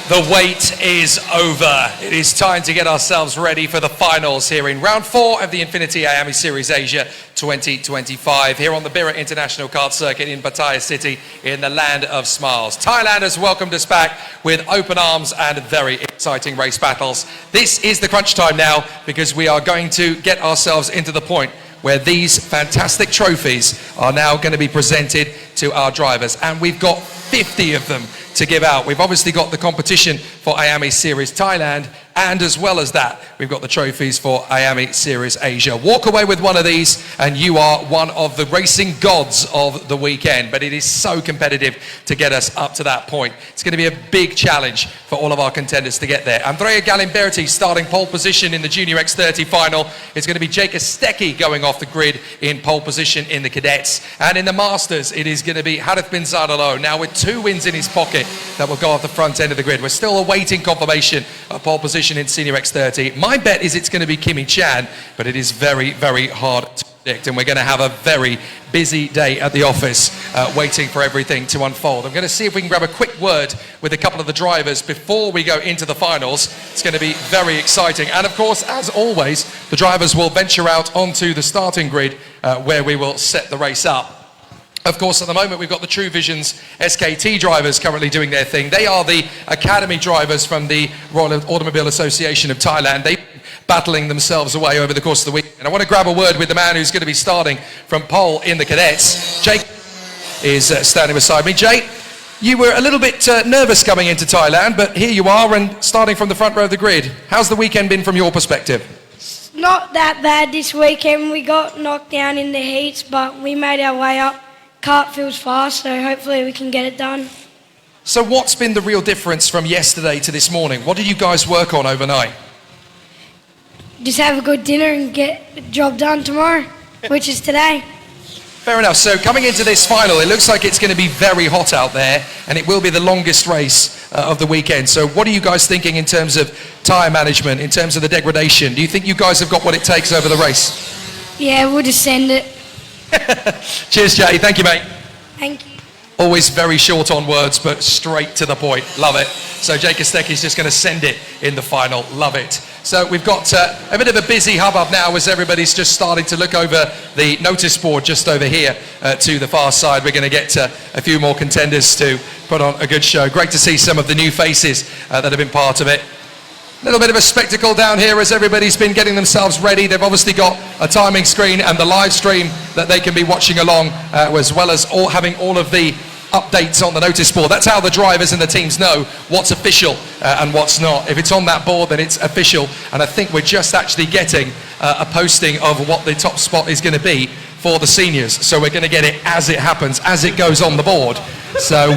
The wait is over. It is time to get ourselves ready for the finals here in round 4 of the Inf1nity IAME Series Asia 2025 here on the Bira International Kart Circuit in Pattaya City in the land of smiles. Thailand has welcomed us back with open arms and very exciting race battles. This is the crunch time now because we are going to get ourselves into the point where these fantastic trophies are now going to be presented to our drivers, and we've got 50 of them to give out. We've obviously got the competition for IAME Series Thailand, and as well as that, we've got the trophies for IAME Series Asia. Walk away with one of these and you are one of the racing gods of the weekend, but it is so competitive to get us up to that point. It's going to be a big challenge for all of our contenders to get there. Andrea Galimberti starting pole position in the Junior X30 final. It's going to be Jake Astecki going off the grid in pole position in the Cadets, and in the Masters it is going to be Harith bin Zadalo, now with 2 wins in his pocket, that will go off the front end of the grid. We're still awaiting confirmation of pole position in Senior X30. My bet is it's going to be Kimi Chan, but it is very, very hard to predict, and we're going to have a very busy day at the office waiting for everything to unfold. I'm going to see if we can grab a quick word with a couple of the drivers before we go into the finals. It's going to be very exciting, and of course, as always, the drivers will venture out onto the starting grid where we will set the race up. Of course, at the moment, we've got the True Vision's SKT drivers currently doing their thing. They are the academy drivers from the Royal Automobile Association of Thailand. They've been battling themselves away over the course of the week. And I want to grab a word with the man who's going to be starting from pole in the Cadets. Jake is standing beside me. Jake, you were a little bit nervous coming into Thailand, but here you are and starting from the front row of the grid. How's the weekend been from your perspective? Not that bad this weekend. We got knocked down in the heats, but we made our way up. Kart feels fast, so hopefully we can get it done. So what's been the real difference from yesterday to this morning? What did you guys work on overnight? Just have a good dinner and get the job done tomorrow, which is today. Fair enough. So coming into this final, it looks like it's going to be very hot out there, and it will be the longest race of the weekend. So what are you guys thinking in terms of tyre management, in terms of the degradation? Do you think you guys have got what it takes over the race? Yeah, we'll just send it. Cheers, Jay. Thank you, mate. Thank you. Always very short on words, but straight to the point. Love it. So Jake Astecki is just going to send it in the final. Love it. So we've got a bit of a busy hubbub now as everybody's just starting to look over the notice board just over here to the far side. We're going to get a few more contenders to put on a good show. Great to see some of the new faces that have been part of it. A little bit of a spectacle down here as everybody's been getting themselves ready. They've obviously got a timing screen and the live stream that they can be watching along, as well as having all of the updates on the notice board. That's how the drivers and the teams know what's official and what's not. If it's on that board, then it's official. And I think we're just actually getting a posting of what the top spot is going to be for the seniors. So we're going to get it as it happens, as it goes on the board. So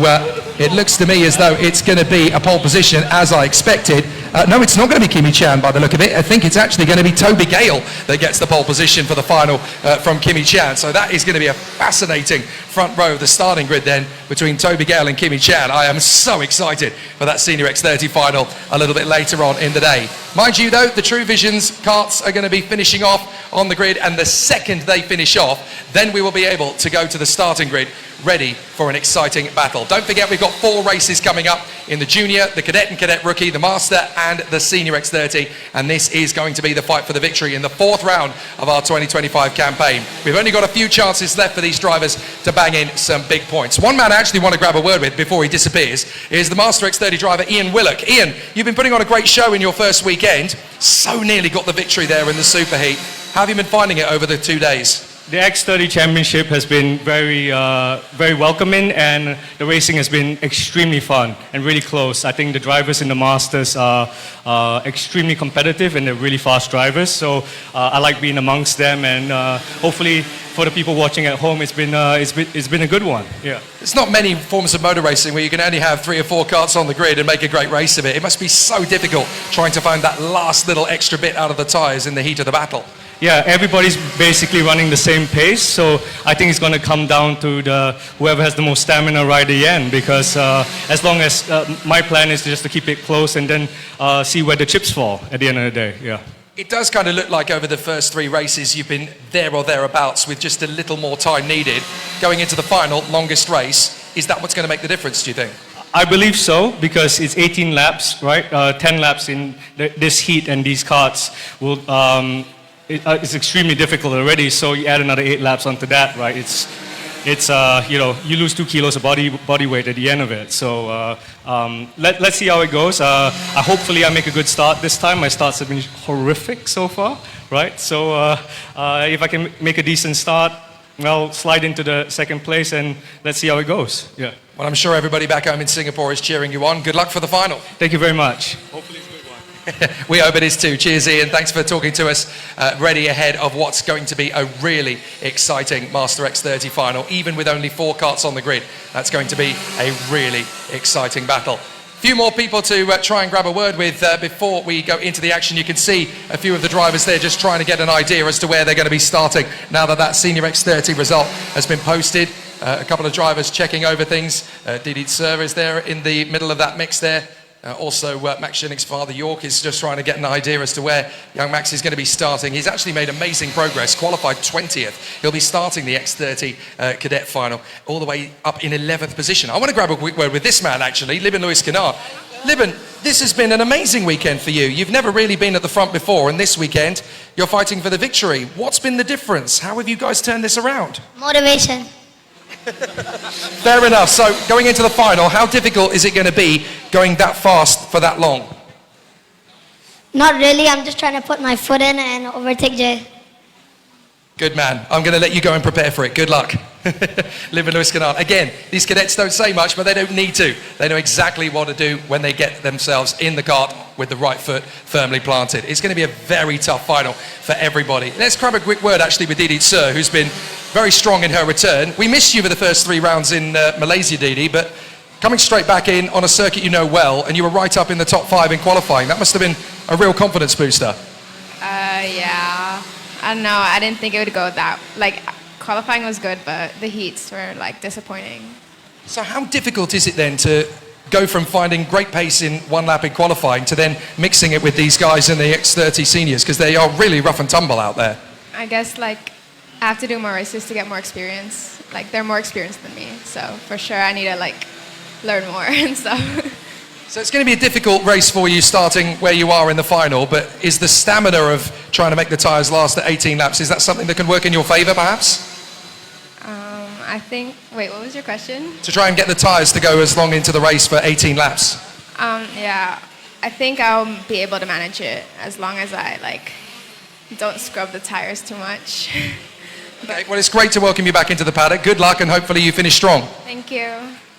it looks to me as though it's going to be a pole position as I expected. No, it's not going to be Kimi Chan by the look of it. I think it's actually going to be Toby Gale that gets the pole position for the final from Kimi Chan. So that is going to be a fascinating front row of the starting grid then between Toby Gale and Kimi Chan. I am so excited for that Senior X30 final a little bit later on in the day. Mind you though, the True Vision's karts are going to be finishing off on the grid, and the second they finish off, then we will be able to go to the starting grid ready for an exciting battle. Don't forget, we've got 4 races coming up in the Junior, the Cadet and Cadet Rookie, the Master and the Senior X30, and this is going to be the fight for the victory in the 4th round of our 2025 campaign. We've only got a few chances left for these drivers to bang in some big points. One man I actually want to grab a word with before he disappears is the Master X30 driver Ian Willock. Ian, you've been putting on a great show in your first weekend, so nearly got the victory there in the Superheat. How have you been finding it over the 2 days? The X30 Championship has been very welcoming, and the racing has been extremely fun and really close. I think the drivers in the Masters are extremely competitive, and they're really fast drivers. So I like being amongst them, and hopefully for the people watching at home, it's been a good one. Yeah. There's not many forms of motor racing where you can only have 3 or 4 karts on the grid and make a great race of it. It must be so difficult trying to find that last little extra bit out of the tyres in the heat of the battle. Yeah, everybody's basically running the same pace, so I think it's going to come down to whoever has the most stamina right at the end, because as long as my plan is just to keep it close and then see where the chips fall at the end of the day. Yeah. It does kind of look like over the first 3 races you've been there or thereabouts with just a little more time needed. Going into the final, longest race, is that what's going to make the difference, do you think? I believe so, because it's 18 laps, right? 10 laps in this heat and these karts will, it's extremely difficult already, so you add another 8 laps onto that, right? It's you know, you lose 2 kilos of body weight at the end of it. So let's see how it goes. Hopefully I make a good start this time. My starts have been horrific so far, right? So if I can make a decent start, well, slide into the second place and let's see how it goes. Yeah. Well, I'm sure everybody back home in Singapore is cheering you on. Good luck for the final. Thank you very much. Hopefully it's a good one. We hope it is too. Cheers, Ian. Thanks for talking to us. Ready ahead of what's going to be a really exciting Master X30 final, even with only 4 karts on the grid. That's going to be a really exciting battle. Few more people to try and grab a word with before we go into the action. You can see a few of the drivers there just trying to get an idea as to where they're going to be starting now that that Senior X30 result has been posted. A couple of drivers checking over things. Didi Sir is there in the middle of that mix there. Also, Max Schillink's father, York, is just trying to get an idea as to where young Max is going to be starting. He's actually made amazing progress, qualified 20th. He'll be starting the X30 Cadet final all the way up in 11th position. I want to grab a quick word with this man, actually, Libin Lewis Kennard. Libin, this has been an amazing weekend for you. You've never really been at the front before, and this weekend you're fighting for the victory. What's been the difference? How have you guys turned this around? Motivation. Fair enough. So going into the final, how difficult is it going to be going that fast for that long? Not really. I'm just trying to put my foot in and overtake Jay. Good man. I'm going to let you go and prepare for it. Good luck. Liv and Lewis Kennard. Again, these cadets don't say much, but they don't need to. They know exactly what to do when they get themselves in the kart with the right foot firmly planted. It's going to be a very tough final for everybody. Let's grab a quick word actually with Didi Sir, who's been very strong in her return. We missed you for the first 3 rounds in Malaysia, Didi, but coming straight back in on a circuit you know well, and you were right up in the top 5 in qualifying. That must have been a real confidence booster. Yeah. I don't know. I didn't think it would go that. Like, qualifying was good, but the heats were like disappointing. So how difficult is it then to go from finding great pace in 1 lap in qualifying to then mixing it with these guys in the X30 seniors, because they are really rough and tumble out there? I guess like I have to do more races to get more experience. Like they're more experienced than me, so for sure I need to like learn more and stuff. So it's going to be a difficult race for you starting where you are in the final, but is the stamina of trying to make the tyres last at 18 laps, is that something that can work in your favour perhaps? I think, wait, what was your question? To try and get the tyres to go as long into the race for 18 laps? Yeah, I think I'll be able to manage it as long as I like don't scrub the tires too much. Okay, well, it's great to welcome you back into the paddock. Good luck and hopefully you finish strong. Thank you.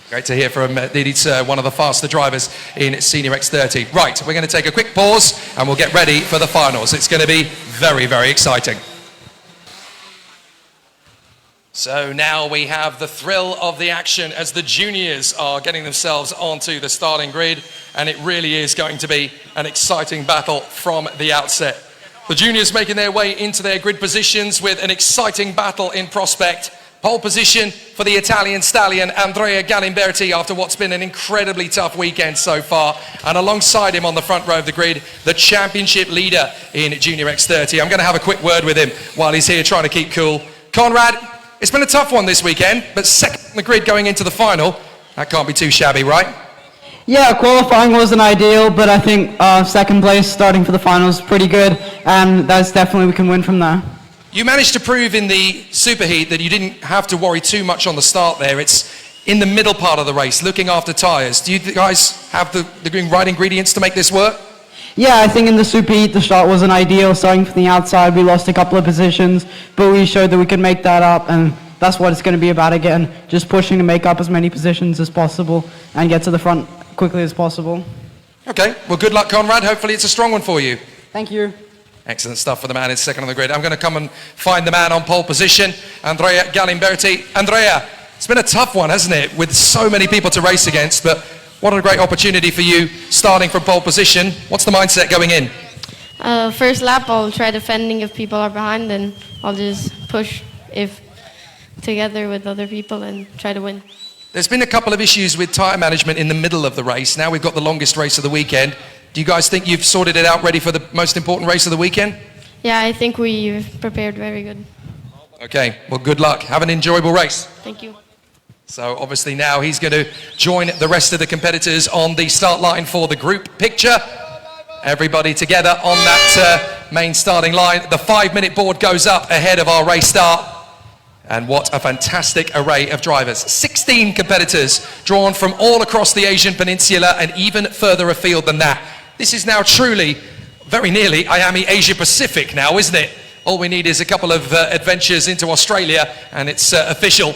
Great to hear from Didi Sir, one of the faster drivers in Senior X30. Right, we're going to take a quick pause and we'll get ready for the finals. It's going to be very, very exciting. So now we have the thrill of the action as the juniors are getting themselves onto the starting grid, and it really is going to be an exciting battle from the outset. The juniors making their way into their grid positions with an exciting battle in prospect. Pole position for the Italian stallion Andrea Galimberti after what's been an incredibly tough weekend so far. And alongside him on the front row of the grid, the championship leader in Junior X30. I'm going to have a quick word with him while he's here trying to keep cool. Conrad, it's been a tough one this weekend, but second on the grid going into the final. That can't be too shabby, right? Yeah, qualifying wasn't ideal, but I think second place starting for the finals is pretty good, and that's definitely we can win from there. You managed to prove in the superheat that you didn't have to worry too much on the start there. It's in the middle part of the race, looking after tyres. Do you guys have the right ingredients to make this work? Yeah, I think in the superheat the start wasn't ideal. Starting from the outside, we lost a couple of positions, but we showed that we could make that up, and that's what it's going to be about again, just pushing to make up as many positions as possible and get to the front quickly as possible. Okay, well good luck, Conrad. Hopefully it's a strong one for you. Thank you. Excellent stuff for the man in second on the grid. I'm going to come and find the man on pole position, Andrea Galimberti. Andrea, it's been a tough one, hasn't it, with so many people to race against, but what a great opportunity for you starting from pole position. What's the mindset going in? First lap, I'll try defending if people are behind, and I'll just push if together with other people and try to win. There's been a couple of issues with tyre management in the middle of the race. Now we've got the longest race of the weekend. Do you guys think you've sorted it out ready for the most important race of the weekend? Yeah, I think we've prepared very good. Okay, well good luck. Have an enjoyable race. Thank you. So obviously now he's going to join the rest of the competitors on the start line for the group picture. Everybody together on that main starting line. The 5-minute board goes up ahead of our race start. And what a fantastic array of drivers. 16 competitors drawn from all across the Asian Peninsula and even further afield than that. This is now truly, very nearly, IAME Asia Pacific now, isn't it? All we need is a couple of adventures into Australia and it's official.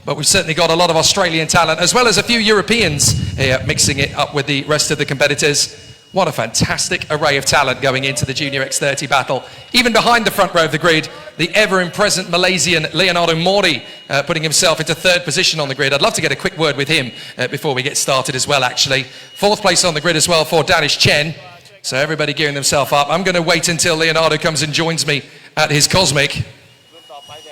But we've certainly got a lot of Australian talent, as well as a few Europeans here mixing it up with the rest of the competitors. What a fantastic array of talent going into the Junior X30 battle. Even behind the front row of the grid, the ever-present Malaysian Leonardo Mori putting himself into 3rd position on the grid. I'd love to get a quick word with him before we get started as well, actually. 4th place on the grid as well for Danish Chen. So everybody gearing themselves up. I'm going to wait until Leonardo comes and joins me at his Cosmic.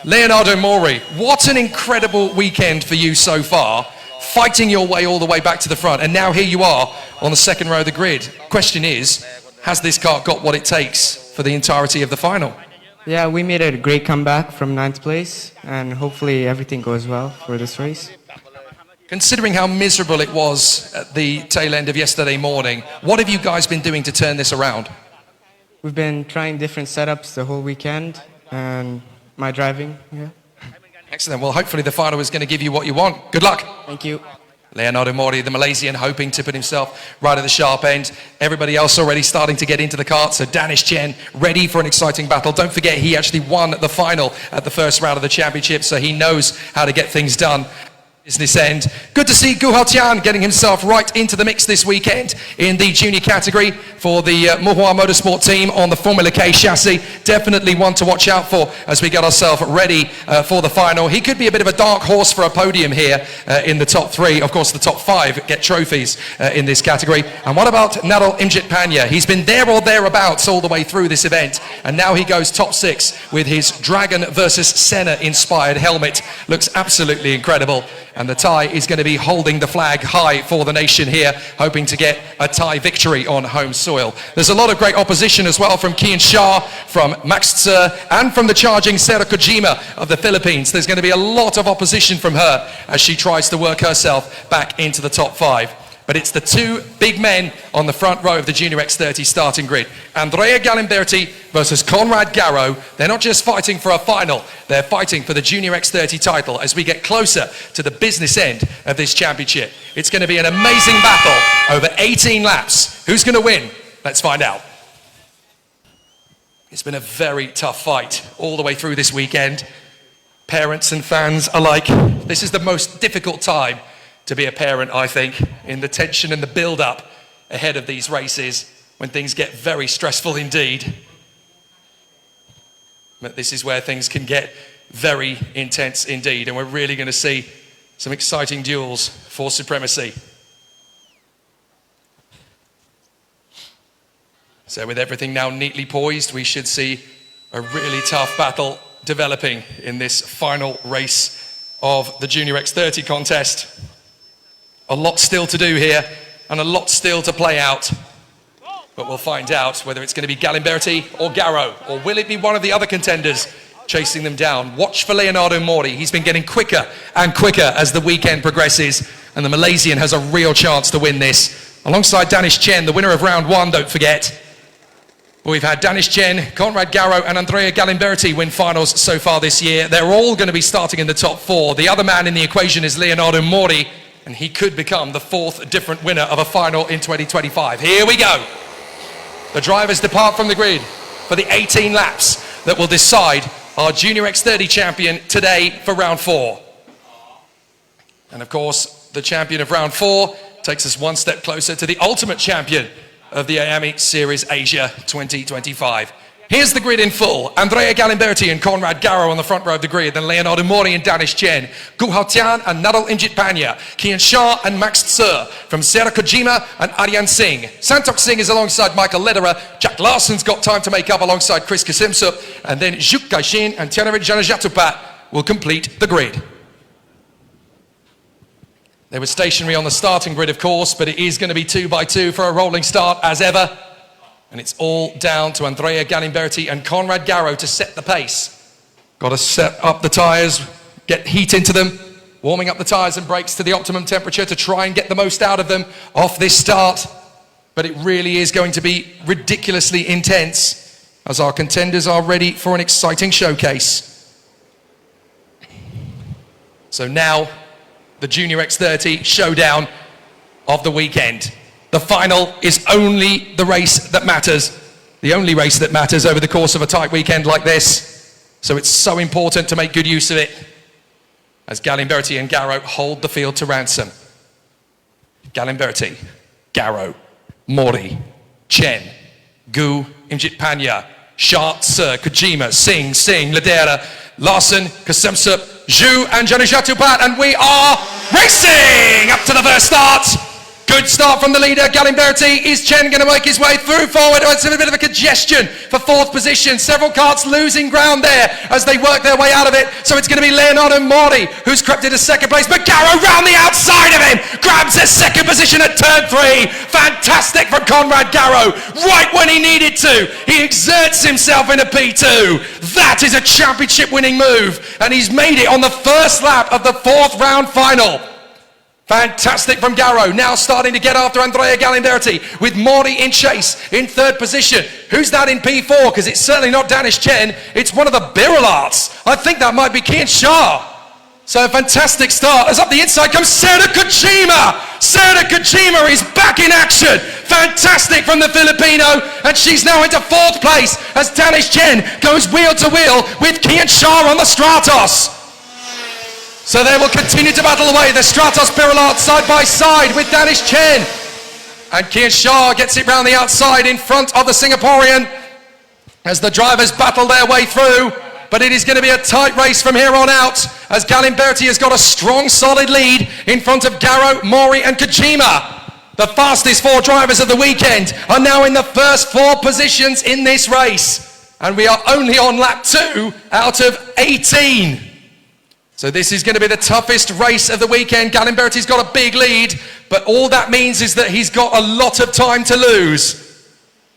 Leonardo Mori, what an incredible weekend for you so far. Fighting your way all the way back to the front, and now here you are on the 2nd row of the grid. Question is, has this car got what it takes for the entirety of the final? Yeah, we made a great comeback from 9th place, and hopefully everything goes well for this race. Considering how miserable it was at the tail end of yesterday morning, what have you guys been doing to turn this around? We've been trying different setups the whole weekend, and my driving, yeah. Excellent. Well, hopefully the final is going to give you what you want. Good luck. Thank you. Leonardo Mori, the Malaysian, hoping to put himself right at the sharp end. Everybody else already starting to get into the kart. So Danish Chen ready for an exciting battle. Don't forget, he actually won the final at the 1st round of the championship, so he knows how to get things done. Business end. Good to see Gu Haotian getting himself right into the mix this weekend in the junior category for the Muhua Motorsport team on the Formula K chassis. Definitely one to watch out for as we get ourselves ready for the final. He could be a bit of a dark horse for a podium here in the top 3. Of course, the top 5 get trophies in this category. And what about Narol Imjit-Panya? He's been there or thereabouts all the way through this event, and now he goes top 6 with his Dragon versus Senna inspired helmet. Looks absolutely incredible. And the Thai is going to be holding the flag high for the nation here, hoping to get a Thai victory on home soil. There's a lot of great opposition as well from Kian Shah, from Max Tse, and from the charging Sarah Kojima of the Philippines. There's going to be a lot of opposition from her as she tries to work herself back into the top 5. But it's the 2 big men on the front row of the Junior X30 starting grid. Andrea Galimberti versus Conrad Garro. They're not just fighting for a final, they're fighting for the Junior X30 title as we get closer to the business end of this championship. It's going to be an amazing battle over 18 laps. Who's going to win? Let's find out. It's been a very tough fight all the way through this weekend. Parents and fans alike, this is the most difficult time to be a parent, I think, in the tension and the build-up ahead of these races when things get very stressful indeed. But this is where things can get very intense indeed, and we're really going to see some exciting duels for supremacy. So with everything now neatly poised, we should see a really tough battle developing in this final race of the Junior X30 contest. A lot still to do here, and a lot still to play out. But we'll find out whether it's going to be Galimberti or Garro, or will it be one of the other contenders chasing them down. Watch for Leonardo Mori. He's been getting quicker and quicker as the weekend progresses, and the Malaysian has a real chance to win this. Alongside Danish Chen, the winner of round 1, don't forget. But we've had Danish Chen, Conrad Garro, and Andrea Galimberti win finals so far this year. They're all going to be starting in the top 4. The other man in the equation is Leonardo Mori, and he could become the 4th different winner of a final in 2025. Here we go. The drivers depart from the grid for the 18 laps that will decide our Junior X30 champion today for round 4. And of course, the champion of round 4 takes us one step closer to the ultimate champion of the IAME Series Asia 2025. Here's the grid in full. Andrea Galimberti and Conrad Garro on the front row of the grid, then Leonardo Mori and Danish Chen, Gu Haotian and Narol Imjit-Panya, Kian Shah and Max Tse, from Sarah Kojima and Aryan Singh. Santok Singh is alongside Michael Lederer, Jack Larson's got time to make up alongside Chris Kasimsup, and then Zhuk Kaishin and Tianarit Janajatupat will complete the grid. They were stationary on the starting grid, of course, but it is going to be 2 by 2 for a rolling start as ever. And it's all down to Andrea Galimberti and Conrad Garro to set the pace. Got to set up the tyres, get heat into them, warming up the tyres and brakes to the optimum temperature to try and get the most out of them off this start. But it really is going to be ridiculously intense as our contenders are ready for an exciting showcase. So now, the Junior X30 showdown of the weekend. The final is only the race that matters, the only race that matters over the course of a tight weekend like this. So it's so important to make good use of it as Galimberti and Garrow hold the field to ransom. Galimberti, Garrow, Mori, Chen, Gu, Imjit Shah, Sir, Kojima, Singh, Ladera, Larson, Kasemsup, Zhu and Janujatupat, and we are racing up to the first start. Good start from the leader, Galimberti. Is Chen going to make his way through forward? Oh, it's a bit of a congestion for fourth position. Several karts losing ground there as they work their way out of it. So it's going to be Leonardo Mori who's crept into second place. But Garrow round the outside of him grabs his second position at turn 3. Fantastic from Conrad Garrow. Right when he needed to. He exerts himself in a P2. That is a championship winning move. And he's made it on the first lap of the 4th round final. Fantastic from Garrow, now starting to get after Andrea Galimberti with Mori in chase in 3rd position. Who's that in P4? Because it's certainly not Danish Chen, it's one of the Biralarts. I think that might be Kian Shah. So a fantastic start. As up the inside comes Sarah Kojima. Sarah Kojima is back in action. Fantastic from the Filipino. And she's now into 4th place as Danish Chen goes wheel to wheel with Kian Shah on the Stratos. So they will continue to battle away. The Stratos Biralart side by side with Danish Chen. And Kian Shah gets it round the outside in front of the Singaporean as the drivers battle their way through. But it is going to be a tight race from here on out as Galimberti has got a strong, solid lead in front of Garrow, Mori and Kojima. The fastest 4 drivers of the weekend are now in the first 4 positions in this race. And we are only on lap 2 out of 18. So this is going to be the toughest race of the weekend. Galimberti's got a big lead, but all that means is that he's got a lot of time to lose.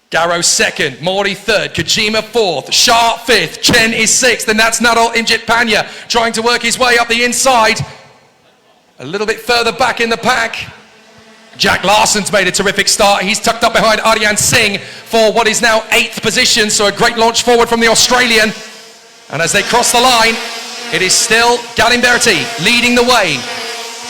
Garrow 2nd, Mori 3rd, Kojima 4th, Shah 5th, Chen is 6th, and that's Narol Imjit trying to work his way up the inside. A little bit further back in the pack. Jack Larson's made a terrific start. He's tucked up behind Aryan Singh for what is now 8th position, so a great launch forward from the Australian. And as they cross the line, it is still Galimberti leading the way.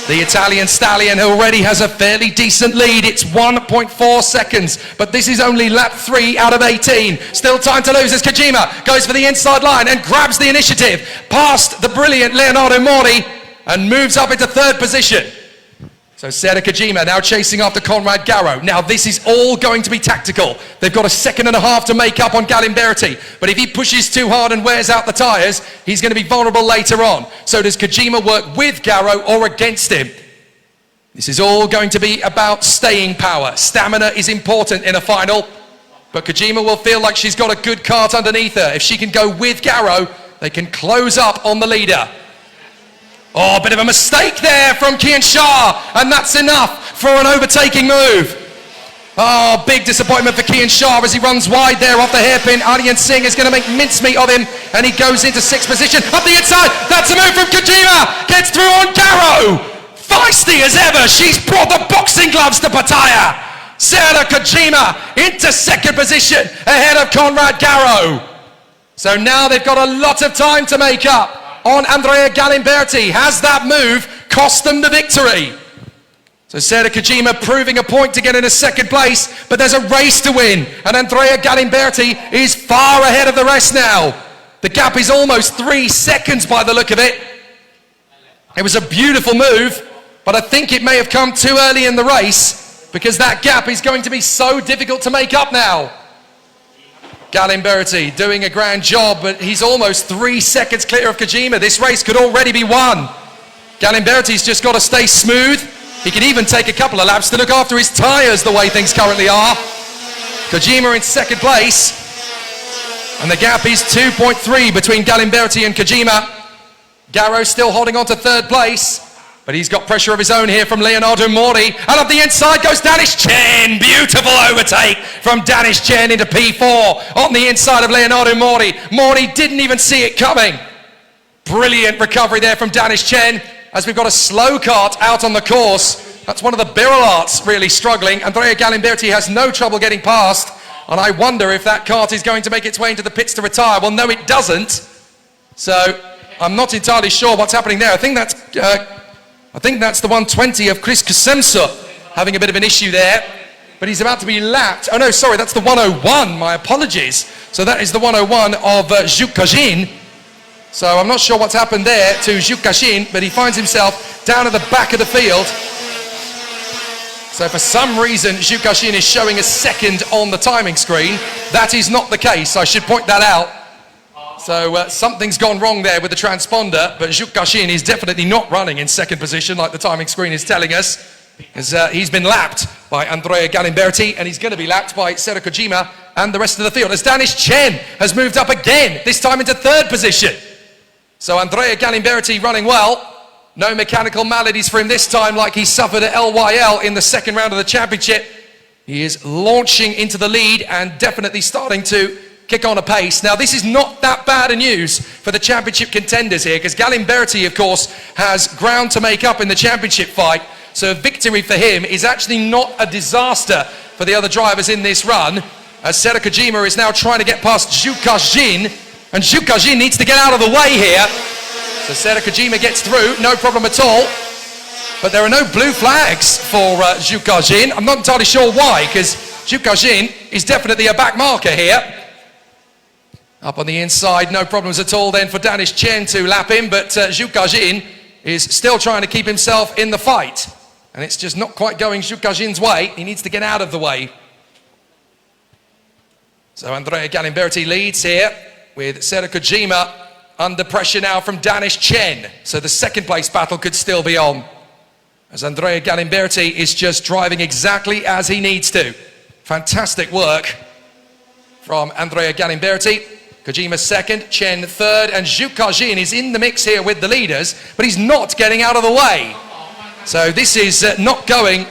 The Italian stallion who already has a fairly decent lead. It's 1.4 seconds, but this is only lap 3 out of 18. Still time to lose as Kojima goes for the inside line and grabs the initiative past the brilliant Leonardo Mori and moves up into 3rd position. So Sarah Kojima now chasing after Conrad Garrow. Now this is all going to be tactical. They've got a 1.5 seconds to make up on Galimberti. But if he pushes too hard and wears out the tyres, he's going to be vulnerable later on. So does Kojima work with Garrow or against him? This is all going to be about staying power. Stamina is important in a final. But Kojima will feel like she's got a good cart underneath her. If she can go with Garrow, they can close up on the leader. Oh, a bit of a mistake there from Kian Shah, and that's enough for an overtaking move. Oh, big disappointment for Kian Shah as he runs wide there off the hairpin. Aryan Singh is going to make mincemeat of him, and he goes into 6th position. Up the inside, that's a move from Kojima. Gets through on Garrow. Feisty as ever, she's brought the boxing gloves to Pattaya. Sarah Kojima into 2nd position ahead of Conrad Garrow. So now they've got a lot of time to make up on Andrea Galimberti. Has that move cost them the victory? So Sarah Kojima proving a point to get into 2nd place, but there's a race to win, and Andrea Galimberti is far ahead of the rest now. The gap is almost 3 seconds by the look of it. It was a beautiful move, but I think it may have come too early in the race because that gap is going to be so difficult to make up now. Galimberti doing a grand job, but he's almost 3 seconds clear of Kojima. This race could already be won. Galimberti's just got to stay smooth. He can even take a couple of laps to look after his tyres the way things currently are. Kojima in 2nd place. And the gap is 2.3 between Galimberti and Kojima. Garrow still holding on to 3rd place. But he's got pressure of his own here from Leonardo Mori. And up the inside goes Danish Chen. Beautiful overtake from Danish Chen into P4 on the inside of Leonardo Mori. Mori didn't even see it coming. Brilliant recovery there from Danish Chen. as we've got a slow kart out on the course. That's one of the Bira really struggling. Andrea Galimberti has no trouble getting past, and I wonder if that kart is going to make its way into the pits to retire. Well, no, it doesn't. So I'm not entirely sure what's happening there. I think that's the 120 of Chris Kusemsu having a bit of an issue there. But he's about to be lapped. Oh no, sorry, that's the 101. My apologies. So that is the 101 of Zhu Kajin. So I'm not sure what's happened there to Zhu Kajin, but he finds himself down at the back of the field. So for some reason, Zhu Kajin is showing a second on the timing screen. That is not the case. I should point that out. So something's gone wrong there with the transponder, but Zhu Kajin is definitely not running in second position like the timing screen is telling us. As he's been lapped by Andrea Galimberti, and he's going to be lapped by Sera Kojima and the rest of the field. As Danish Chen has moved up again, this time into third position. So Andrea Galimberti running well. No mechanical maladies for him this time like he suffered at LYL in the second round of the championship. He is launching into the lead and definitely starting to kick on a pace. Now this is not that bad a news for the championship contenders here, because Galimberti of course has ground to make up in the championship fight. So a victory for him is actually not a disaster for the other drivers in this run, as Sera Kojima is now trying to get past Zhu Kajin, and Zhu Kajin needs to get out of the way here. So Sera Kojima gets through, no problem at all. But there are no blue flags for Zhu Kajin. I'm not entirely sure why, because Zhu Kajin is definitely a back marker here. Up on the inside, no problems at all then for Danish Chen to lap him, but Zhu Kajin is still trying to keep himself in the fight. And it's just not quite going Zhu Kajin's way. He needs to get out of the way. So Andrea Galimberti leads here with Sera Kojima under pressure now from Danish Chen. So the second place battle could still be on, as Andrea Galimberti is just driving exactly as he needs to. Fantastic work from Andrea Galimberti. Kojima second, Chen third, and Zhu Kajin is in the mix here with the leaders, but he's not getting out of the way. So this is not going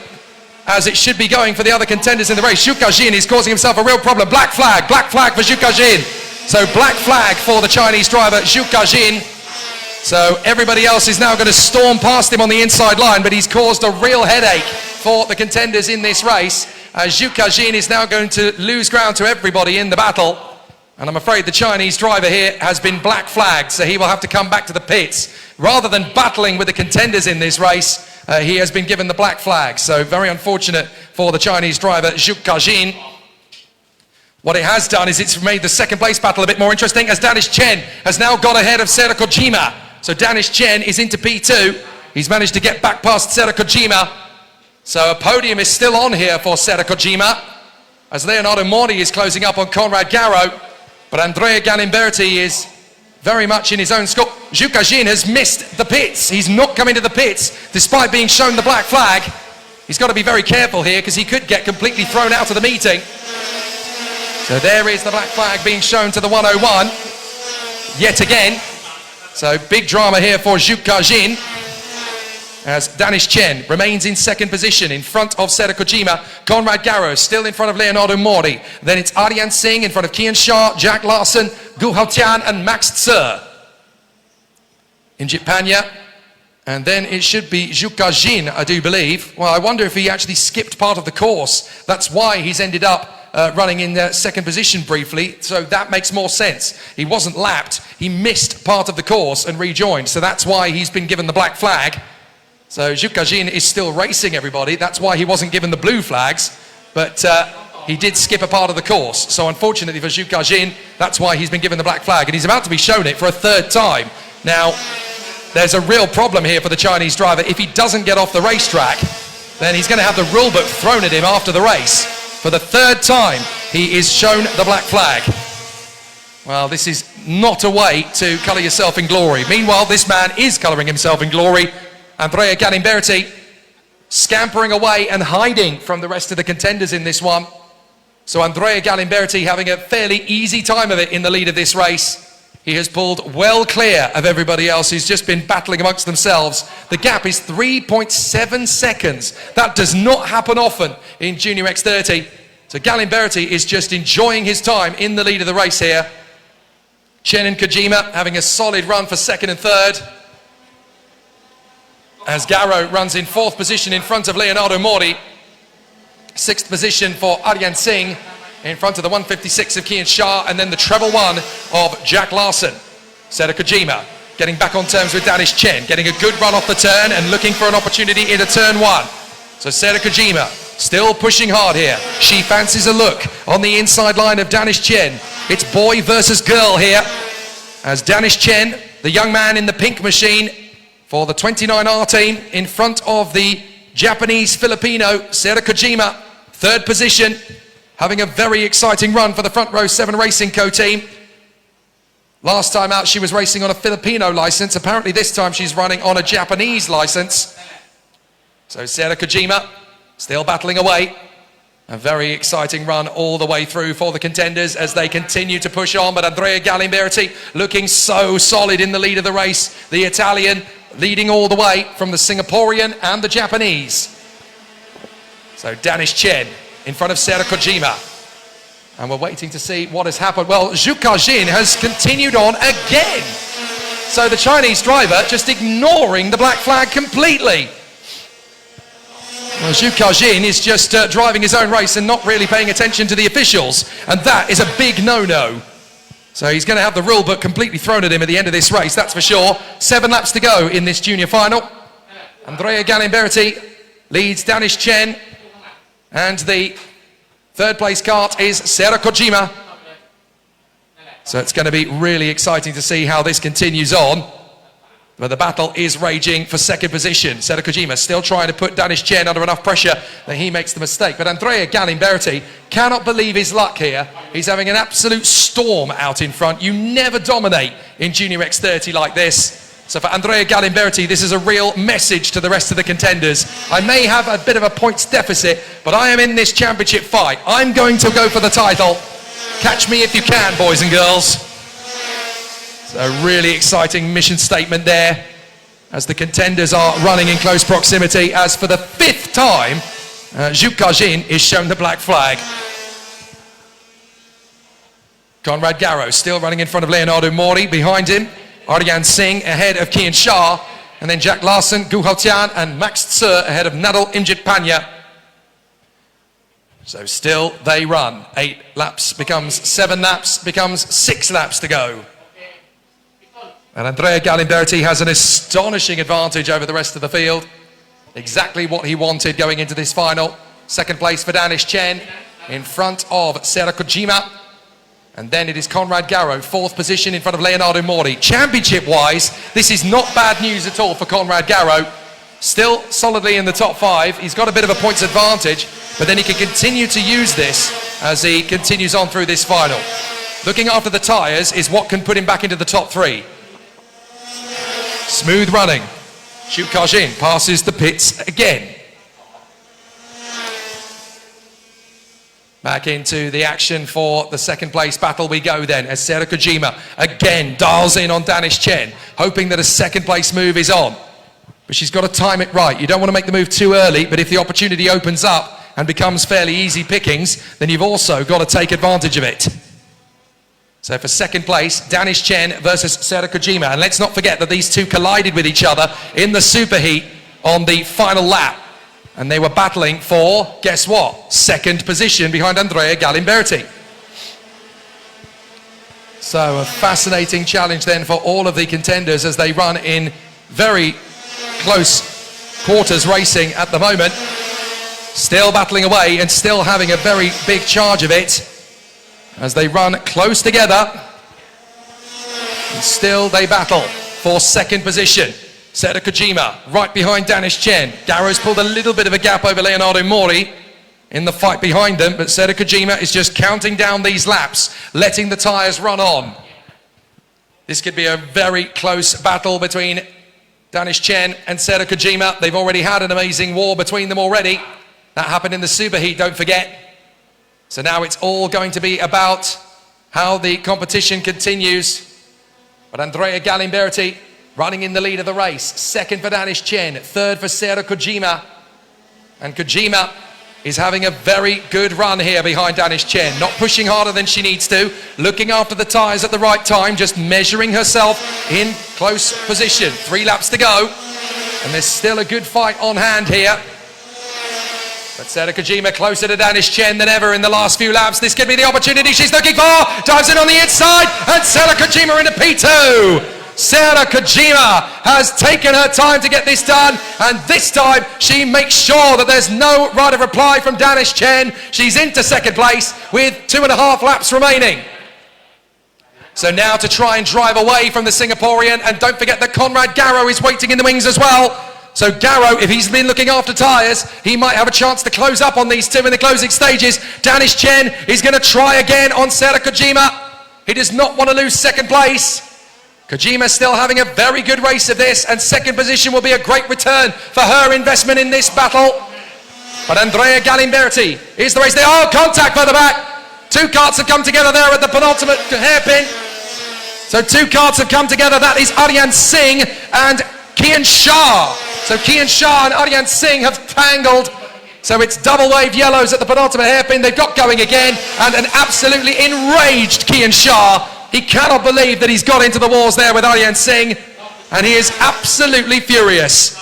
as it should be going for the other contenders in the race. Zhu Kajin is causing himself a real problem. Black flag for Zhu Kajin. So black flag for the Chinese driver, Zhu Kajin. So everybody else is now going to storm past him on the inside line, but he's caused a real headache for the contenders in this race. Zhu Kajin is now going to lose ground to everybody in the battle. And I'm afraid the Chinese driver here has been black flagged, so he will have to come back to the pits. Rather than battling with the contenders in this race, he has been given the black flag. So very unfortunate for the Chinese driver, Zhu Kajin. What it has done is it's made the second place battle a bit more interesting, as Danish Chen has now got ahead of Sera Kojima. So Danish Chen is into P2. He's managed to get back past Sera Kojima. So a podium is still on here for Sera Kojima, as Leonardo Mori is closing up on Conrad Garrow. But Andrea Galimberti is very much in his own scope. Zhu Kajin has missed the pits. He's not coming to the pits despite being shown the black flag. He's got to be very careful here, because he could get completely thrown out of the meeting. So there is the black flag being shown to the 101 yet again. So big drama here for Zhu Kajin, as Danish Chen remains in second position in front of Sera Kojima. Conrad Garrow still in front of Leonardo Mori. Then it's Aryan Singh in front of Kian Shah, Jack Larson, Gu Haotian and Max Tse. Injit Panya. And then it should be Zhu Kajin, I do believe. Well, I wonder if he actually skipped part of the course. That's why he's ended up running in second position briefly. So that makes more sense. He wasn't lapped. He missed part of the course and rejoined. So that's why he's been given the black flag. So Zhu Kajin is still racing, everybody. That's why he wasn't given the blue flags, but he did skip a part of the course. So unfortunately for Zhu Kajin, that's why he's been given the black flag, and he's about to be shown it for a third time. Now, there's a real problem here for the Chinese driver. If he doesn't get off the racetrack, then he's going to have the rule book thrown at him after the race. For the third time, he is shown the black flag. Well, this is not a way to colour yourself in glory. Meanwhile, this man is colouring himself in glory. Andrea Galimberti scampering away and hiding from the rest of the contenders in this one. So Andrea Galimberti having a fairly easy time of it in the lead of this race. He has pulled well clear of everybody else who's just been battling amongst themselves. The gap is 3.7 seconds. That does not happen often in Junior X30. So Galimberti is just enjoying his time in the lead of the race here. Chen and Kojima having a solid run for second and third. as Garrow runs in 4th position in front of Leonardo Mori. 6th position for Aryan Singh in front of the 156 of Kian Shah, and then the treble 1 of Jack Larson. Seta Kojima getting back on terms with Danish Chen, getting a good run off the turn and looking for an opportunity into turn 1. So Seta Kojima still pushing hard here. She fancies a look on the inside line of Danish Chen. It's boy versus girl here, as Danish Chen, the young man in the pink machine for the 29R team, in front of the Japanese Filipino Seta Kojima, 3rd position, having a very exciting run for the Front Row 7 Racing Co team. Last time out she was racing on a Filipino license. Apparently this time she's running on a Japanese license. So Seta Kojima still battling away. A very exciting run all the way through for the contenders as they continue to push on, but Andrea Galimberti looking so solid in the lead of the race. The Italian leading all the way from the Singaporean and the Japanese. So Danish Chen in front of Seta Kojima. And we're waiting to see what has happened. Well, Zhu Kajin has continued on again. So the Chinese driver just ignoring the black flag completely. Well, Zhu Kajin is just driving his own race and not really paying attention to the officials. And that is a big no-no. So he's going to have the rule book completely thrown at him at the end of this race, that's for sure. 7 laps to go in this junior final. Andrea Galimberti leads Danish Chen. And the 3rd place kart is Seta Kojima. So it's going to be really exciting to see how this continues on. But the battle is raging for 2nd position. Seta Kojima still trying to put Danish Chen under enough pressure that he makes the mistake. But Andrea Galimberti cannot believe his luck here. He's having an absolute storm out in front. You never dominate in Junior X30 like this. So for Andrea Galimberti, this is a real message to the rest of the contenders. I may have a bit of a points deficit, but I am in this championship fight. I'm going to go for the title. Catch me if you can, boys and girls. A really exciting mission statement there as the contenders are running in close proximity, as for the 5th time Zhu Kajin is shown the black flag. Conrad Garrow still running in front of Leonardo Mori. Behind him Aryan Singh ahead of Kian Shah, and then Jack Larson, Gu Haotian and Max Tse ahead of Nadal Imjit Panya. So still they run. 8 laps becomes 7 laps, becomes 6 laps to go. And Andrea Galimberti has an astonishing advantage over the rest of the field. Exactly what he wanted going into this final. 2nd place for Danish Chen in front of Seta Kojima. And then it is Conrad Garrow, 4th position in front of Leonardo Mori. Championship-wise, this is not bad news at all for Conrad Garrow. Still solidly in the top 5. He's got a bit of a points advantage, but then he can continue to use this as he continues on through this final. Looking after the tyres is what can put him back into the top 3. Smooth running. Zhu Kajin passes the pits again. Back into the action for the 2nd place battle we go then, as Seta Kojima again dials in on Danish Chen, hoping that a 2nd place move is on. But she's got to time it right. You don't want to make the move too early, but if the opportunity opens up and becomes fairly easy pickings, then you've also got to take advantage of it. So for 2nd place, Danish Chen versus Seta Kojima. And let's not forget that these two collided with each other in the superheat on the final lap. And they were battling for, guess what? 2nd position behind Andrea Galimberti. So a fascinating challenge then for all of the contenders as they run in very close quarters racing at the moment. Still battling away and still having a very big charge of it as they run close together. And still they battle for 2nd position. Seta Kojima right behind Danish Chen. Garrow's pulled a little bit of a gap over Leonardo Mori in the fight behind them, but Seta Kojima is just counting down these laps, letting the tyres run on. This could be a very close battle between Danish Chen and Seta Kojima. They've already had an amazing war between them already. That happened in the superheat, don't forget. So now it's all going to be about how the competition continues. But Andrea Galimberti running in the lead of the race. 2nd for Danish Chen, 3rd for Seta Kojima. And Kojima is having a very good run here behind Danish Chen. Not pushing harder than she needs to. Looking after the tyres at the right time. Just measuring herself in close position. 3 laps to go. And there's still a good fight on hand here. But Sarah Kojima closer to Danish Chen than ever in the last few laps. This could be the opportunity she's looking for. Dives in on the inside, and Sarah Kojima into P2. Sarah Kojima has taken her time to get this done, and this time she makes sure that there's no right of reply from Danish Chen. She's into second place with 2.5 laps remaining. So now to try and drive away from the Singaporean, and don't forget that Conrad Garrow is waiting in the wings as well. So Garrow, if he's been looking after tyres, he might have a chance to close up on these two in the closing stages. Danish Chen is going to try again on Sarah Kojima. He does not want to lose second place. Kojima still having a very good race of this, and second position will be a great return for her investment in this battle. But Andrea Galimberti is the race there. Oh, contact further back. Two karts have come together there at the penultimate hairpin. So two karts have come together. That is Aryan Singh and Kian Shah. So Kian Shah and Aryan Singh have tangled. So it's double wave yellows at the penultimate hairpin. They've got going again, and an absolutely enraged Kian Shah. He cannot believe that he's got into the walls there with Aryan Singh, and he is absolutely furious.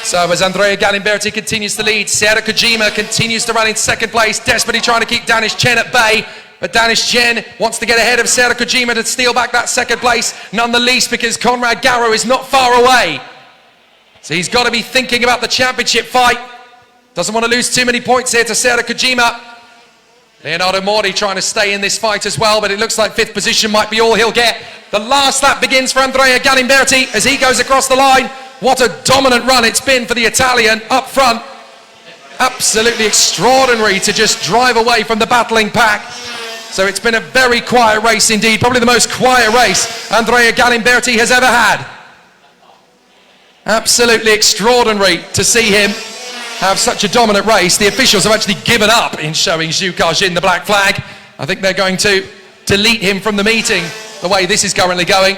So as Andrea Galimberti continues to lead, Sarah Kojima continues to run in second place, desperately trying to keep Danish Chen at bay. But Danish Chen wants to get ahead of Sarah Kojima to steal back that second place, none the least because Conrad Garrow is not far away. So he's got to be thinking about the championship fight. Doesn't want to lose too many points here to Sarah Kojima. Leonardo Mordi trying to stay in this fight as well, but it looks like fifth position might be all he'll get. The last lap begins for Andrea Galimberti as he goes across the line. What a dominant run it's been for the Italian up front. Absolutely extraordinary to just drive away from the battling pack. So it's been a very quiet race indeed, probably the most quiet race Andrea Galimberti has ever had. Absolutely extraordinary to see him have such a dominant race. The officials have actually given up in showing Zhu Kajin the black flag. I think they're going to delete him from the meeting the way this is currently going.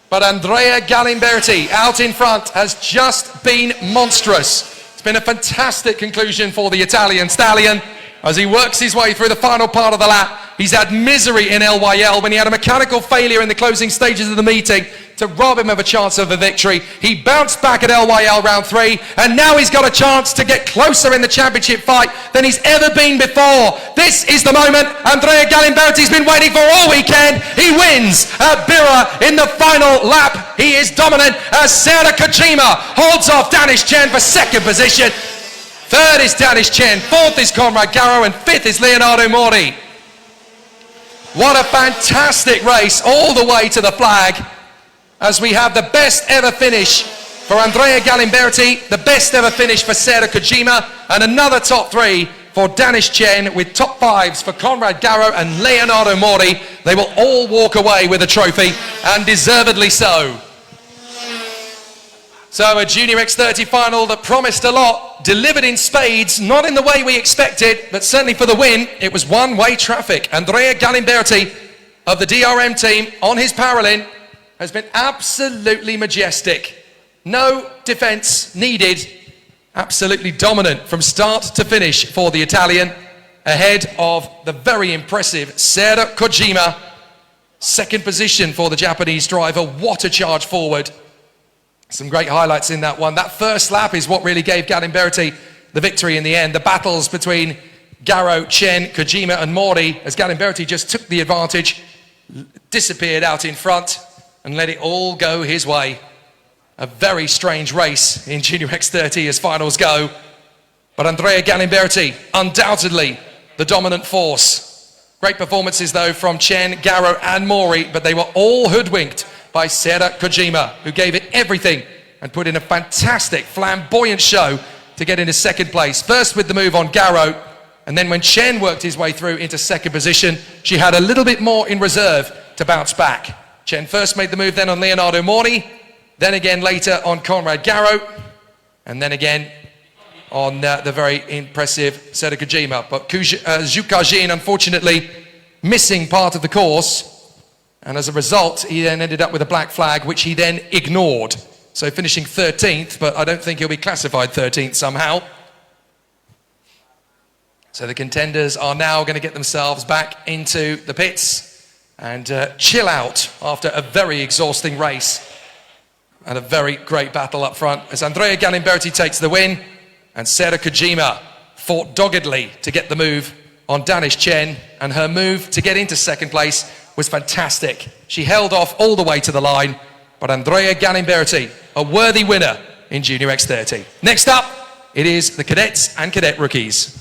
But Andrea Galimberti out in front has just been monstrous. It's been a fantastic conclusion for the Italian stallion as he works his way through the final part of the lap. He's had misery in LYL when he had a mechanical failure in the closing stages of the meeting to rob him of a chance of a victory. He bounced back at LYL round 3, and now he's got a chance to get closer in the championship fight than he's ever been before. This is the moment Andrea Galimberti's been waiting for all weekend. He wins at Bira in the final lap. He is dominant as Sarah Kojima holds off Danish Chen for second position. Third is Danish Chen, fourth is Conrad Garrow, and fifth is Leonardo Mordi. What a fantastic race all the way to the flag as we have the best ever finish for Andrea Galimberti, the best ever finish for Sarah Kojima, and another top 3 for Danish Chen with top 5s for Conrad Garrow and Leonardo Mordi. They will all walk away with a trophy, and deservedly so. So a Junior X30 final that promised a lot, delivered in spades, not in the way we expected, but certainly for the win, it was one-way traffic. Andrea Galimberti of the DRM team on his Paralin has been absolutely majestic. No defense needed. Absolutely dominant from start to finish for the Italian, ahead of the very impressive Sarah Kojima. Second position for the Japanese driver. What a charge forward. Some great highlights in that one. That first lap is what really gave Galimberti the victory in the end. The battles between Garrow, Chen, Kojima and Mordi as Galimberti just took the advantage, disappeared out in front and let it all go his way. A very strange race in Junior X30 as finals go. But Andrea Galimberti, undoubtedly the dominant force. Great performances though from Chen, Garrow and Mori, but they were all hoodwinked by Sarah Kojima, who gave it everything and put in a fantastic, flamboyant show to get into second place. First with the move on Garrow, and then when Chen worked his way through into second position, she had a little bit more in reserve to bounce back. Chen first made the move then on Leonardo Mordi, then again later on Conrad Garrow, and then again on the very impressive Sarah Kojima. But Zhu Kajin, unfortunately, missing part of the course, and as a result, he then ended up with a black flag, which he then ignored. So finishing 13th, but I don't think he'll be classified 13th somehow. So the contenders are now going to get themselves back into the pits and chill out after a very exhausting race. And a very great battle up front as Andrea Galimberti takes the win and Sarah Kojima fought doggedly to get the move on Danish Chen, and her move to get into second place was fantastic. She held off all the way to the line, but Andrea Galimberti, a worthy winner in Junior X30. Next up, it is the cadets and cadet rookies.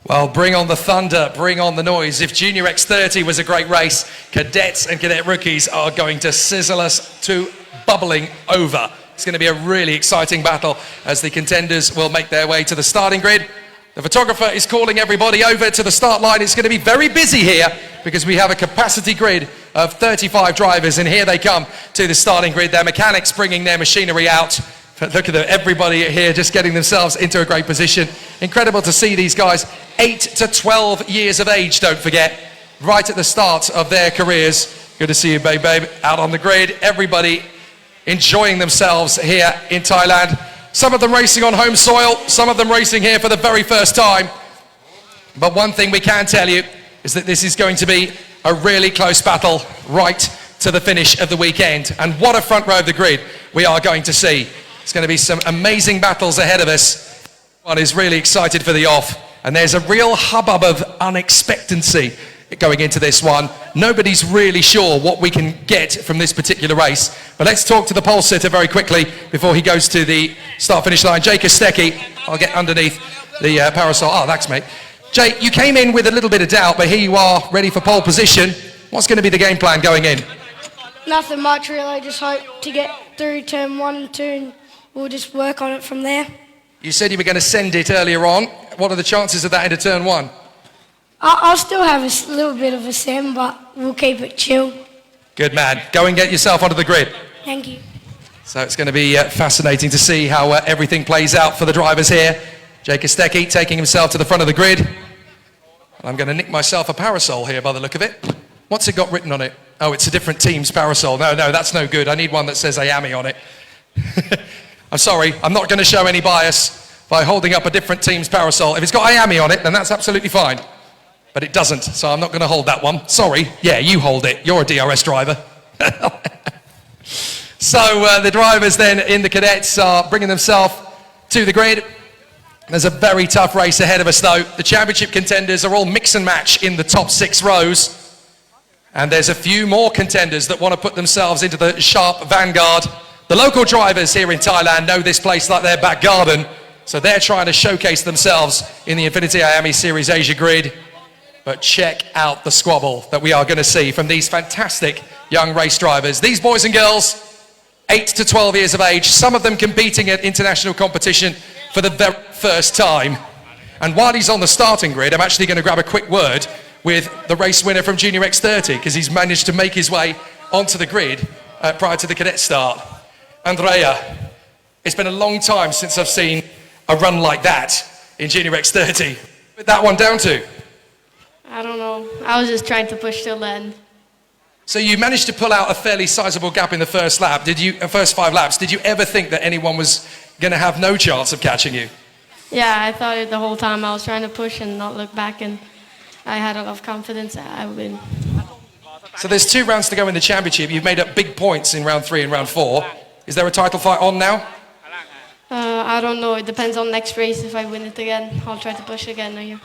Well, bring on the thunder, bring on the noise. If Junior X30 was a great race, cadets and cadet rookies are going to sizzle us to bubbling over. It's going to be a really exciting battle as the contenders will make their way to the starting grid. The photographer is calling everybody over to the start line. It's going to be very busy here because we have a capacity grid of 35 drivers, and here they come to the starting grid. Their mechanics bringing their machinery out. Look at everybody here just getting themselves into a great position. Incredible to see these guys, 8 to 12 years of age, don't forget, right at the start of their careers. Good to see you, babe, out on the grid. Everybody enjoying themselves here in Thailand. Some of them racing on home soil, some of them racing here for the very first time. But one thing we can tell you is that this is going to be a really close battle right to the finish of the weekend. And what a front row of the grid we are going to see. It's going to be some amazing battles ahead of us. One is really excited for the off, and there's a real hubbub of unexpectancy going into this one. Nobody's really sure what we can get from this particular race. But let's talk to the pole sitter very quickly before he goes to the start-finish line. Jake Kostecki, I'll get underneath the parasol. Oh, thanks, mate. Jake, you came in with a little bit of doubt, but here you are, ready for pole position. What's going to be the game plan going in? Nothing much really, just hope to get through turn 1 and 2 and we'll just work on it from there. You said you were going to send it earlier on. What are the chances of that into turn 1? I'll still have a little bit of a send, but we'll keep it chill. Good man. Go and get yourself onto the grid. Thank you. So it's going to be fascinating to see how everything plays out for the drivers here. Jake Kostecki taking himself to the front of the grid. I'm going to nick myself a parasol here by the look of it. What's it got written on it? Oh, it's a different team's parasol. No, that's no good. I need one that says IAME on it. I'm sorry, I'm not going to show any bias by holding up a different team's parasol. If it's got IAME on it, then that's absolutely fine. But it doesn't, so I'm not going to hold that one. Sorry. Yeah, you hold it. You're a DRS driver. So the drivers then in the cadets are bringing themselves to the grid. There's a very tough race ahead of us though. The championship contenders are all mix and match in the top 6 rows. And there's a few more contenders that want to put themselves into the sharp vanguard. The local drivers here in Thailand know this place like their back garden. So they're trying to showcase themselves in the Inf1nity IAME Series Asia grid. But check out the squabble that we are going to see from these fantastic young race drivers. These boys and girls, 8 to 12 years of age, some of them competing at international competition for the very first time. And while he's on the starting grid, I'm actually going to grab a quick word with the race winner from Junior X30 because he's managed to make his way onto the grid prior to the cadet start. Andrea, it's been a long time since I've seen a run like that in Junior X30. Put that one down to? I don't know. I was just trying to push till the end. So you managed to pull out a fairly sizable gap in the first lap. First 5 laps. Did you ever think that anyone was going to have no chance of catching you? Yeah, I thought it the whole time. I was trying to push and not look back, and I had a lot of confidence that I would win. So there's 2 rounds to go in the championship. You've made up big points in round 3 and round 4. Is there a title fight on now? I don't know. It depends on next race. If I win it again, I'll try to push again.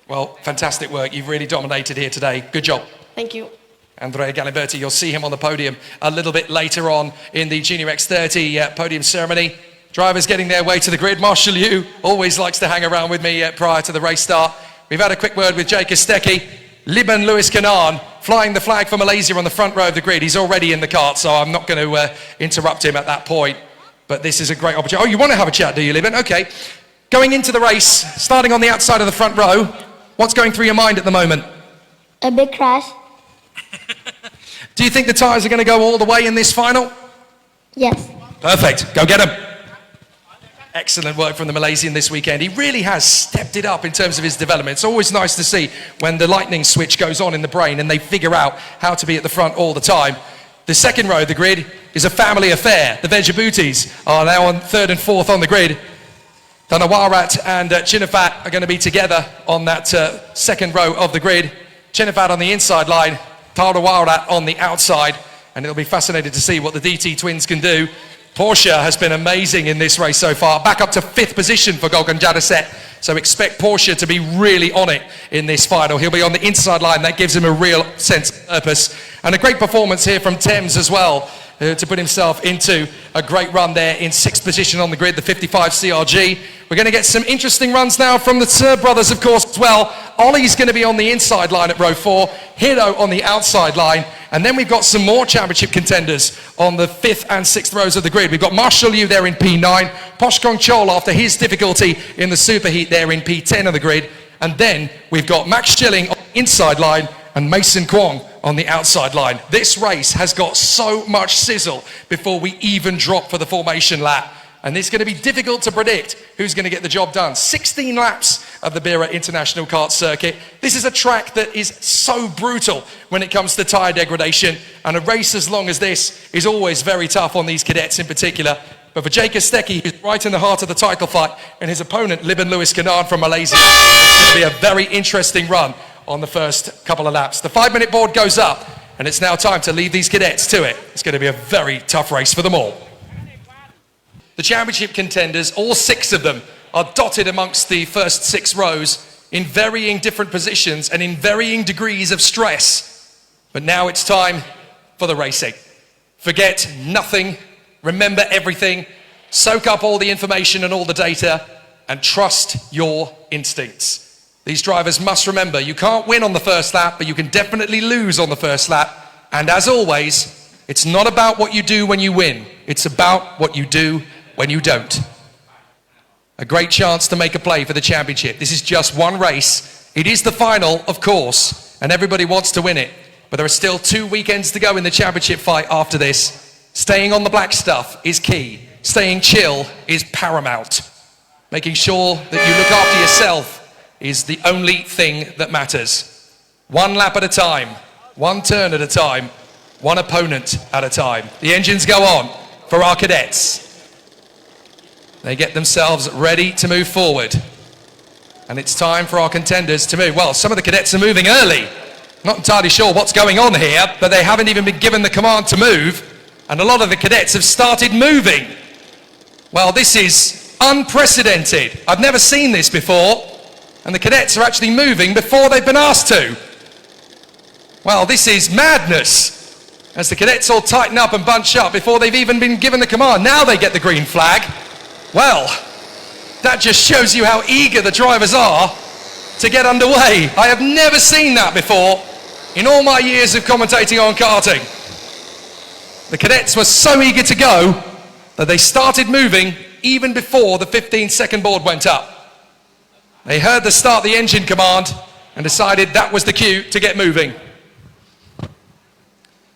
Well, fantastic work. You've really dominated here today. Good job. Thank you. Andrea Galimberti, you'll see him on the podium a little bit later on in the Junior X30 podium ceremony. Drivers getting their way to the grid. Marshall Yu always likes to hang around with me prior to the race start. We've had a quick word with Jake Kostecki. Liban Lewis Kanan flying the flag for Malaysia on the front row of the grid. He's already in the cart, so I'm not going to interrupt him at that point. But this is a great opportunity. Oh, you want to have a chat, do you, Liban? Okay. Going into the race, starting on the outside of the front row, what's going through your mind at the moment? A big crash. Do you think the tyres are going to go all the way in this final? Yes. Perfect. Go get them. Excellent work from the Malaysian this weekend. He really has stepped it up in terms of his development. It's always nice to see when the lightning switch goes on in the brain and they figure out how to be at the front all the time. The second row of the grid is a family affair. The Vejabutis are now on 3rd and 4th on the grid. Dhanawarat and Chinafat are going to be together on that second row of the grid. Chenefad on the inside line, Tarawara on the outside, and it'll be fascinating to see what the DT twins can do. Porsche has been amazing in this race so far, back up to 5th position for Golgan Jadaset, so expect Porsche to be really on it in this final. He'll be on the inside line, that gives him a real sense of purpose. And a great performance here from Thames as well, to put himself into a great run there in 6th position on the grid, the 55 CRG. We're going to get some interesting runs now from the Sir brothers, of course, as well. Ollie's going to be on the inside line at row 4, Hiro on the outside line, and then we've got some more championship contenders on the 5th and 6th rows of the grid. We've got Marshall Liu there in P9, Poshkong Chol after his difficulty in the superheat there in P10 of the grid, and then we've got Max Schilling on the inside line and Mason Kwong on the outside line. This race has got so much sizzle before we even drop for the formation lap. And it's going to be difficult to predict who's going to get the job done. 16 laps of the Bira International Kart Circuit. This is a track that is so brutal when it comes to tyre degradation. And a race as long as this is always very tough on these cadets in particular. But for Jake Kostecki, who's right in the heart of the title fight, and his opponent, Liban Lewis Kanan from Malaysia, it's going to be a very interesting run on the first couple of laps. The 5-minute board goes up, and it's now time to leave these cadets to it. It's going to be a very tough race for them all. The championship contenders, all 6 of them, are dotted amongst the first 6 rows in varying different positions and in varying degrees of stress. But now it's time for the racing. Forget nothing, remember everything, soak up all the information and all the data, and trust your instincts. These drivers must remember, you can't win on the first lap, but you can definitely lose on the first lap. And as always, it's not about what you do when you win. It's about what you do when you don't. A great chance to make a play for the championship. This is just one race. It is the final, of course, and everybody wants to win it. But there are still 2 weekends to go in the championship fight after this. Staying on the black stuff is key. Staying chill is paramount. Making sure that you look after yourself is the only thing that matters. One lap at a time, one turn at a time, one opponent at a time. The engines go on for our cadets. They get themselves ready to move forward. And it's time for our contenders to move. Well, some of the cadets are moving early. Not entirely sure what's going on here, but they haven't even been given the command to move. And a lot of the cadets have started moving. Well, this is unprecedented. I've never seen this before. And the cadets are actually moving before they've been asked to. Well, this is madness. As the cadets all tighten up and bunch up before they've even been given the command. Now they get the green flag. Well, that just shows you how eager the drivers are to get underway. I have never seen that before in all my years of commentating on karting. The cadets were so eager to go that they started moving even before the 15-second board went up. They heard the start the engine command and decided that was the cue to get moving.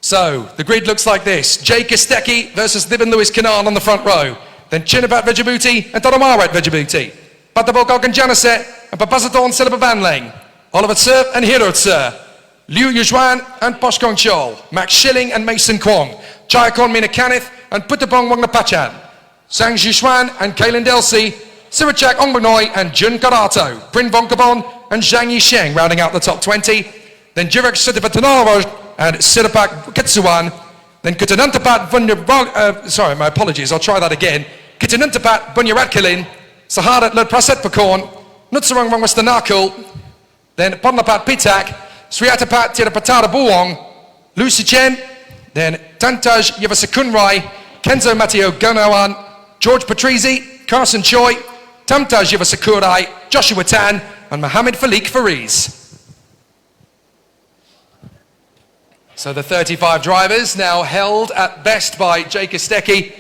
So, the grid looks like this. Jake Kostecki versus Liban Lewis Kanan on the front row. Then Chinapat Vejabuti and Todomarat Vejabuti. Patabok Janaset and Papasaton Selababanlang. Oliver Tsir and Hiro Tsir. Liu Yujuan and Poshkong Chol. Max Schilling and Mason Kwong. Chayakon Minakanith and Putapong Wangnapachan. Sang Jishuan and Kaylin Delsi. Sirachak Ongbanoy and Jun Karato, Prin Vonkabon and Zhang Yisheng rounding out the top 20. Then Jirek Sutipatanaro and Sirapak Ketsuwan. Then Kutanantapat sorry, my apologies, I'll try that again. Kutanantapat Bunyaratkalin, Saharat Led Praset Pakon, Nutsarang Wangwastanakul, then Podnapat Pitak, Sriatapat Tirapatara Buwong, Lucy Chen, then Tantaj Yavasakunrai, Kenzo Mateo Ganawan, George Patrizi, Carson Choi, Tamtaj Yavasakurai, Joshua Tan, and Mohammed Falik Fariz. So the 35 drivers now held at best by Jake Kostecki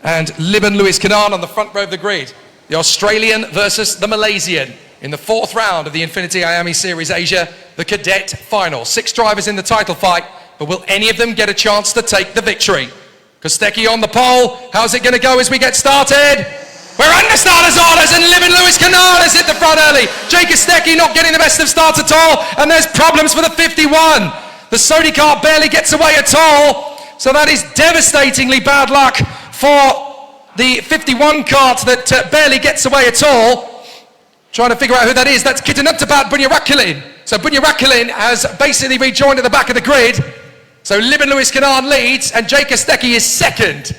and Liban Lewis Kanan on the front row of the grid. The Australian versus the Malaysian in the 4th round of the Infinity IAME Series Asia, the Cadet final. 6 drivers in the title fight, but will any of them get a chance to take the victory? Kostecki on the pole. How's it going to go as we get started? We're under starters orders and Liban Lewis Kanan has hit the front early. Jake Kostecki not getting the best of starts at all, and there's problems for the 51. The Sodi car barely gets away at all, so that is devastatingly bad luck for the 51 kart that barely gets away at all. Trying to figure out who that is. That's Kitanutabat Bunyarakulin. So Bunyarakalin has basically rejoined at the back of the grid. So Libin Lewis Kanan leads and Jake Kostecki is second.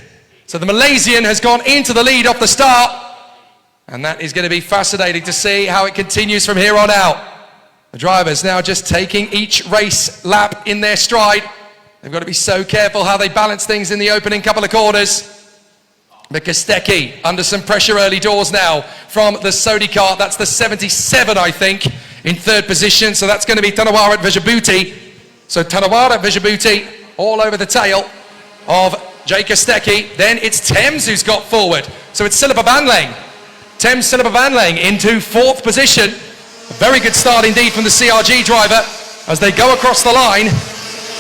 So the Malaysian has gone into the lead off the start. And that is going to be fascinating to see how it continues from here on out. The drivers now just taking each race lap in their stride. They've got to be so careful how they balance things in the opening couple of corners. But Kostecki under some pressure early doors now from the Sodi car. That's the 77, I think, in third position. So that's going to be Tanawara Vejabuti. So Tanawara Vejabuti all over the tail of Jake Kostecki. Then it's Thames who's got forward. So it's Silipa Banlang. Thames Silipa Banlang into fourth position. A very good start indeed from the CRG driver as they go across the line.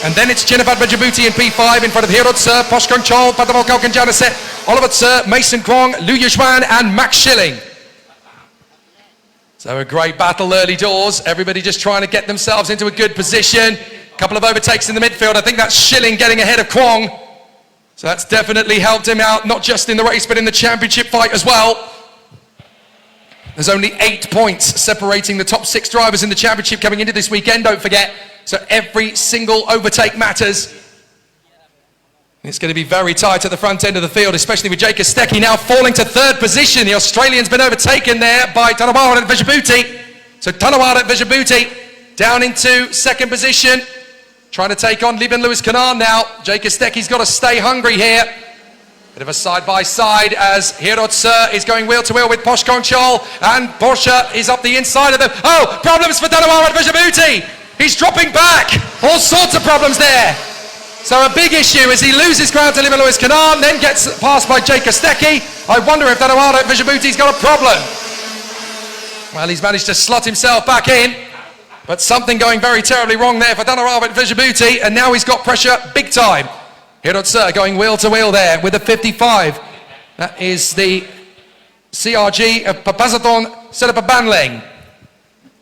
And then it's Chinafat Vejabuti in P5 in front of Hirot Sir, Poshkong Chol, Patavol Kalkan Janaset, Oliver Sir, Mason Kwong, Lu Yuxuan and Max Schilling. So a great battle early doors. Everybody just trying to get themselves into a good position. A couple of overtakes in the midfield. I think that's Schilling getting ahead of Kwong. So that's definitely helped him out, not just in the race, but in the championship fight as well. There's only 8 points separating the top 6 drivers in the championship coming into this weekend, don't forget. So every single overtake matters. It's going to be very tight at the front end of the field, especially with Jake Kostecki now falling to third position. The Australian's been overtaken there by Tanawara Vejabuti. So Tanawara Vejabuti down into second position, trying to take on Libin Lewis Kanan now. Jake Kostecki's got to stay hungry here. Bit of a side-by-side as Hirot Sir is going wheel-to-wheel with Poshkong Chol, and Porsche is up the inside of them. Oh, problems for Tanawara Vejabuti. He's dropping back. All sorts of problems there. So a big issue as he loses ground to Libin Lewis Kanan, then gets passed by Jake Kostecki. I wonder if Tanawara Vejabuti's got a problem. Well, he's managed to slot himself back in, but something going very terribly wrong there for Tanawara Vejabuti, and now he's got pressure big time. Hirot Sir going wheel to wheel there with a 55. That is the CRG of Papasathon Silipa Banlang.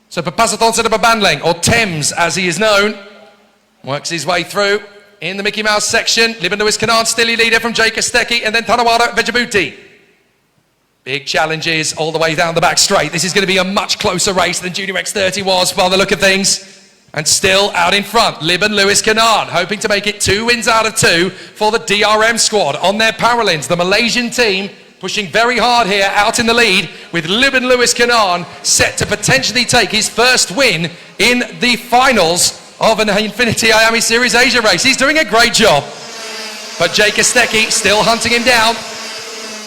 So Papasathon Silipa Banlang, or Thames as he is known, works his way through in the Mickey Mouse section. Libin Lewis Kanan still leader from Jake Kostecki, and then Tanawara Vejabuti. Big challenges all the way down the back straight. This is going to be a much closer race than Junior X30 was by the look of things. And still out in front, Libin Lewis Kanan, hoping to make it 2 wins out of 2 for the DRM squad on their Paralins. The Malaysian team pushing very hard here out in the lead with Libin Lewis Kanan set to potentially take his first win in the finals of an Inf1nity IAME Series Asia race. He's doing a great job. But Jake Kostecki still hunting him down.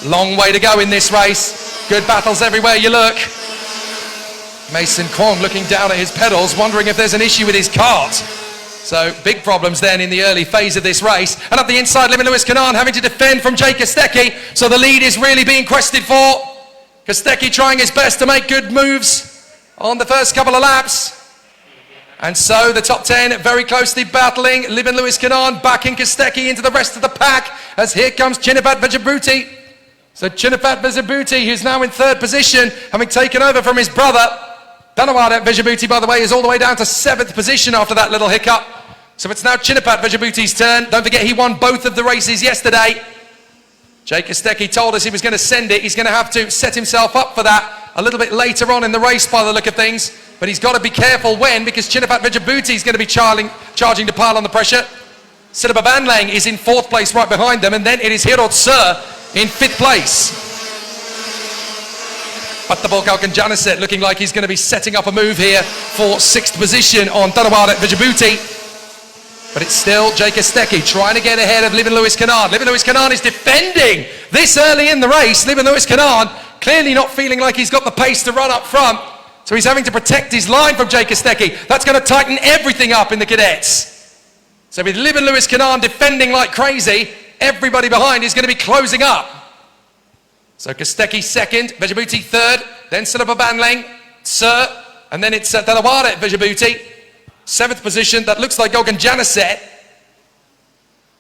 Long way to go in this race. Good battles everywhere you look. Mason Kwong looking down at his pedals, wondering if there's an issue with his kart. So big problems then in the early phase of this race. And up the inside, Libin Lewis Kanan having to defend from Jake Kostecki. So the lead is really being quested for. Kostecki trying his best to make good moves on the first couple of laps. And so the top 10 very closely battling. Libin Lewis Kanan backing Kostecki into the rest of the pack as here comes Chinafat Vejabuti. So Chinafat Vejabuti, who's now in third position, having taken over from his brother. Tanawara Vejabuti, by the way, is all the way down to 7th position after that little hiccup. So it's now Chinafat Vejabuti's turn. Don't forget he won both of the races yesterday. Jake Kostecki told us he was going to send it. He's going to have to set himself up for that a little bit later on in the race by the look of things. But he's got to be careful when, because Chinafat Vejabuti is going to be charging to pile on the pressure. Silipa Banlang is in 4th place right behind them, and then it is Hirot Sir in 5th place. Patavol Kalkan Janaset looking like he's going to be setting up a move here for 6th position on Tanawara Vejabuti. But it's still Jake Kostecki trying to get ahead of Libin Lewis Kanan. Libin Lewis Kanan is defending this early in the race. Libin Lewis Kanan clearly not feeling like he's got the pace to run up front. So he's having to protect his line from Jake Kostecki. That's going to tighten everything up in the cadets. So with Libin Lewis Kanan defending like crazy, everybody behind is going to be closing up. So Kostecki 2nd, Vejabuti 3rd, then Silipa Banlang, Sir, and then it's Tanawara Vejabuti. 7th position, that looks like Gogan Janaset.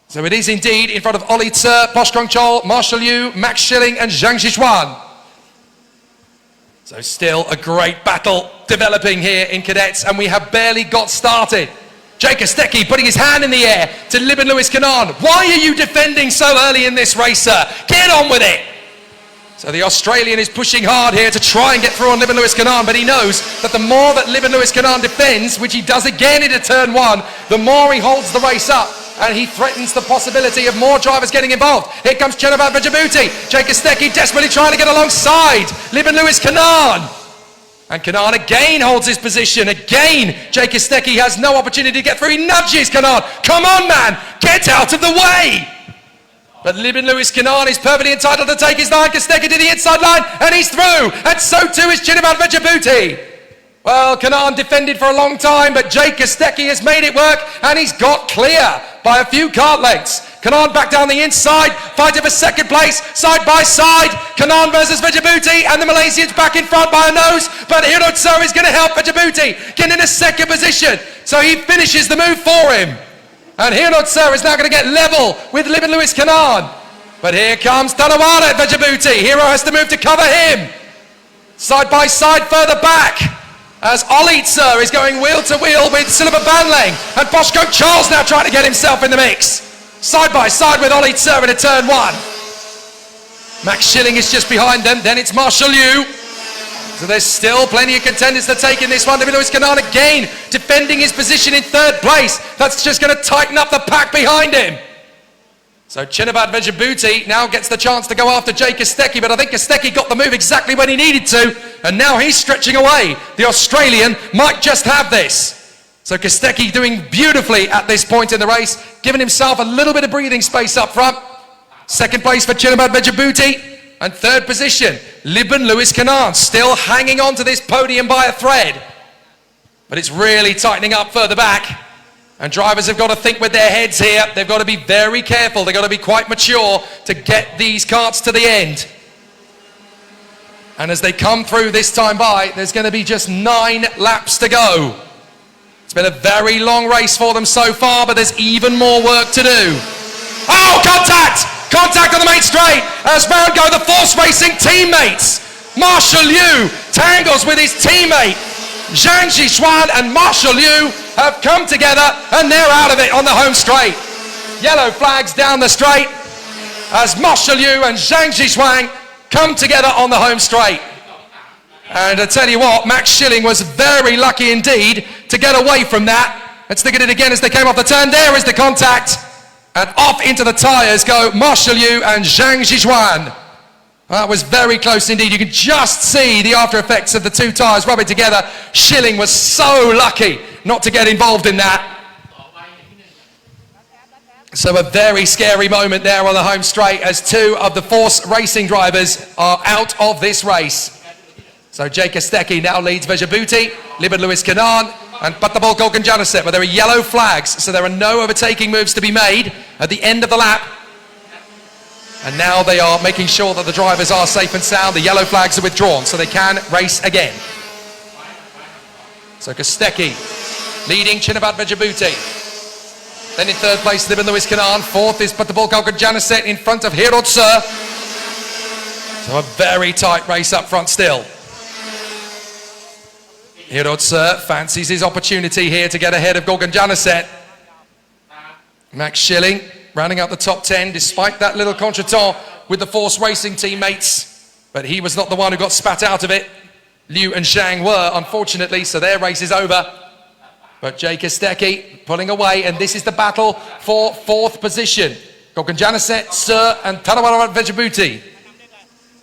So it is indeed in front of Oli Sir, Poshkong Chol, Marshall Yu, Max Schilling and Zhang Zhichuan. So still a great battle developing here in cadets, and we have barely got started. Jake Kostecki putting his hand in the air to Libin Lewis Kanan. Why are you defending so early in this race, sir? Get on with it. So the Australian is pushing hard here to try and get through on Libin Lewis Canaan, but he knows that the more that Libin Lewis Canaan defends, which he does again into turn one, the more he holds the race up, and he threatens the possibility of more drivers getting involved. Here comes Chernobyl Djibouti. Jake Kostecki desperately trying to get alongside Libin Lewis Canaan. And Canaan again holds his position. Again, Jake Kostecki has no opportunity to get through. He nudges Canaan. Come on, man, get out of the way. But Libin Lewis Canaan is perfectly entitled to take his line. Kostecki to the inside line, and he's through. And so too is Chernobyl Djibouti. Well, Canaan defended for a long time, but Jake Kostecki has made it work, and he's got clear by a few kart lengths. Canaan back down the inside, fighting for second place, side by side. Canaan versus Djibouti, and the Malaysians back in front by a nose, but Hirotso is going to help Djibouti get in a second position. So he finishes the move for him. And Hirotso is now going to get level with Libin Lewis Canaan. But here comes Tanawara at Djibouti. Hiro has to move to cover him. Side by side further back, as Olitzer is going wheel to wheel with Silva Banlang, and Boschko Charles now trying to get himself in the mix. Side by side with Olitzer into turn one. Max Schilling is just behind them, then it's Marshall Liu. So there's still plenty of contenders to take in this one. Libin Lewis Canaan again defending his position in third place. That's just going to tighten up the pack behind him. So Chernobyl Djibouti now gets the chance to go after Jake Kostecki, but I think Kostecki got the move exactly when he needed to, and now he's stretching away. The Australian might just have this. So Kostecki doing beautifully at this point in the race, giving himself a little bit of breathing space up front. Second place for Chernobyl Djibouti, and third position, Libin Lewis Canaan, still hanging on to this podium by a thread. But it's really tightening up further back. And drivers have got to think with their heads here. They've got to be very careful. They've got to be quite mature to get these karts to the end. And as they come through this time by, there's going to be just 9 laps to go. It's been a very long race for them so far, but there's even more work to do. Oh, contact! Contact on the main straight as round go the Force Racing teammates. Marshall Liu tangles with his teammate. Zhang Zhixuan and Marshall Liu have come together, and they're out of it on the home straight. Yellow flags down the straight as Marshall Liu and Zhang Zhixuan come together on the home straight. And I tell you what, Max Schilling was very lucky indeed to get away from that. Let's look at it again as they came off the turn. There is the contact. And off into the tyres go Marshall Liu and Zhang Zhixuan. That was very close indeed. You can just see the after effects of the two tyres rubbing together. Schilling was so lucky not to get involved in that. So a very scary moment there on the home straight as 2 of the Force Racing drivers are out of this race. So Jake Kostecki now leads Djibouti, Libin Lewis Canaan, and Pattaya Golgan Janaset, but there are yellow flags, so there are no overtaking moves to be made at the end of the lap. And now they are making sure that the drivers are safe and sound. The yellow flags are withdrawn, so they can race again. So Kostecki leading Chernobyl Djibouti. Then in third place, Libin Lewis Canaan. Fourth is Pattaya Golgan Janaset in front of Hirotso. So a very tight race up front still. Hirotso fancies his opportunity here to get ahead of Golgan Janaset. Max Schilling rounding out the top 10 despite that little contretemps with the Force Racing teammates, but he was not the one who got spat out of it. Liu and Zhang were, unfortunately, so their race is over. But Jake Kostecki pulling away, and this is the battle for 4th position. Golgan Janaset, Sir, and Tanawara Djibouti.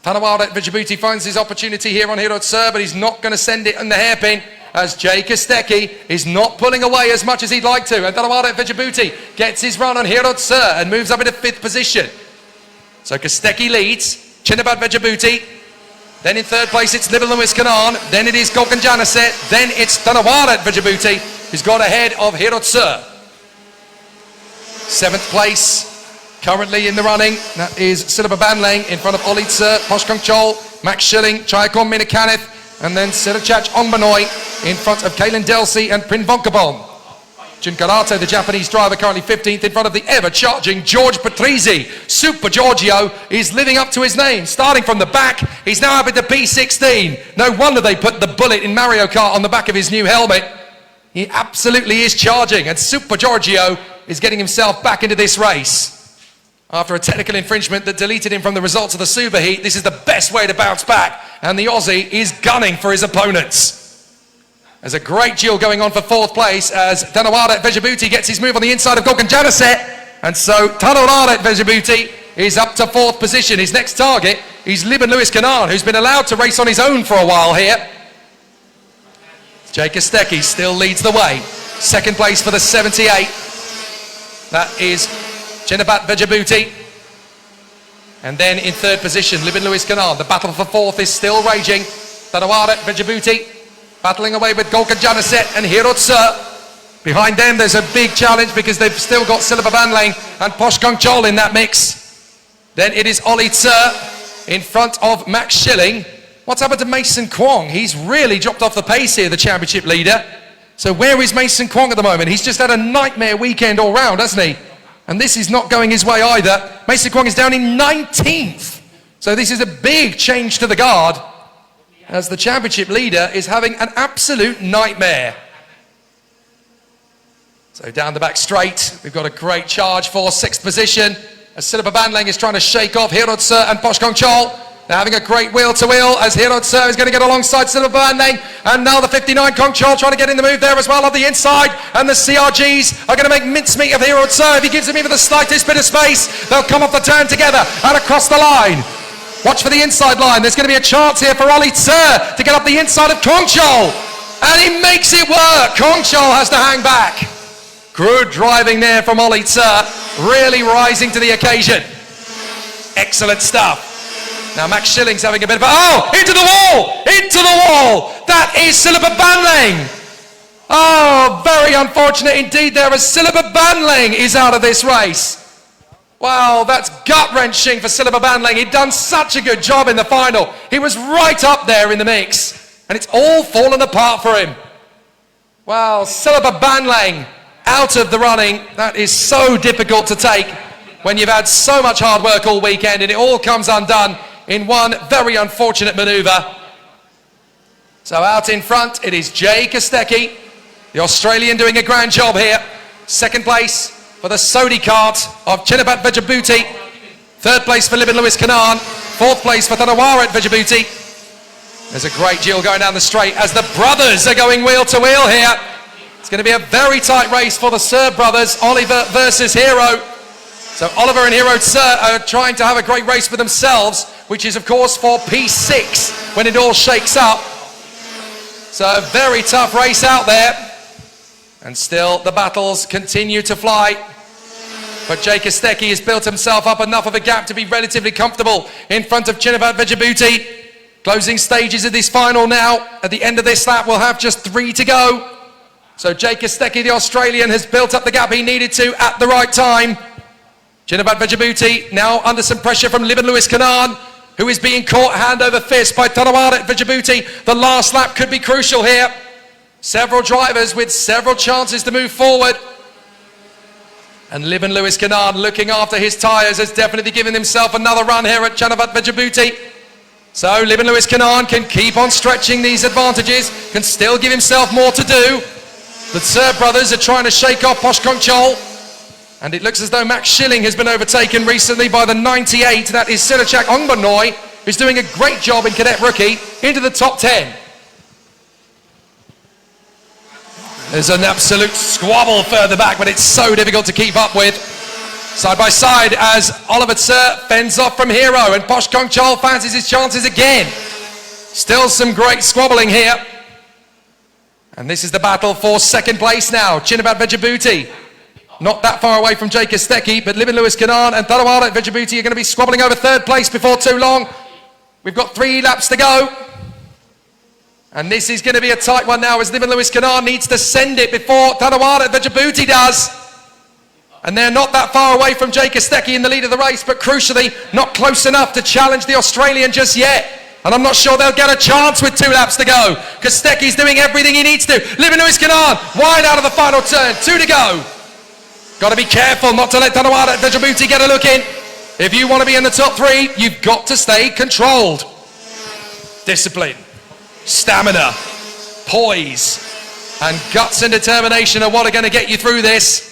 Tanawara Djibouti finds his opportunity here on Hirotso, but he's not going to send it in the hairpin as Jake Kostecki is not pulling away as much as he'd like to. And Tanawara Djibouti gets his run on Hirotso and moves up into 5th position. So Kostecki leads, Chernobyl Djibouti. Then in third place it's Libin Lewis Canaan. Then it is Golgan Janaset. Then it's Tanawara Djibouti who's got ahead of Hirotso. 7th place. Currently in the running, that is Silva Banlang in front of Olitzer, Poshkong Chol, Max Schilling, Chayakon Minakaneth, and then Sirachach Ongbanoy in front of Kalen Delcy and Prin Vonkabon. Jun Karato, the Japanese driver, currently 15th in front of the ever-charging George Patrizzi. Super Giorgio is living up to his name. Starting from the back, he's now up into P16. No wonder they put the bullet in Mario Kart on the back of his new helmet. He absolutely is charging, and Super Giorgio is getting himself back into this race. After a technical infringement that deleted him from the results of the superheat, this is the best way to bounce back. And the Aussie is gunning for his opponents. There's a great duel going on for 4th place as Thanawara Vejabuti gets his move on the inside of Golkan Janaset. And so Thanawara Vejabuti is up to 4th position. His next target is Liban Lewis Kanan, who's been allowed to race on his own for a while here. Jake Kostecki still leads the way. 2nd place for the 78. That is Chinabat Vejabuti. And then in 3rd position, Liban Lewis Kanan. The battle for 4th is still raging. Thanawara Vejabuti battling away with Golkan Janaset and Hero Tse. Behind them, there's a big challenge because they've still got Silva Banlang and Posh Kongchol in that mix. Then it is Ollie Tse in front of Max Schilling. What's happened to Mason Kwong? He's really dropped off the pace here, the championship leader. So where is Mason Kwong at the moment? He's just had a nightmare weekend all round, hasn't he? And this is not going his way either. Mason Kwong is down in 19th. So this is a big change to the guard as the championship leader is having an absolute nightmare. So down the back straight, we've got a great charge for 6th position as Silva Banlang is trying to shake off Hero Tse and Posh Kongchol. They're having a great wheel-to-wheel as Hero Tse is going to get alongside Silva Banlang. And now the 59 Kongchol trying to get in the move there as well on the inside. And the CRGs are going to make mincemeat of Hero Tse. If he gives them even the slightest bit of space, they'll come off the turn together and across the line. Watch for the inside line. There's going to be a chance here for Ollie Tse to get up the inside of Kongchol. And he makes it work. Kongchol has to hang back. Good driving there from Ollie Tse, really rising to the occasion. Excellent stuff. Now Max Schilling's having a bit of a, into the wall! Into the wall! That is Silva Banlang. Oh, very unfortunate indeed there as Silva Banlang is out of this race. Wow, that's gut-wrenching for Silva Banlang. He'd done such a good job in the final. He was right up there in the mix. And it's all fallen apart for him. Wow, Silva Banlang out of the running. That is so difficult to take when you've had so much hard work all weekend and it all comes undone in one very unfortunate manoeuvre. So out in front, it is Jay Kostecki, the Australian doing a grand job here. 2nd place for the Sodi cart of Chinabat Vejabuti. 3rd place for Liban Lewis Kanan. 4th place for Thanawara Vejabuti. There's a great duel going down the straight as the brothers are going wheel to wheel here. It's going to be a very tight race for the Serb brothers, Oliver versus Hero. So Oliver and Hero Tse are trying to have a great race for themselves, which is of course for P6 when it all shakes up. So a very tough race out there. And still the battles continue to fly. But Jay Kostecki has built himself up enough of a gap to be relatively comfortable in front of Chinabat Vejabuti. Closing stages of this final now. At the end of this lap we'll have just 3 to go. So Jay Kostecki, the Australian, has built up the gap he needed to at the right time. Chinabat Vejabuti now under some pressure from Liban Lewis Kanan, who is being caught hand over fist by Thanawara Vejabuti. The last lap could be crucial here. Several drivers with several chances to move forward. And Liban Lewis Kanan, looking after his tyres, has definitely given himself another run here at Chinabat Vejabuti. So Liban Lewis Kanan can keep on stretching these advantages, can still give himself more to do. The Serb brothers are trying to shake off Posh Kongchol. And it looks as though Max Schilling has been overtaken recently by the 98. That is Sirachak Ongbanoy, who's doing a great job in Cadet Rookie, into the top 10. There's an absolute squabble further back, but it's so difficult to keep up with. Side by side as Oliver Tse fends off from Hero and Posh Kongchol fancies his chances again. Still some great squabbling here. And this is the battle for 2nd place now. Chinabat Vejabuti. Not that far away from Jay Kostecki, but Liban Lewis Kanan and Thanawara Vejabuti are going to be squabbling over 3rd place before too long. We've got 3 laps to go. And this is going to be a tight one now as Liban Lewis Kanan needs to send it before Thanawara Vejabuti does. And they're not that far away from Jay Kostecki in the lead of the race, but crucially not close enough to challenge the Australian just yet. And I'm not sure they'll get a chance with 2 laps to go. Kostecki's doing everything he needs to. Liban Lewis Kanan wide out of the final turn. 2 to go. Got to be careful not to let Thanawara Vejabuti get a look in. If you want to be in the top 3, you've got to stay controlled. Discipline, stamina, poise, and guts and determination are what are going to get you through this.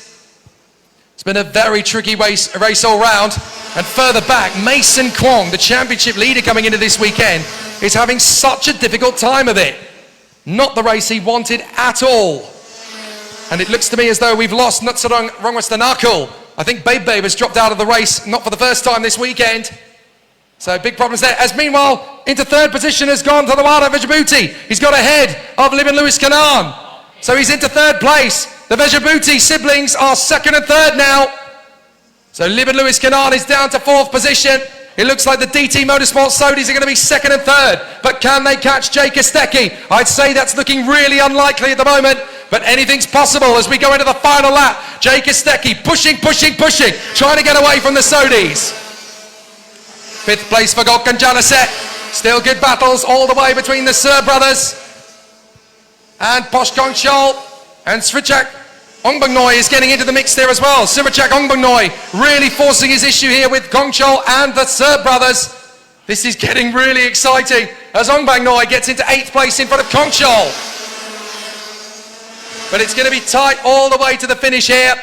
been a very tricky race all round. And further back, Mason Kwong, the championship leader coming into this weekend, is having such a difficult time of it. Not the race he wanted at all. And it looks to me as though we've lost Nutsarong Rongwastanakul. I think Babe has dropped out of the race, not for the first time this weekend. So big problems there. As meanwhile, into third position has gone to the Wada Vejabuti. He's got ahead of Libin Lewis Kanan. So he's into third place. The Vejabuti siblings are second and third now. So Libin Lewis Kanan is down to fourth position. It looks like the DT Motorsport Sodis are going to be second and third. But can they catch Jay Kostecki? I'd say that's looking really unlikely at the moment. But anything's possible as we go into the final lap. Jay Kostecki pushing, trying to get away from the Sodis. Fifth place for Gokhan Janaset. Still good battles all the way between the Sir brothers. And Posh Gongchol and Srichak Ongbangnoy is getting into the mix there as well. Srichak Ongbangnoy really forcing his issue here with Gongchol and the Sir brothers. This is getting really exciting as Ongbangnoy gets into 8th place in front of Gongchol. But it's going to be tight all the way to the finish here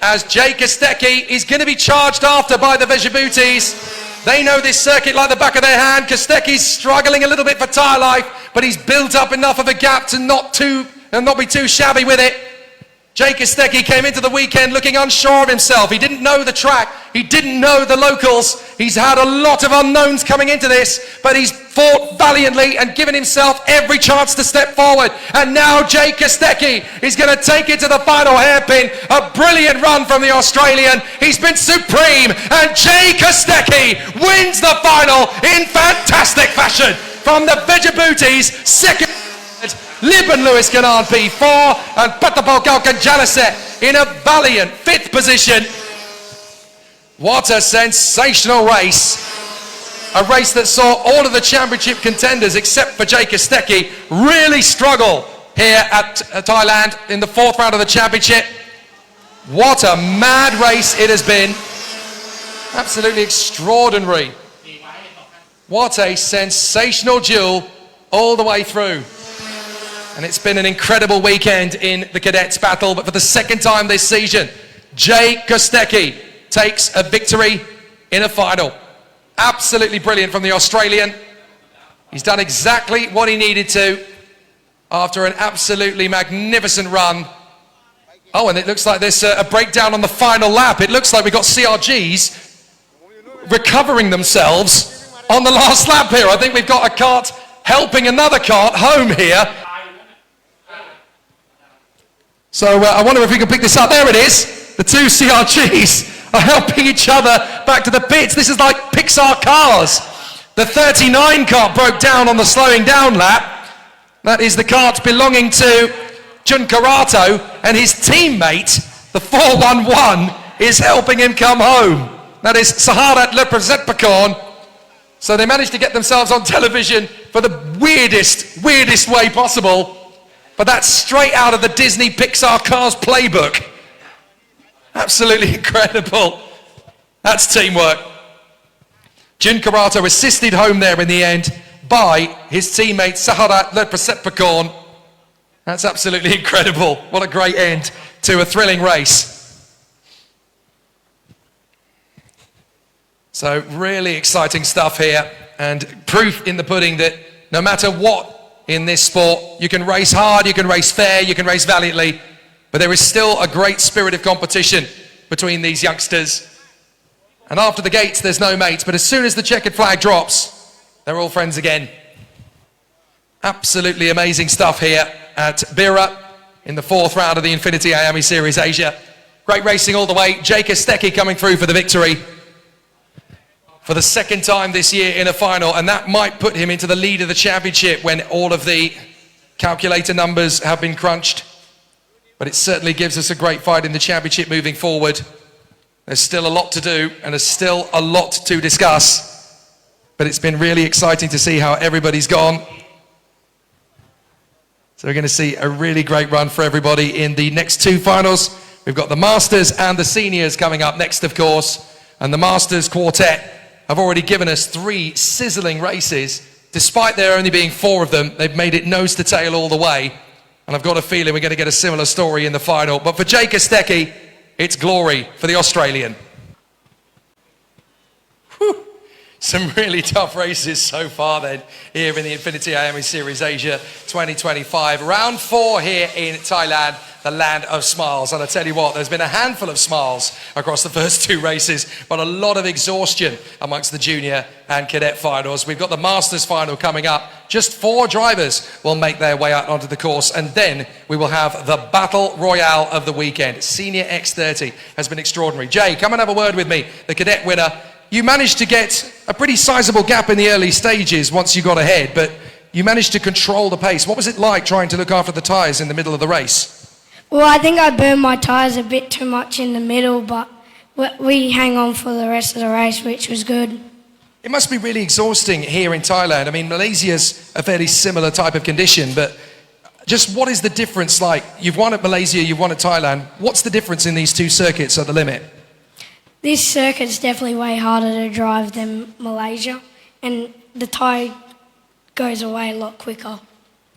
as Jay Kostecki is going to be charged after by the Vejabutis. They know this circuit like the back of their hand. Kostecki's struggling a little bit for tyre life, but he's built up enough of a gap to not be too shabby with it. Jay Kostecki came into the weekend looking unsure of himself. He didn't know the track. He didn't know the locals. He's had a lot of unknowns coming into this, but he's fought valiantly and given himself every chance to step forward. And now Jay Kostecki is going to take it to the final hairpin. A brilliant run from the Australian. He's been supreme, and Jay Kostecki wins the final in fantastic fashion from the Vejabutis. Second, Libin Lewis Kanan P4 and Patapol Gokhan Janaset in a valiant 5th position. What a sensational race. A race that saw all of the championship contenders except for Jay Kostecki really struggle here at Thailand in the 4th round of the championship. What a mad race it has been. Absolutely extraordinary. What a sensational duel all the way through. And it's been an incredible weekend in the Cadets battle, but for the second time this season, Jay Kostecki takes a victory in a final. Absolutely brilliant from the Australian. He's done exactly what he needed to after an absolutely magnificent run. Oh, and it looks like there's a breakdown on the final lap. It looks like we've got CRGs recovering themselves on the last lap here. I think we've got a kart helping another kart home here. So I wonder if we can pick this up. There it is. The two CRGs are helping each other back to the pits. This is like Pixar cars. The 39 kart broke down on the slowing down lap. That is the kart belonging to Jun Karato, and his teammate, the 411, is helping him come home. That is Saharat Leprezetpakorn. So they managed to get themselves on television for the weirdest way possible. But that's straight out of the Disney Pixar Cars playbook. Absolutely incredible. That's teamwork. Jun Karato assisted home there in the end by his teammate Saharat Leprezetpakorn. That's absolutely incredible. What a great end to a thrilling race. So really exciting stuff here, and proof in the pudding that no matter what in this sport, you can race hard, you can race fair, you can race valiantly, but there is still a great spirit of competition between these youngsters. And after the gates, there's no mates, but as soon as the checkered flag drops, they're all friends again. Absolutely amazing stuff here at Bira in the 4th round of the Inf1nity IAME Series Asia. Great racing all the way. Jay Kostecki coming through for the victory for the second time this year in a final, and that might put him into the lead of the championship when all of the calculator numbers have been crunched. But it certainly gives us a great fight in the championship moving forward. There's still a lot to do, and there's still a lot to discuss. But it's been really exciting to see how everybody's gone. So we're going to see a really great run for everybody in the next 2 finals. We've got the Masters and the Seniors coming up next, of course. And the Masters quartet have already given us 3 sizzling races. Despite there only being 4 of them, they've made it nose to tail all the way. And I've got a feeling we're going to get a similar story in the final. But for Jay Kostecki, it's glory for the Australian. Whew. Some really tough races so far then here in the Infinity IAME Series Asia 2025. Round 4 here in Thailand, the land of smiles. And I tell you what, there's been a handful of smiles across the first 2 races, but a lot of exhaustion amongst the junior and cadet finals. We've got the Masters final coming up. Just 4 drivers will make their way out onto the course, and then we will have the battle royale of the weekend. Senior X30 has been extraordinary. Jay, come and have a word with me. The cadet winner. You managed to get a pretty sizable gap in the early stages once you got ahead, but you managed to control the pace. What was it like trying to look after the tyres in the middle of the race? Well, I think I burned my tyres a bit too much in the middle, but we hang on for the rest of the race, which was good. It must be really exhausting here in Thailand. I mean, Malaysia's a fairly similar type of condition, but just what is the difference like? You've won at Malaysia, you've won at Thailand. What's the difference in these 2 circuits at the limit? This circuit's definitely way harder to drive than Malaysia, and the Thai goes away a lot quicker.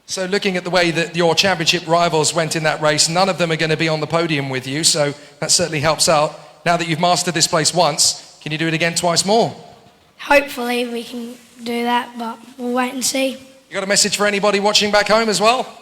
So looking at the way that your championship rivals went in that race, none of them are going to be on the podium with you, so that certainly helps out. Now that you've mastered this place once, can you do it again twice more? Hopefully we can do that, but we'll wait and see. You got a message for anybody watching back home as well?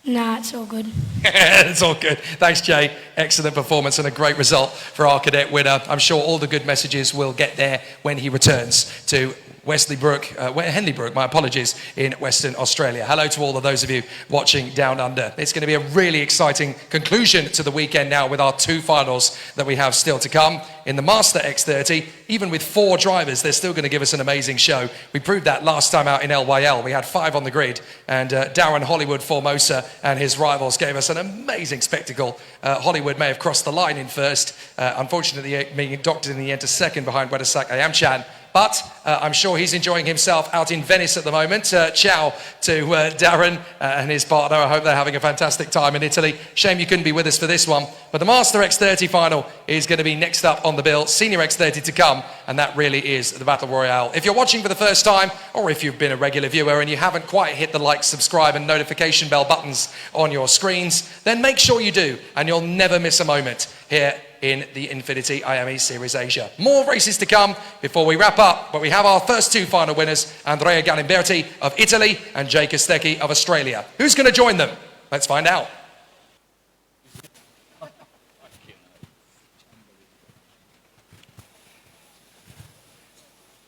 Nah, it's all good. It's all good. Thanks, Jay. Excellent performance and a great result for our cadet winner. I'm sure all the good messages will get there when he returns to Henley Brook, my apologies, in Western Australia. Hello to all of those of you watching down under. It's going to be a really exciting conclusion to the weekend now with our 2 finals that we have still to come. In the Master X30, even with 4 drivers, they're still going to give us an amazing show. We proved that last time out in LYL. We had 5 on the grid, and Darren Hollywood Formosa and his rivals gave us an amazing spectacle. Hollywood may have crossed the line in first, unfortunately being doctored in the end to second behind Wedasak Ayamchan. But I'm sure he's enjoying himself out in Venice at the moment. Ciao to Darren and his partner. I hope they're having a fantastic time in Italy. Shame you couldn't be with us for this one. But the Master X30 final is going to be next up on the bill. Senior X30 to come. And that really is the Battle Royale. If you're watching for the first time, or if you've been a regular viewer and you haven't quite hit the like, subscribe and notification bell buttons on your screens, then make sure you do. And you'll never miss a moment here in the Infinity IAME Series Asia. More races to come before we wrap up, but we have our first 2 final winners, Andrea Galimberti of Italy and Jay Kostecki of Australia. Who's going to join them? Let's find out.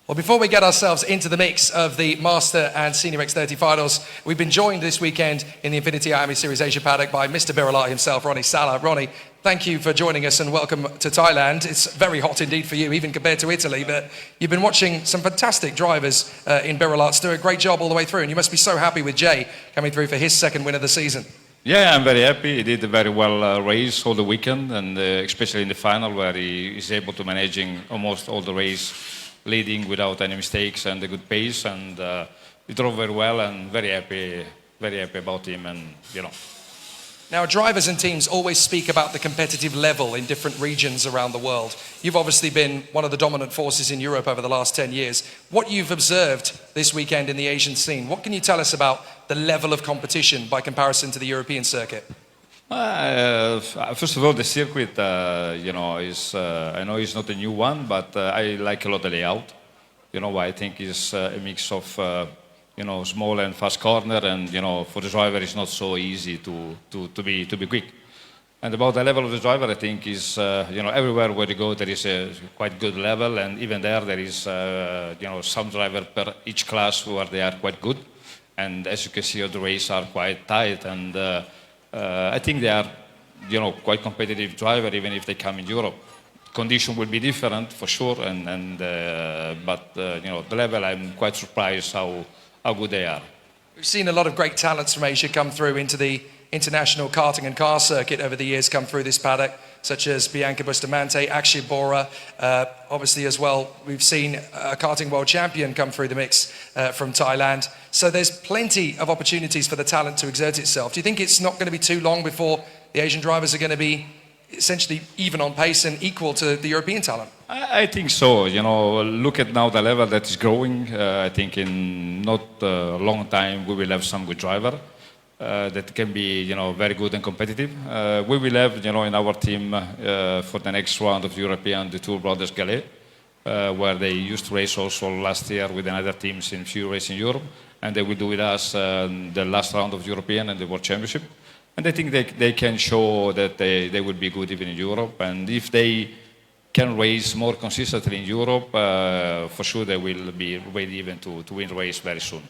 Well, before we get ourselves into the mix of the Master and Senior X30 finals, we've been joined this weekend in the Infinity IAME Series Asia paddock by Mr. Bira himself, Ronnie Sala. Ronnie, thank you for joining us and welcome to Thailand. It's very hot indeed for you, even compared to Italy, but you've been watching some fantastic drivers in Bira do a great job all the way through, and you must be so happy with Jay coming through for his 2nd win of the season. Yeah, I'm very happy. He did a very well race all the weekend, and especially in the final where he is able to managing almost all the race, leading without any mistakes and a good pace, and he drove very well, and very happy about him, and you know. Now, drivers and teams always speak about the competitive level in different regions around the world. You've obviously been one of the dominant forces in Europe over the last 10 years. What you've observed this weekend in the Asian scene, what can you tell us about the level of competition by comparison to the European circuit? First of all, the circuit, you know, is I know it's not a new one, but I like a lot the layout. You know, I think it's a mix of you know, small and fast corner, and you know, for the driver it's not so easy to be quick. And about the level of the driver, I think is you know, everywhere where you go there is a quite good level, and even there is you know, some driver per each class where they are quite good. And as you can see, the races are quite tight, and I think they are, you know, quite competitive driver even if they come in Europe. Condition will be different for sure, but you know, the level, I'm quite surprised how good they are. We've seen a lot of great talents from Asia come through into the international karting and car circuit over the years, come through this paddock, such as Bianca Bustamante, Akshay Bora. Obviously as well, we've seen a karting world champion come through the mix from Thailand. So there's plenty of opportunities for the talent to exert itself. Do you think it's not going to be too long before the Asian drivers are going to be essentially even on pace and equal to the European talent? I think so. You know, look at now the level that is growing. I think in not a long time we will have some good driver. that can be, very good and competitive. We will have, in our team for the next round of European, the two brothers Cadet, where they used to race also last year with another teams in few races in Europe, and they will do with us the last round of European and the World Championship. And I think they can show that they will be good even in Europe, and if they can race more consistently in Europe, for sure they will be ready even to win race very soon.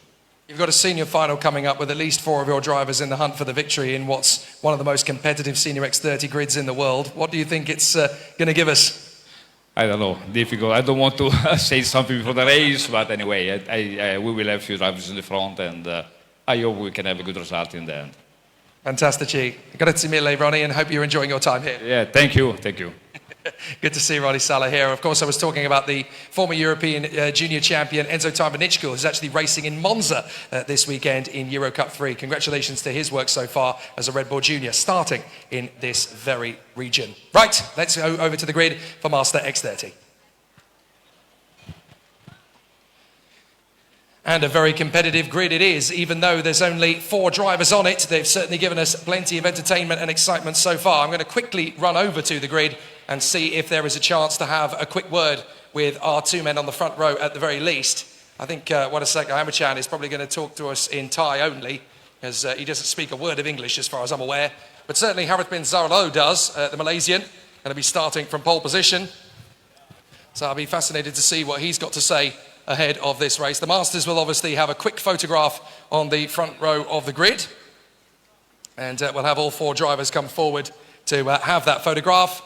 You've got a senior final coming up with at least 4 of your drivers in the hunt for the victory in what's one of the most competitive senior X30 grids in the world. What do you think it's going to give us? I don't know, difficult. I don't want to say something before the race, but anyway, we will have a few drivers in the front, and I hope we can have a good result in the end. Fantastici. Grazie mille, Ronnie, and hope you're enjoying your time here. Yeah, thank you. Good to see Ronnie Sala here. Of course, I was talking about the former European junior champion Enzo Tarbanichko, who's actually racing in Monza this weekend in Euro Cup 3. Congratulations to his work so far as a Red Bull junior, starting in this very region. Right, let's go over to the grid for Master X30. And a very competitive grid it is, even though there's only 4 drivers on it. They've certainly given us plenty of entertainment and excitement so far. I'm going to quickly run over to the grid and see if there is a chance to have a quick word with our 2 men on the front row at the very least. I think Wadasek Ayamachan is probably going to talk to us in Thai only, as he doesn't speak a word of English as far as I'm aware. But certainly Harith bin Zaralo does, the Malaysian, going to be starting from pole position. So I'll be fascinated to see what he's got to say ahead of this race. The Masters will obviously have a quick photograph on the front row of the grid. And we'll have all 4 drivers come forward to have that photograph.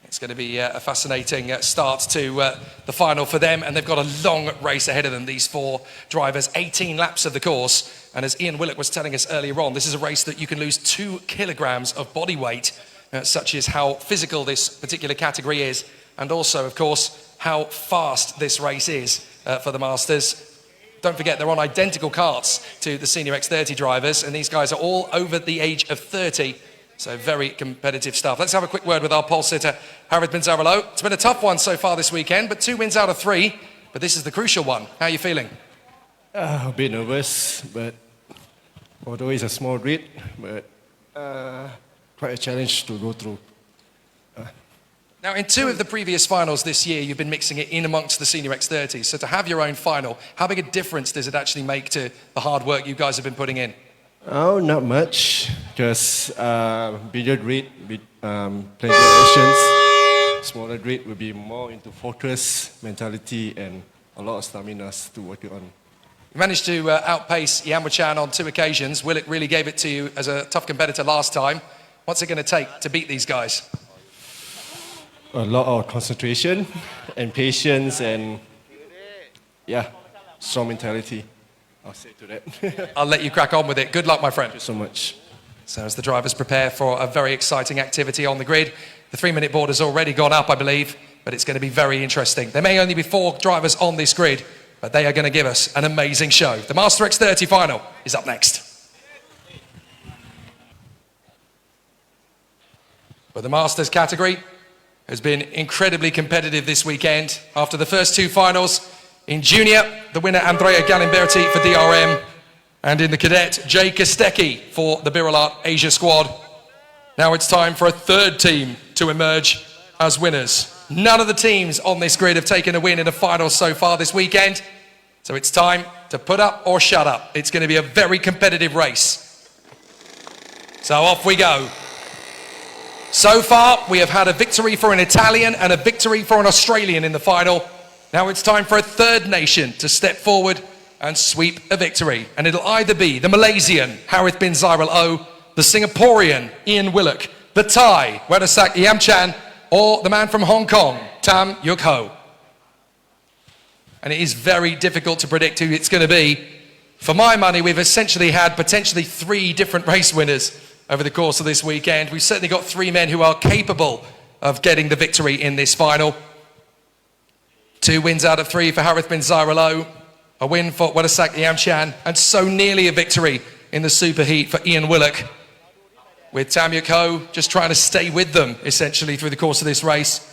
It's going to be a fascinating start to the final for them, and they've got a long race ahead of them, these 4 drivers, 18 laps of the course. And as Ian Willock was telling us earlier on, this is a race that you can lose 2 kilograms of body weight, such as how physical this particular category is, and also, of course, how fast this race is for the Masters. Don't forget, they're on identical karts to the Senior X30 drivers, and these guys are all over the age of 30. So very competitive stuff. Let's have a quick word with our pole sitter, Harith bin Zaralo. It's been a tough one so far this weekend, but 2 wins out of 3. But this is the crucial one. How are you feeling? A bit nervous, but although it's a small grid, but quite a challenge to go through. Now, in 2 of the previous finals this year, you've been mixing it in amongst the Senior X30s. So to have your own final, how big a difference does it actually make to the hard work you guys have been putting in? Oh, not much, because bigger grid with plenty of options. Smaller grid will be more into focus, mentality, and a lot of stamina to work on. You managed to outpace Yamachan on 2 occasions. Willock really gave it to you as a tough competitor last time. What's it going to take to beat these guys? A lot of concentration and patience and, yeah, strong mentality. I'll say to that. I'll let you crack on with it. Good luck, my friend. Thank you so much. So as the drivers prepare for a very exciting activity on the grid, the 3-minute board has already gone up, I believe, but it's going to be very interesting. There may only be 4 drivers on this grid, but they are going to give us an amazing show. The Master X30 final is up next. But the Masters category has been incredibly competitive this weekend. After the first 2 finals, in junior, the winner Andrea Galimberti for DRM, and in the cadet, Jay Kostecki for the Bira Asia squad. Now it's time for a 3rd team to emerge as winners. None of the teams on this grid have taken a win in a final so far this weekend, so it's time to put up or shut up. It's going to be a very competitive race. So off we go. So far, we have had a victory for an Italian and a victory for an Australian in the final. Now it's time for a 3rd nation to step forward and sweep a victory. And it'll either be the Malaysian, Harith bin Zaralo, the Singaporean, Ian Willock, the Thai, Wadasak Yamchan, or the man from Hong Kong, Tam Yuk Ho. And it is very difficult to predict who it's going to be. For my money, we've essentially had potentially 3 different race winners over the course of this weekend. We've certainly got 3 men who are capable of getting the victory in this final. 2 wins out of 3 for Harith bin Zaralo, a win for Wadasak Yamchan, and so nearly a victory in the superheat for Ian Willock, with Tam Yuk Ho just trying to stay with them essentially through the course of this race.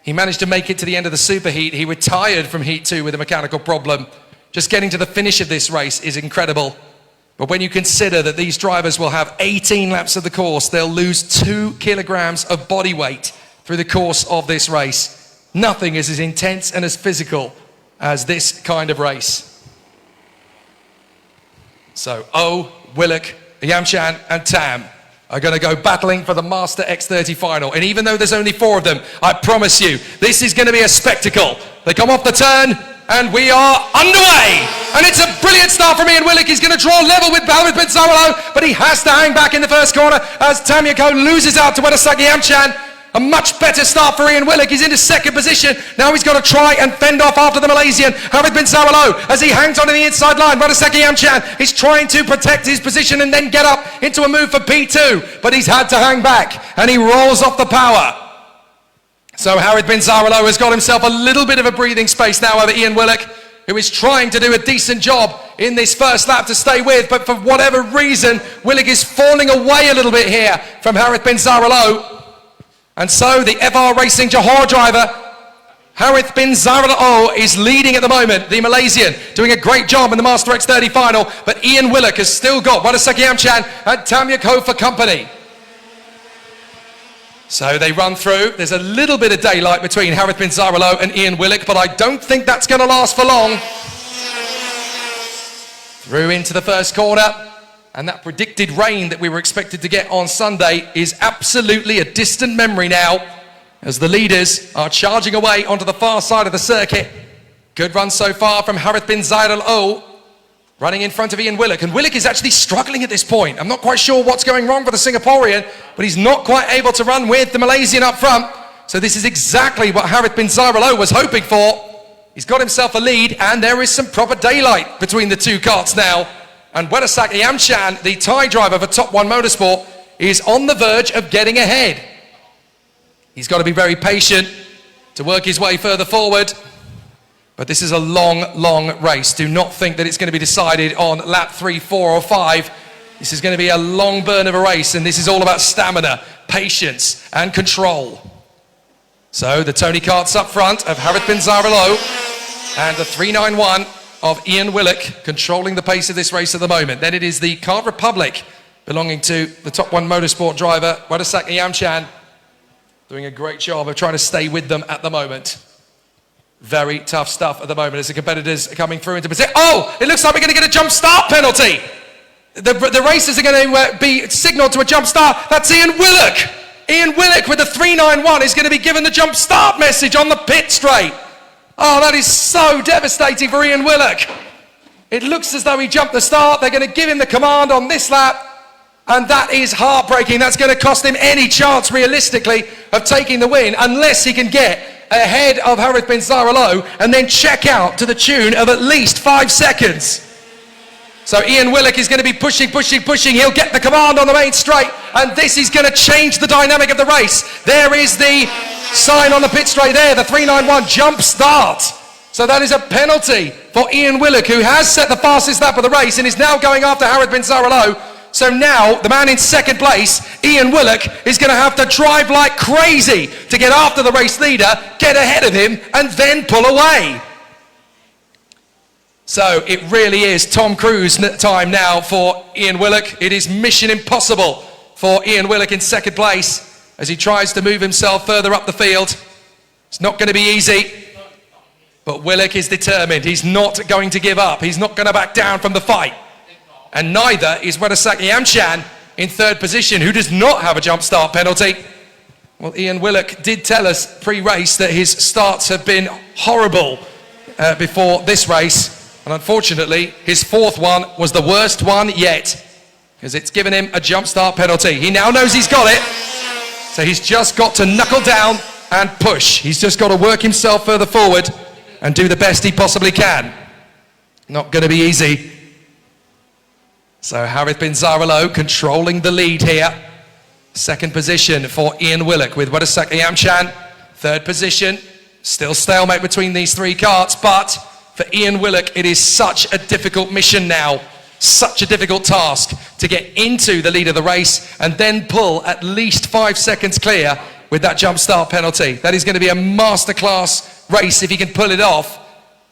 He managed to make it to the end of the superheat. He retired from heat 2 with a mechanical problem. Just getting to the finish of this race is incredible. But when you consider that these drivers will have 18 laps of the course, they'll lose 2 kilograms of body weight through the course of this race. Nothing is as intense and as physical as this kind of race. So Willock, Yamchan and Tam are going to go battling for the Master X30 final. And even though there's only 4 of them, I promise you, this is going to be a spectacle. They come off the turn, and we are underway. And it's a brilliant start from Ian Willock. He's going to draw level with Balvin Pinzarolo, but he has to hang back in the first corner as Tam Yako loses out to Wedasaki Yamchan. A much better start for Ian Willock. He's into second position. Now he's got to try and fend off after the Malaysian, Harith bin Saralo, as he hangs on the inside line. Wedasaki Yamchan is trying to protect his position and then get up into a move for P2, but he's had to hang back, and he rolls off the power. So Harith bin Saralo has got himself a little bit of a breathing space now over Ian Willock, who is trying to do a decent job in this first lap to stay with, but for whatever reason, Willock is falling away a little bit here from Harith bin Saralo. And so the FR Racing Johor driver, Harith bin Zaralao, is leading at the moment. The Malaysian doing a great job in the Master X30 final, but Ian Willock has still got Wedasaki Yamchan and Tam Yako for company. So they run through. There's a little bit of daylight between Harith bin Zaralao and Ian Willock, but I don't think that's going to last for long. Through into the first corner. And that predicted rain that we were expected to get on Sunday is absolutely a distant memory now, as the leaders are charging away onto the far side of the circuit. Good run so far from Harith bin Zayed Al-O, running in front of Ian Willock. And Willock is actually struggling at this point. I'm not quite sure what's going wrong for the Singaporean, but he's not quite able to run with the Malaysian up front. So this is exactly what Harith bin Zayed Al-O was hoping for. He's got himself a lead, and there is some proper daylight between the two karts now. And Wedasaki Yamchan, the Thai driver for Top 1 Motorsport, is on the verge of getting ahead. He's got to be very patient to work his way further forward. But this is a long, long race. Do not think that it's going to be decided on lap 3, 4 or 5. This is going to be a long burn of a race, and this is all about stamina, patience and control. So the Tony karts up front of Harith bin Zaralo and the 391 of Ian Willock controlling the pace of this race at the moment. Then it is the Kart Republic belonging to the Top 1 Motorsport driver, Wedasaki Yamchan, doing a great job of trying to stay with them at the moment. Very tough stuff at the moment as the competitors are coming through into position. Oh, it looks like we're going to get a jump start penalty. The racers are going to be signaled to a jump start. That's Ian Willock. Ian Willock with the 391 is going to be given the jump start message on the pit straight. Oh, that is so devastating for Ian Willock. It looks as though he jumped the start. They're going to give him the command on this lap, and that is heartbreaking. That's going to cost him any chance, realistically, of taking the win, unless he can get ahead of Harith bin Zaralo and then check out to the tune of at least 5 seconds. So Ian Willock is going to be pushing. He'll get the command on the main straight, and this is going to change the dynamic of the race. There is the sign on the pit straight there, the 391 jump start. So that is a penalty for Ian Willock, who has set the fastest lap of the race and is now going after Harith bin Zaralo. So now the man in second place, Ian Willock, is going to have to drive like crazy to get after the race leader, get ahead of him, and then pull away. So it really is Tom Cruise time now for Ian Willock. It is mission impossible for Ian Willock in second place as he tries to move himself further up the field. It's not going to be easy, but Willock is determined. He's not going to give up. He's not going to back down from the fight. And neither is Wedasaki Yamchan in third position, who does not have a jump start penalty. Well, Ian Willock did tell us pre-race that his starts have been horrible before this race. And unfortunately, his fourth one was the worst one yet, because it's given him a jump start penalty. He now knows he's got it. So he's just got to knuckle down and push. He's just got to work himself further forward and do the best he possibly can. Not going to be easy. So Harith bin Zaralo controlling the lead here. Second position for Ian Willock with Wedasaki Yamchan. Third position, still stalemate between these 3 karts, but for Ian Willock it is such a difficult mission now. Such a difficult task to get into the lead of the race and then pull at least 5 seconds clear with that jump start penalty. That is going to be a masterclass race if he can pull it off,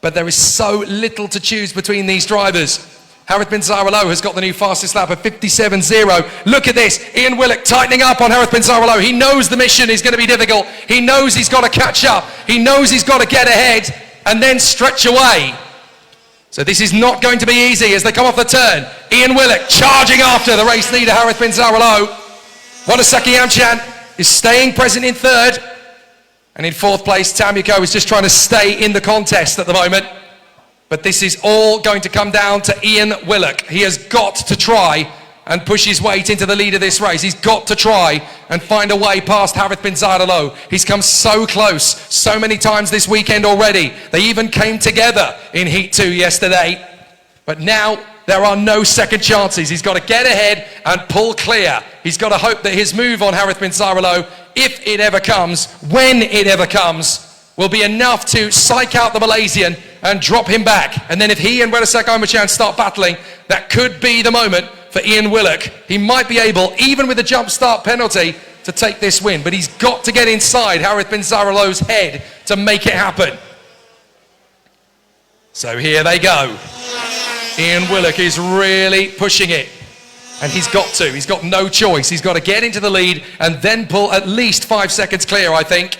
but there is so little to choose between these drivers. Harith bin Zaralo has got the new fastest lap of 57.0. Look at this. Ian Willock tightening up on Harith bin Zaralo. He knows the mission is going to be difficult. He knows he's got to catch up. He knows he's got to get ahead and then stretch away. So this is not going to be easy as they come off the turn. Ian Willock charging after the race leader, Harith bin Zaralo. Wadasaki Amchan is staying present in third. And in fourth place, Tamiko is just trying to stay in the contest at the moment. But this is all going to come down to Ian Willock. He has got to try and push his weight into the lead of this race. He's got to try and find a way past Harith bin Zaralo. He's come so close so many times this weekend already. They even came together in Heat 2 yesterday. But now there are no second chances. He's got to get ahead and pull clear. He's got to hope that his move on Harith bin Zaralo, if it ever comes, when it ever comes, will be enough to psych out the Malaysian and drop him back. And then if he and Wedasak Omachan start battling, that could be the moment for Ian Willock. He might be able, even with a jump start penalty, to take this win. But he's got to get inside Harith bin Zaralo's head to make it happen. So here they go. Ian Willock is really pushing it. And he's got to. He's got no choice. He's got to get into the lead and then pull at least 5 seconds clear, I think.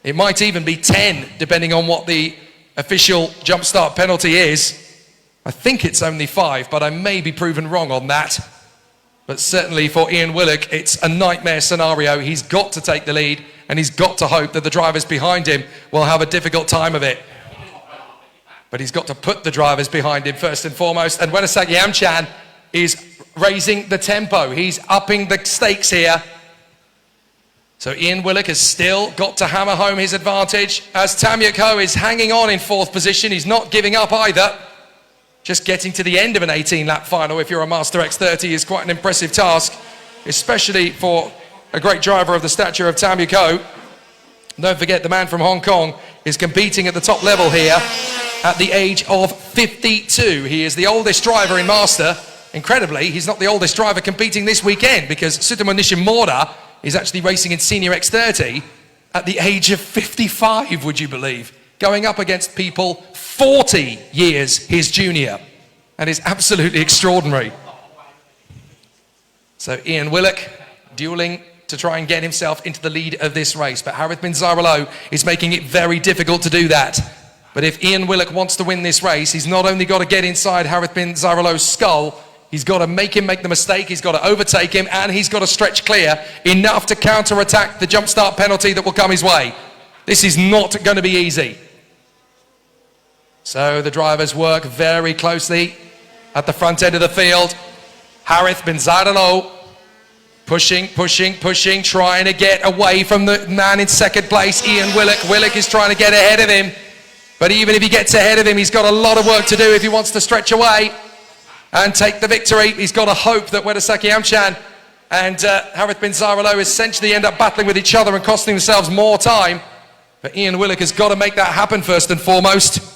It might even be 10, depending on what the official jump start penalty is. I think it's only 5, but I may be proven wrong on that. But certainly for Ian Willock, it's a nightmare scenario. He's got to take the lead, and he's got to hope that the drivers behind him will have a difficult time of it. But he's got to put the drivers behind him first and foremost. And Wedasak Amchan is raising the tempo. He's upping the stakes here. So Ian Willock has still got to hammer home his advantage as Tamyuk Ho is hanging on in 4th position. He's not giving up either. Just getting to the end of an 18-lap final if you're a Master X30 is quite an impressive task, especially for a great driver of the stature of Tamyuk Ho. Don't forget, the man from Hong Kong is competing at the top level here at the age of 52. He is the oldest driver in Master. Incredibly, he's not the oldest driver competing this weekend because Sutomo Nishimura is actually racing in Senior X30 at the age of 55, would you believe? Going up against people 40 years his junior. That is absolutely extraordinary. So Ian Willock dueling to try and get himself into the lead of this race. But Harith bin Zaralo is making it very difficult to do that. But if Ian Willock wants to win this race, he's not only got to get inside Harith bin Zaralo's skull, he's got to make him make the mistake, he's got to overtake him, and he's got to stretch clear enough to counter-attack the jump start penalty that will come his way. This is not going to be easy. So the drivers work very closely at the front end of the field. Harith bin Zaralo pushing, trying to get away from the man in second place, Ian Willock. Willock is trying to get ahead of him. But even if he gets ahead of him, he's got a lot of work to do if he wants to stretch away and take the victory. He's got to hope that Wedasaki Amchan and Harith bin Zaralo essentially end up battling with each other and costing themselves more time. But Ian Willock has got to make that happen first and foremost.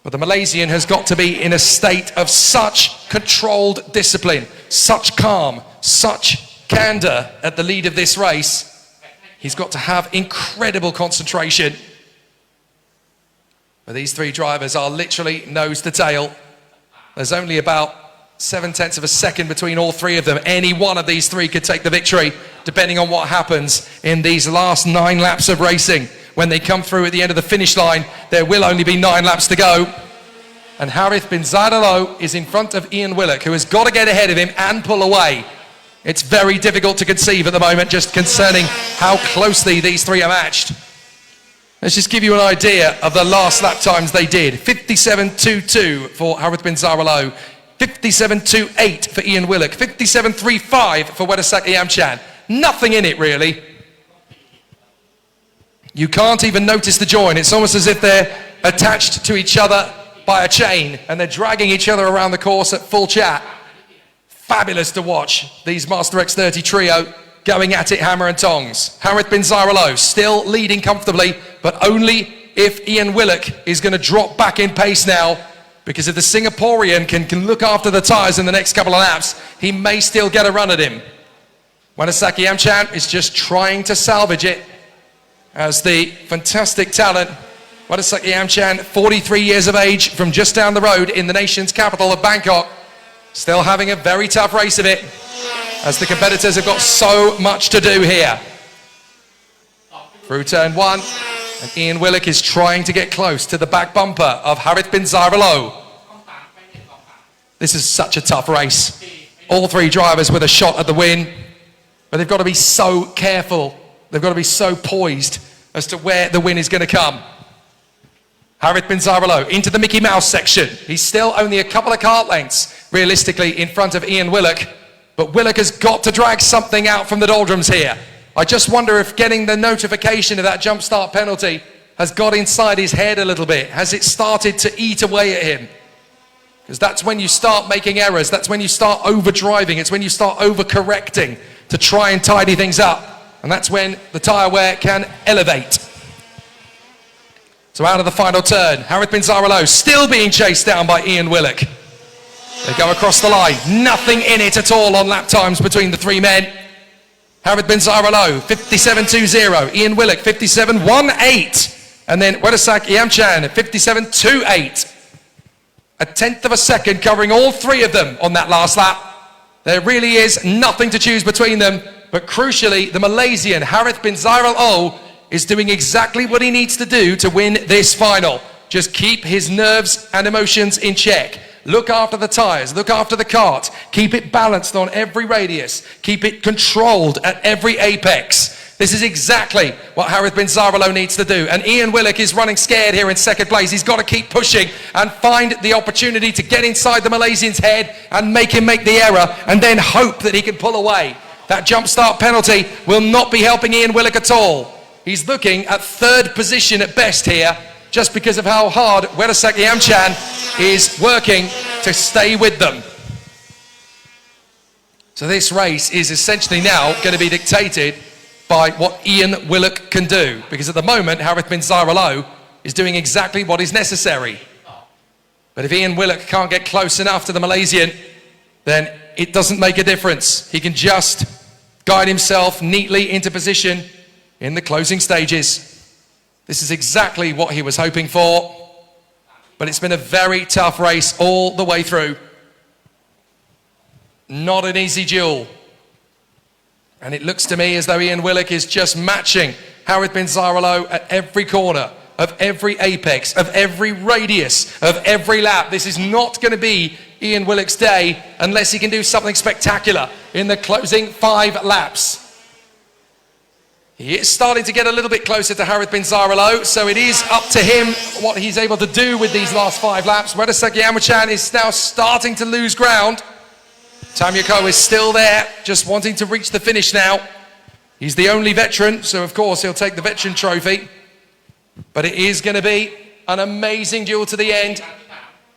But the Malaysian has got to be in a state of such controlled discipline, such calm, such candor at the lead of this race. He's got to have incredible concentration. But these three drivers are literally nose to tail. There's only about 0.7 of a second between all three of them. Any one of these three could take the victory, depending on what happens in these last 9 laps of racing. When they come through at the end of the finish line, there will only be 9 laps to go. And Harith bin Zaralo is in front of Ian Willock, who has got to get ahead of him and pull away. It's very difficult to conceive at the moment, just concerning how closely these three are matched. Let's just give you an idea of the last lap times they did. 57.22 for Harith bin Zaralo, 57.28 for Ian Willock, 57.35 for Wedasaki Amchan. Nothing in it, really. You can't even notice the join. It's almost as if they're attached to each other by a chain and they're dragging each other around the course at full chat. Fabulous to watch these Master X30 trio going at it hammer and tongs. Harith bin Zaralo still leading comfortably, but only if Ian Willock is going to drop back in pace now, because if the Singaporean can look after the tyres in the next couple of laps, he may still get a run at him. Wedasaki Amchan is just trying to salvage it as the fantastic talent, Wedasaki Amchan, 43 years of age, from just down the road in the nation's capital of Bangkok, Still having a very tough race of it, as the competitors have got so much to do here. Through turn 1, and Ian Willock is trying to get close to the back bumper of Harith bin Zaralo. This is such a tough race. All three drivers with a shot at the win, but they've got to be so careful. They've got to be so poised as to where the win is going to come. Harith bin Zaralo into the Mickey Mouse section. He's still only a couple of kart lengths, realistically, in front of Ian Willock, but Willock has got to drag something out from the doldrums here. I just wonder if getting the notification of that jump start penalty has got inside his head a little bit. Has it started to eat away at him? Because that's when you start making errors. That's when you start overdriving. It's when you start overcorrecting to try and tidy things up. And that's when the tyre wear can elevate. So out of the final turn, Harith bin Zaralo still being chased down by Ian Willock. They go across the line. Nothing in it at all on lap times between the three men. Harith bin Zaralo, 57.20. Ian Willock, 57.18. And then Wedasak Iamchan, 57.28. A tenth of a second covering all three of them on that last lap. There really is nothing to choose between them. But crucially, the Malaysian Harith bin Zaralo is doing exactly what he needs to do to win this final. Just keep his nerves and emotions in check. Look after the tyres, look after the kart, keep it balanced on every radius, keep it controlled at every apex. This is exactly what Harith bin Zaralo needs to do. And Ian Willock is running scared here in second place. He's got to keep pushing and find the opportunity to get inside the Malaysian's head and make him make the error, and then hope that he can pull away. That jump start penalty will not be helping Ian Willock at all. He's looking at third position at best here, just because of how hard Wedasak Iamchan is working to stay with them. So this race is essentially now going to be dictated by what Ian Willock can do, because at the moment Harith bin Zaralo is doing exactly what is necessary. But if Ian Willock can't get close enough to the Malaysian, then it doesn't make a difference. He can just guide himself neatly into position in the closing stages. This is exactly what he was hoping for, but it's been a very tough race all the way through. Not an easy duel. And it looks to me as though Ian Willock is just matching Harith bin Zaralo at every corner, of every apex, of every radius, of every lap. This is not going to be Ian Willock's day unless he can do something spectacular in the closing 5 laps. He is starting to get a little bit closer to Harith bin Zaralo, so it is up to him what he's able to do with these last 5 laps. Wedasak Iamchan is now starting to lose ground. Tamyako is still there, just wanting to reach the finish now. He's the only veteran, so of course he'll take the veteran trophy. But it is going to be an amazing duel to the end,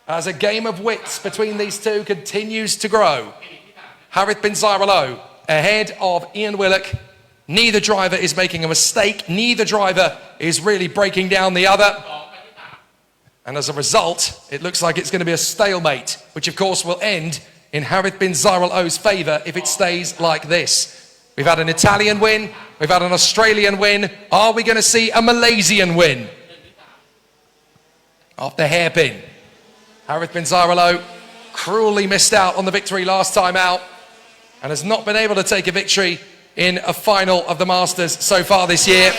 as a game of wits between these two continues to grow. Harith bin Zaralo ahead of Ian Willock. Neither driver is making a mistake. Neither driver is really breaking down the other. And as a result, it looks like it's going to be a stalemate, which of course will end in Harith bin Zaralo's favour if it stays like this. We've had an Italian win. We've had an Australian win. Are we going to see a Malaysian win? Off the hairpin. Harith bin Zaralo cruelly missed out on the victory last time out and has not been able to take a victory in a final of the Masters so far this year.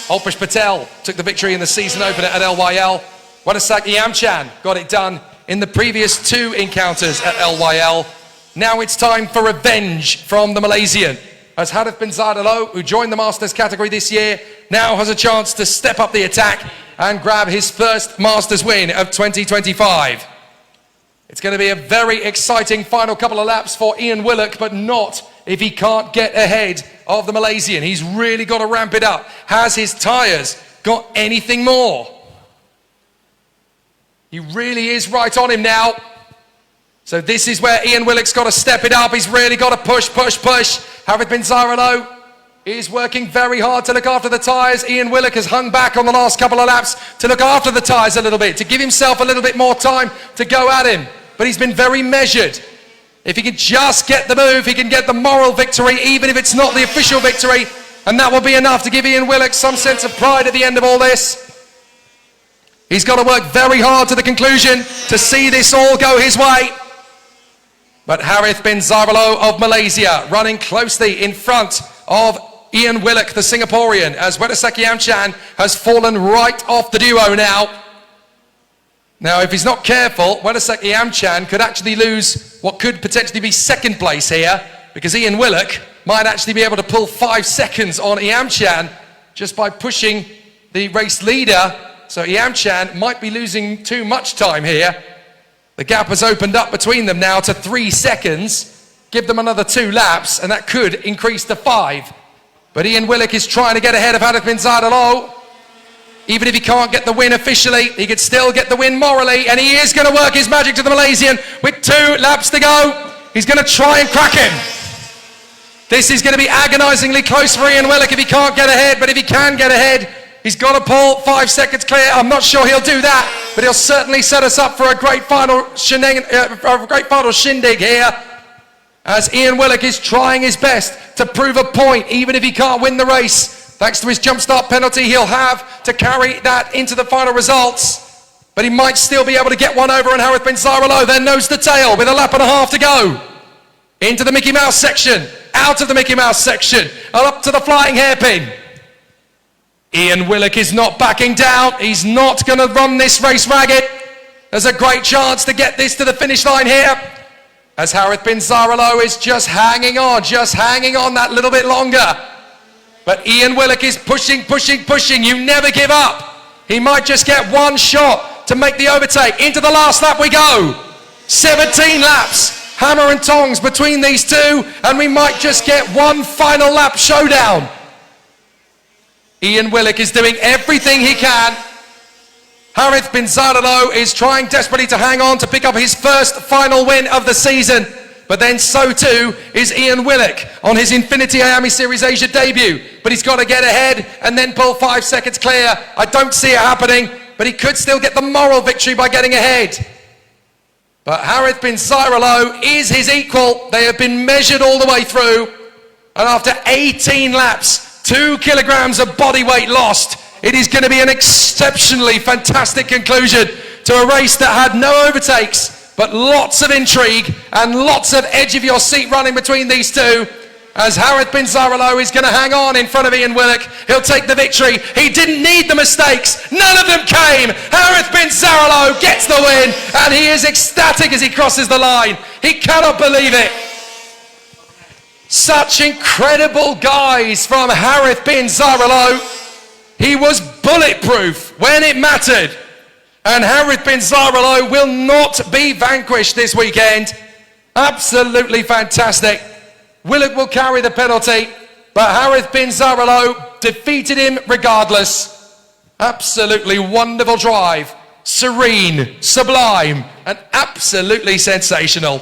Alpesh Patel took the victory in the season opener at LYL. Wedasak Iamchan got it done in the previous 2 encounters at LYL. Now it's time for revenge from the Malaysian, as Harith bin Zaralo, who joined the Masters category this year, now has a chance to step up the attack and grab his first Masters win of 2025. It's going to be a very exciting final couple of laps for Ian Willock, but not if he can't get ahead of the Malaysian. He's really got to ramp it up. Has his tyres got anything more? He really is right on him now. So this is where Ian Willock's got to step it up. He's really got to push. Harith bin Zaralo is working very hard to look after the tyres. Ian Willock has hung back on the last couple of laps to look after the tyres a little bit, to give himself a little bit more time to go at him. But he's been very measured. If he can just get the move, he can get the moral victory, even if it's not the official victory. And that will be enough to give Ian Willock some sense of pride at the end of all this. He's got to work very hard to the conclusion to see this all go his way. But Harith bin Zaralo of Malaysia running closely in front of Ian Willock, the Singaporean, as Wedasak Yamchan has fallen right off the duo now. Now, if he's not careful, Wedasak Yamchan could actually lose what could potentially be second place here, because Ian Willock might actually be able to pull 5 seconds on Yamchan just by pushing the race leader. So Yamchan might be losing too much time here. The gap has opened up between them now to 3 seconds. Give them another 2 laps, and that could increase to 5. But Ian Willock is trying to get ahead of Harith bin Zaralo. Even if he can't get the win officially, he could still get the win morally, and he is going to work his magic to the Malaysian with 2 laps to go. He's going to try and crack him. This is going to be agonizingly close for Ian Willock if he can't get ahead, but if he can get ahead, he's got to pull 5 seconds clear. I'm not sure he'll do that, but he'll certainly set us up for a great final shindig here, as Ian Willock is trying his best to prove a point, even if he can't win the race. Thanks to his jump start penalty, he'll have to carry that into the final results, but he might still be able to get one over on Harith bin Zaralo. Then nose to tail with a lap and a half to go. Into the Mickey Mouse section, out of the Mickey Mouse section, and up to the flying hairpin. Ian Willock is not backing down. He's not going to run this race ragged. There's a great chance to get this to the finish line here, as Harith bin Zaralo is just hanging on that little bit longer. But Ian Willock is pushing. You never give up. He might just get one shot to make the overtake. Into the last lap we go. 17 laps, hammer and tongs between these two, and we might just get one final lap showdown. Ian Willock is doing everything he can. Harith bin Zaralo is trying desperately to hang on to pick up his first final win of the season. But then so too is Ian Willock on his Inf1nity IAME Series Asia debut. But he's got to get ahead and then pull 5 seconds clear. I don't see it happening, but he could still get the moral victory by getting ahead. But Harith bin Zaralo is his equal. They have been measured all the way through. And after 18 laps, 2 kilograms of body weight lost, it is going to be an exceptionally fantastic conclusion to a race that had no overtakes, but lots of intrigue and lots of edge of your seat running between these two, as Harith bin Zaralo is going to hang on in front of Ian Willock. He'll take the victory. He didn't need the mistakes. None of them came. Harith bin Zaralo gets the win, and he is ecstatic as he crosses the line. He cannot believe it. Such incredible guys from Harith bin Zaralo. He was bulletproof when it mattered. And Harith bin Zaralo will not be vanquished this weekend. Absolutely fantastic. Willock will carry the penalty, but Harith bin Zaralo defeated him regardless. Absolutely wonderful drive. Serene, sublime, and absolutely sensational.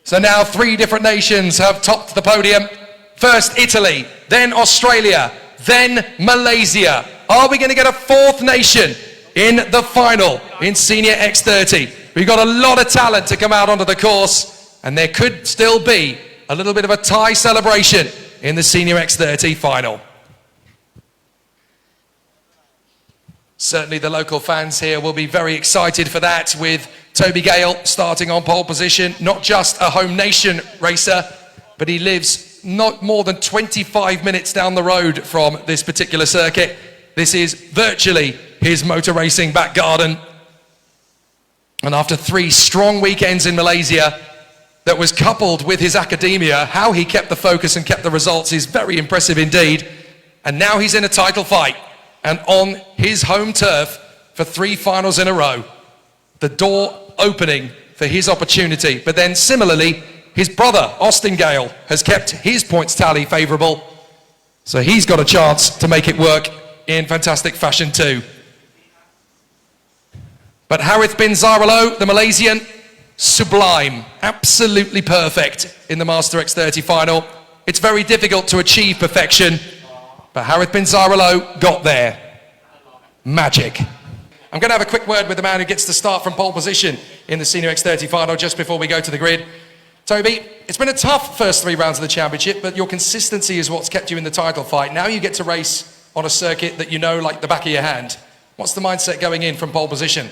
So now 3 different nations have topped the podium. First Italy, then Australia, then Malaysia. Are we going to get a 4th nation in the final in Senior X30? We've got a lot of talent to come out onto the course, and there could still be a little bit of a tie celebration in the Senior X30 final. Certainly the local fans here will be very excited for that, with Toby Gale starting on pole position. Not just a home nation racer, but he lives not more than 25 minutes down the road from this particular circuit. This is virtually his motor racing back garden. And after 3 strong weekends in Malaysia, that was coupled with his academia, how he kept the focus and kept the results is very impressive indeed. And now he's in a title fight, and on his home turf for 3 finals in a row. The door opening for his opportunity. But then similarly, his brother, Austin Gale, has kept his points tally favourable. So he's got a chance to make it work in fantastic fashion too. But Harith bin Zaralo, the Malaysian, sublime, absolutely perfect in the Master X30 final. It's very difficult to achieve perfection, but Harith bin Zaralo got there. Magic. I'm going to have a quick word with the man who gets to start from pole position in the Senior X30 final just before we go to the grid. Toby, it's been a tough first 3 rounds of the championship, but your consistency is what's kept you in the title fight. Now you get to race on a circuit that you know like the back of your hand. What's the mindset going in from pole position?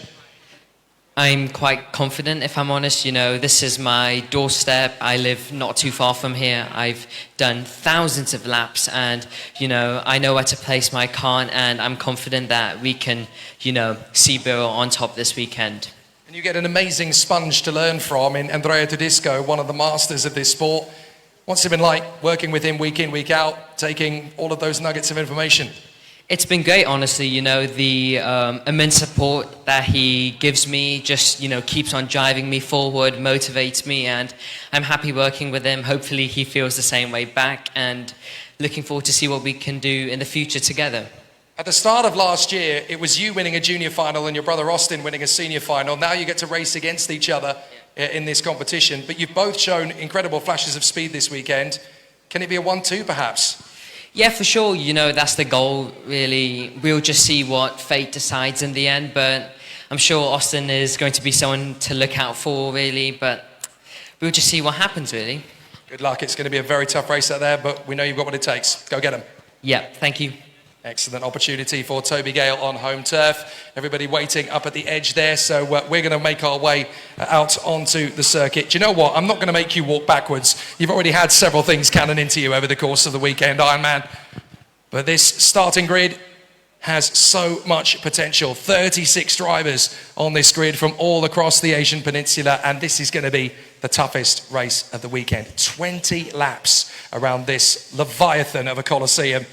I'm quite confident, if I'm honest. You know, this is my doorstep. I live not too far from here. I've done thousands of laps and, you know where to place my car, and I'm confident that we can, see Bira on top this weekend. And you get an amazing sponge to learn from in Andrea Tedesco, one of the masters of this sport. What's it been like working with him week in, week out, taking all of those nuggets of information? It's been great, honestly. The immense support that he gives me just, keeps on driving me forward, motivates me, and I'm happy working with him. Hopefully he feels the same way back, and looking forward to see what we can do in the future together. At the start of last year, it was you winning a junior final and your brother Austin winning a senior final. Now you get to race against each other in this competition, but you've both shown incredible flashes of speed this weekend. Can it be a 1-2 perhaps? Yeah, for sure. That's the goal, really. We'll just see what fate decides in the end, but I'm sure Austin is going to be someone to look out for, really, but we'll just see what happens, really. Good luck. It's going to be a very tough race out there, but we know you've got what it takes. Go get them. Yeah, thank you. Excellent opportunity for Toby Gale on home turf. Everybody waiting up at the edge there, so we're going to make our way out onto the circuit. Do you know what? I'm not going to make you walk backwards. You've already had several things cannon into you over the course of the weekend, Ironman. But this starting grid has so much potential. 36 drivers on this grid from all across the Asian Peninsula, and this is going to be the toughest race of the weekend. 20 laps around this leviathan of a Colosseum.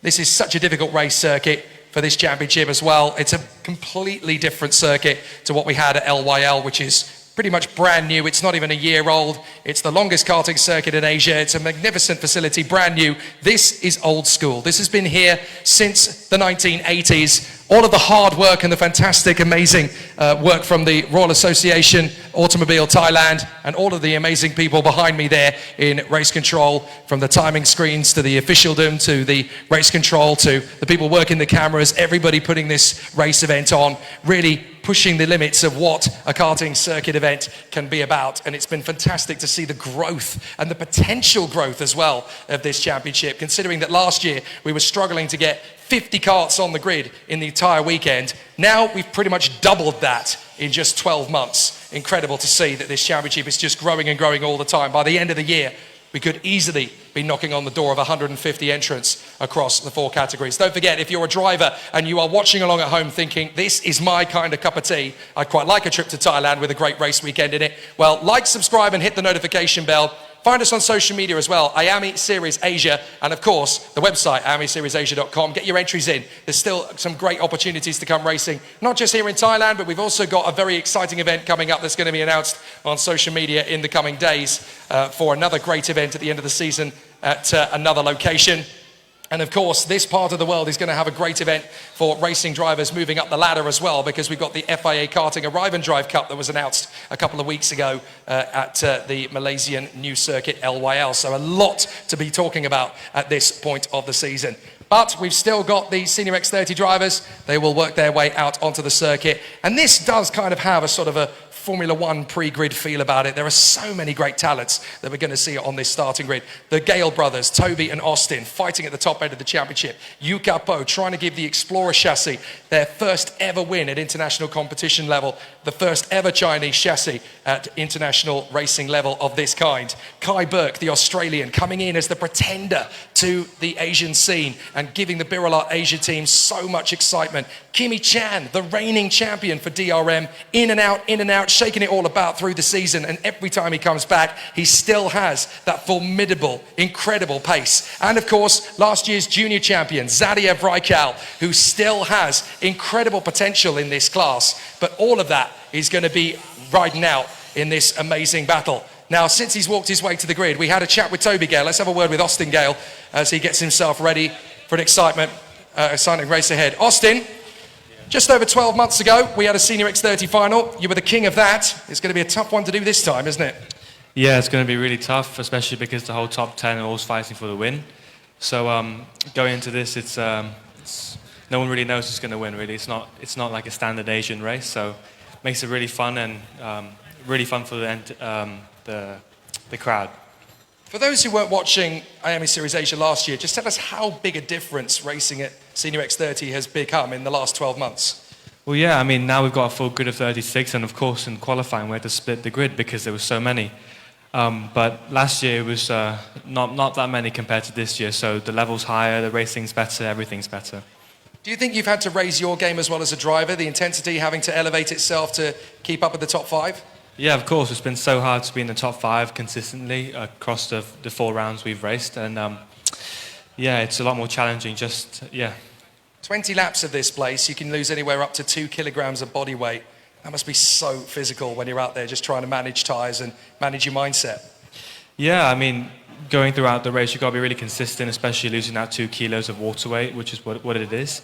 This is such a difficult race circuit for this championship as well. It's a completely different circuit to what we had at LYL, which is pretty much brand new. It's not even a year old. It's the longest karting circuit in Asia. It's a magnificent facility, brand new. This is old school. This has been here since the 1980s. All of the hard work and the fantastic, amazing work from the Royal Association, Automobile Thailand, and all of the amazing people behind me there in race control, from the timing screens to the officialdom to the race control to the people working the cameras, everybody putting this race event on, really pushing the limits of what a karting circuit event can be about. And it's been fantastic to see the growth and the potential growth as well of this championship, considering that last year we were struggling to get 50 karts on the grid in the entire weekend. Now we've pretty much doubled that in just 12 months. Incredible to see that this championship is just growing and growing all the time. By the end of the year, we could easily be knocking on the door of 150 entrants across the 4 categories. Don't forget, if you're a driver and you are watching along at home thinking, this is my kind of cup of tea, I'd quite like a trip to Thailand with a great race weekend in it, well, like, subscribe and hit the notification bell. Find us on social media as well, IAME Series Asia, and of course, the website, IAMESeriesAsia.com. Get your entries in. There's still some great opportunities to come racing, not just here in Thailand, but we've also got a very exciting event coming up that's going to be announced on social media in the coming days for another great event at the end of the season at another location. And of course, this part of the world is going to have a great event for racing drivers moving up the ladder as well, because we've got the FIA Karting Arrive and Drive Cup that was announced a couple of weeks ago at the Malaysian new circuit LYL. So a lot to be talking about at this point of the season. But we've still got the Senior X30 drivers. They will work their way out onto the circuit. And this does kind of have a sort of a Formula One pre-grid feel about it. There are so many great talents that we're going to see on this starting grid. The Gale brothers, Toby and Austin, fighting at the top end of the championship. Yuka Po trying to give the Explorer chassis their first ever win at international competition level, the first ever Chinese chassis at international racing level of this kind. Kai Burke, the Australian, coming in as the pretender to the Asian scene and giving the Bira Asia team so much excitement. Kimi Chan, the reigning champion for DRM, in and out, shaking it all about through the season, and every time he comes back, he still has that formidable, incredible pace. And of course, last year's junior champion, Zadiev Raikal, who still has incredible potential in this class, but all of that is going to be riding out in this amazing battle. Now, since he's walked his way to the grid, we had a chat with Toby Gale. Let's have a word with Austin Gale as he gets himself ready for an exciting race ahead. Austin, just over 12 months ago, we had a Senior X30 final. You were the king of that. It's going to be a tough one to do this time, isn't it? Yeah, it's going to be really tough, especially because the whole top 10 are always fighting for the win. So going into this, it's no one really knows who's going to win, really. It's not like a standard Asian race, so it makes it really fun and really fun for the crowd. For those who weren't watching IAME Series Asia last year, just tell us how big a difference racing at Senior X30 has become in the last 12 months. Well, yeah, I mean, now we've got a full grid of 36, and of course in qualifying we had to split the grid because there were so many. But last year it was not that many compared to this year, so the level's higher, the racing's better, everything's better. Do you think you've had to raise your game as well as a driver, the intensity having to elevate itself to keep up with the top 5? Yeah, of course. It's been so hard to be in the top 5 consistently across the 4 rounds we've raced, and yeah, it's a lot more challenging. 20 laps of this place, you can lose anywhere up to 2 kilograms of body weight. That must be so physical when you're out there just trying to manage tyres and manage your mindset. Yeah, I mean, going throughout the race, you've got to be really consistent, especially losing that 2 kilos of water weight, which is what it is.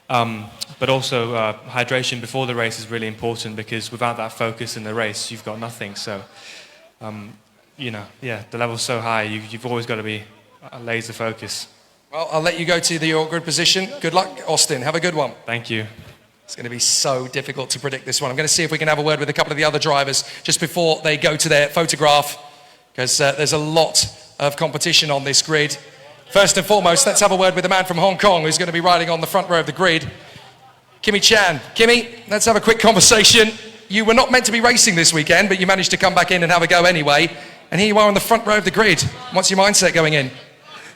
But also, hydration before the race is really important because without that focus in the race, you've got nothing. So, you know, yeah, the level's so high, you've always got to be laser focused. Well, I'll let you go to your grid position. Good luck, Austin. Have a good one. Thank you. It's going to be so difficult to predict this one. I'm going to see if we can have a word with a couple of the other drivers just before they go to their photograph, because there's a lot of competition on this grid. First and foremost, let's have a word with a man from Hong Kong who's going to be riding on the front row of the grid, Kimmy Chan. Kimmy, let's have a quick conversation. You were not meant to be racing this weekend, but you managed to come back in and have a go anyway. And here you are on the front row of the grid. What's your mindset going in?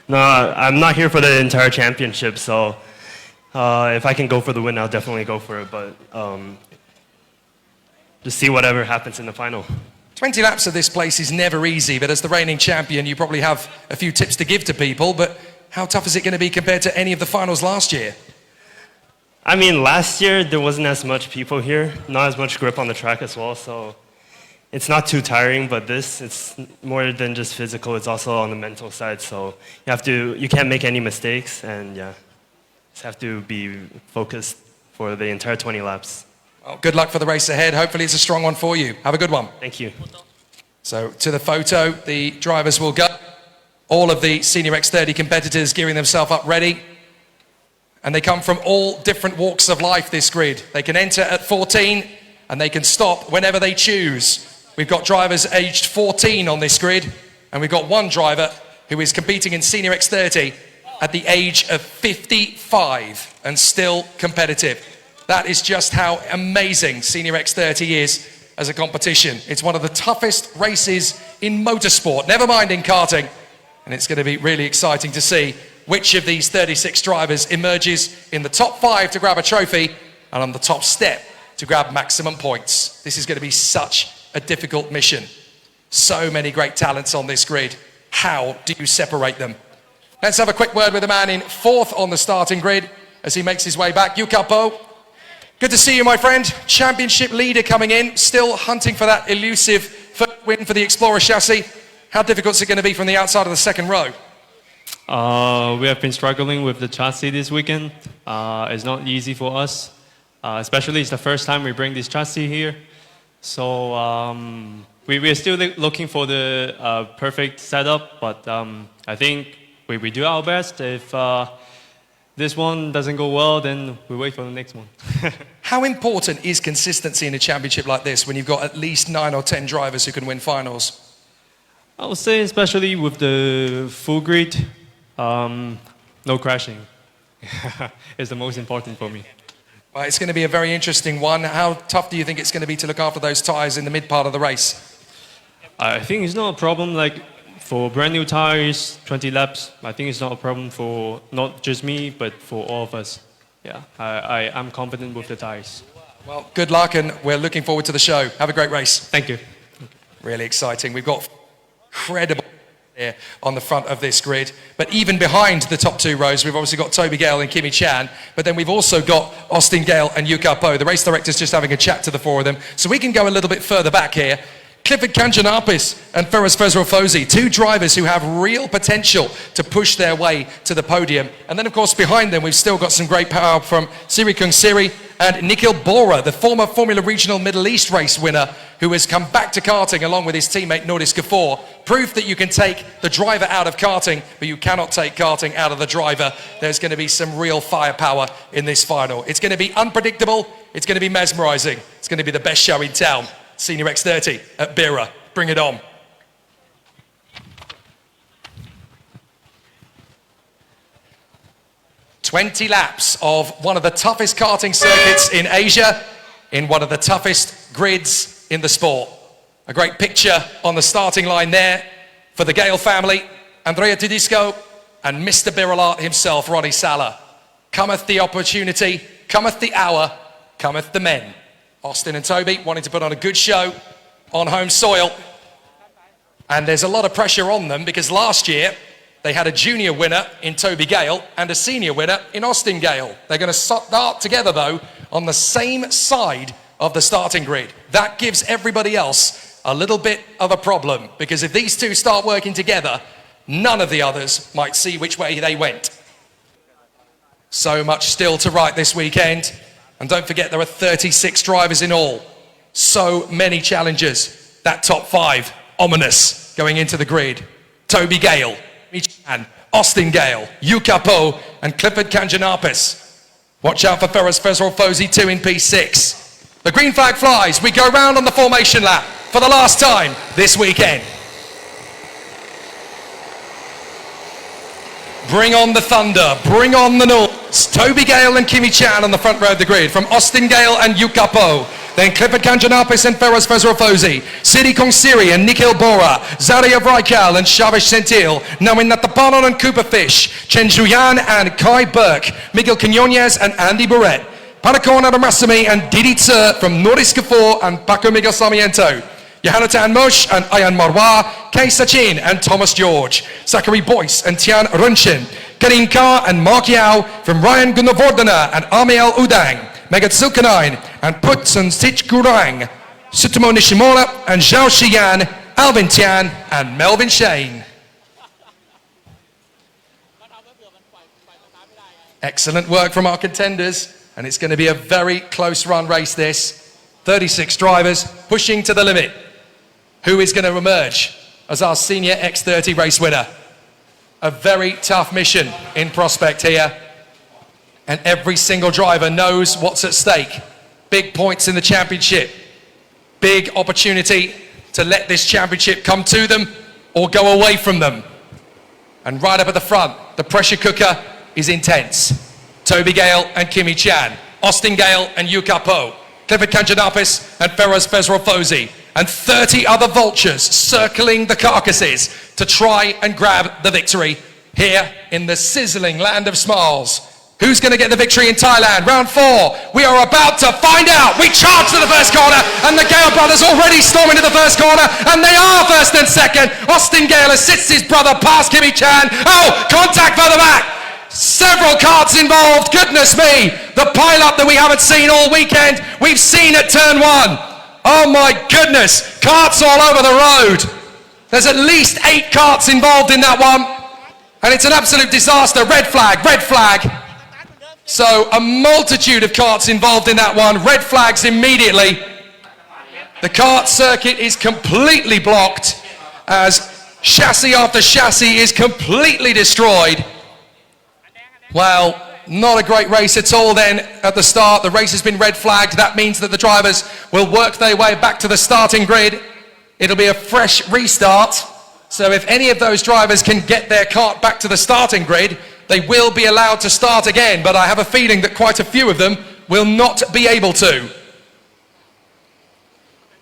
No, I'm not here for the entire championship, so if I can go for the win, I'll definitely go for it, but just see whatever happens in the final. 20 laps of this place is never easy, but as the reigning champion, you probably have a few tips to give to people, but how tough is it going to be compared to any of the finals last year? I mean, last year, there wasn't as much people here, not as much grip on the track as well, so it's not too tiring, but it's more than just physical, it's also on the mental side, so you can't make any mistakes, and yeah, just have to be focused for the entire 20 laps. Well, good luck for the race ahead. Hopefully it's a strong one for you. Have a good one. Thank you. So to the photo, the drivers will go. All of the Senior X30 competitors gearing themselves up ready. And they come from all different walks of life, this grid. They can enter at 14 and they can stop whenever they choose. We've got drivers aged 14 on this grid, and we've got one driver who is competing in Senior X30 at the age of 55 and still competitive. That is just how amazing Senior X30 is as a competition. It's one of the toughest races in motorsport, never mind in karting. And it's going to be really exciting to see which of these 36 drivers emerges in the top 5 to grab a trophy and on the top step to grab maximum points. This is going to be such a difficult mission. So many great talents on this grid. How do you separate them? Let's have a quick word with a man in 4th on the starting grid as he makes his way back. Yukapo. Good to see you, my friend. Championship leader coming in, still hunting for that elusive first win for the Explorer chassis. How difficult is it going to be from the outside of the second row? We have been struggling with the chassis this weekend. It's not easy for us, especially it's the first time we bring this chassis here. So we're still looking for the perfect setup, but I think we do our best. If this one doesn't go well, then we wait for the next one. How important is consistency in a championship like this when you've got at least 9 or 10 drivers who can win finals? I would say especially with the full grid, no crashing is the most important for me. Well, it's going to be a very interesting one. How tough do you think it's going to be to look after those tyres in the mid part of the race? I think it's not a problem like for brand new tyres, 20 laps. I think it's not a problem for not just me, but for all of us. Yeah, I'm confident with the tyres. Well, good luck, and we're looking forward to the show. Have a great race. Thank you. Really exciting. We've got incredible here on the front of this grid, but even behind the top 2 rows, we've obviously got Toby Gale and Kimmy Chan, but then we've also got Austin Gale and Yuka Po. The race director's just having a chat to the 4 of them, so we can go a little bit further back here. Clifford Kanjanapis and Ferris Fezrel-Fosi, 2 drivers who have real potential to push their way to the podium. And then, of course, behind them, we've still got some great power from Siri Kung Siri and Nikhil Bora, the former Formula Regional Middle East race winner, who has come back to karting along with his teammate Nordis Gafour. Proof that you can take the driver out of karting, but you cannot take karting out of the driver. There's going to be some real firepower in this final. It's going to be unpredictable. It's going to be mesmerising. It's going to be the best show in town. Senior X30 at Bira. Bring it on. 20 laps of one of the toughest karting circuits in Asia, in one of the toughest grids in the sport. A great picture on the starting line there for the Gale family, Andrea Tedesco and Mr. Biralart himself, Ronnie Sala. Cometh the opportunity, cometh the hour, cometh the men. Austin and Toby wanting to put on a good show on home soil. And there's a lot of pressure on them because last year they had a junior winner in Toby Gale and a senior winner in Austin Gale. They're going to start together though on the same side of the starting grid. That gives everybody else a little bit of a problem because if these two start working together, none of the others might see which way they went. So much still to write this weekend. And don't forget there are 36 drivers in all. So many challengers. That top 5, ominous, going into the grid. Toby Gale, Michan, Austin Gale, Yuka Po, and Clifford Kanjanapis. Watch out for Ferris Fozi 2 in P6. The green flag flies. We go round on the formation lap for the last time this weekend. Bring on the thunder, bring on the noise. Toby Gale and Kimi Chan on the front row of the grid from Austin Gale and Yuka Po. Then Clifford Kanjanapis and Ferris Fozi, Siri Kongsiri and Nikhil Bora, Zaria Vraikal and Shavish Sentil, Nawin Natapanon and Cooper Fish, Chen Zhuyan and Kai Burke, Miguel Quinones and Andy Barrett, Panakon Adamasami and Didi Tse from Norris Gafor and Paco Miguel Sarmiento, Yohanatan Mosh and Ayan Marwa, Kay Sachin and Thomas George, Zachary Boyce and Tian Runchin, Karim Kar and Mark Yao from Ryan Gunavordana and Amiel Udang, Megat Silkanine and Putsun Stich Gurang, Sutomo Nishimura and Zhao Shiyan, Alvin Tian and Melvin Shane. Excellent work from our contenders, and it's going to be a very close run race this. 36 drivers pushing to the limit. Who is going to emerge as our senior X30 race winner? A very tough mission in prospect here. And every single driver knows what's at stake. Big points in the championship. Big opportunity to let this championship come to them or go away from them. And right up at the front, the pressure cooker is intense. Toby Gale and Kimi Chan, Austin Gale and Yuka Po, Clifford Kanjanapis and Ferris Fozi, and 30 other vultures circling the carcasses to try and grab the victory here in the sizzling land of smiles. Who's going to get the victory in Thailand? Round 4. We are about to find out. We charge to the first corner, and the Gale brothers already storming to the first corner, and they are first and second. Austin Gale assists his brother past Kimi Chan. Oh, contact further back. Several karts involved. Goodness me. The pile-up that we haven't seen all weekend, we've seen at turn 1. Oh my goodness. Karts all over the road. There's at least 8 karts involved in that one. And it's an absolute disaster. Red flag, red flag. So a multitude of karts involved in that one. Red flags immediately. The kart circuit is completely blocked as chassis after chassis is completely destroyed. Well, not a great race at all then at the start. The race has been red flagged. That means that the drivers will work their way back to the starting grid. It'll be a fresh restart. So if any of those drivers can get their kart back to the starting grid, they will be allowed to start again. But I have a feeling that quite a few of them will not be able to.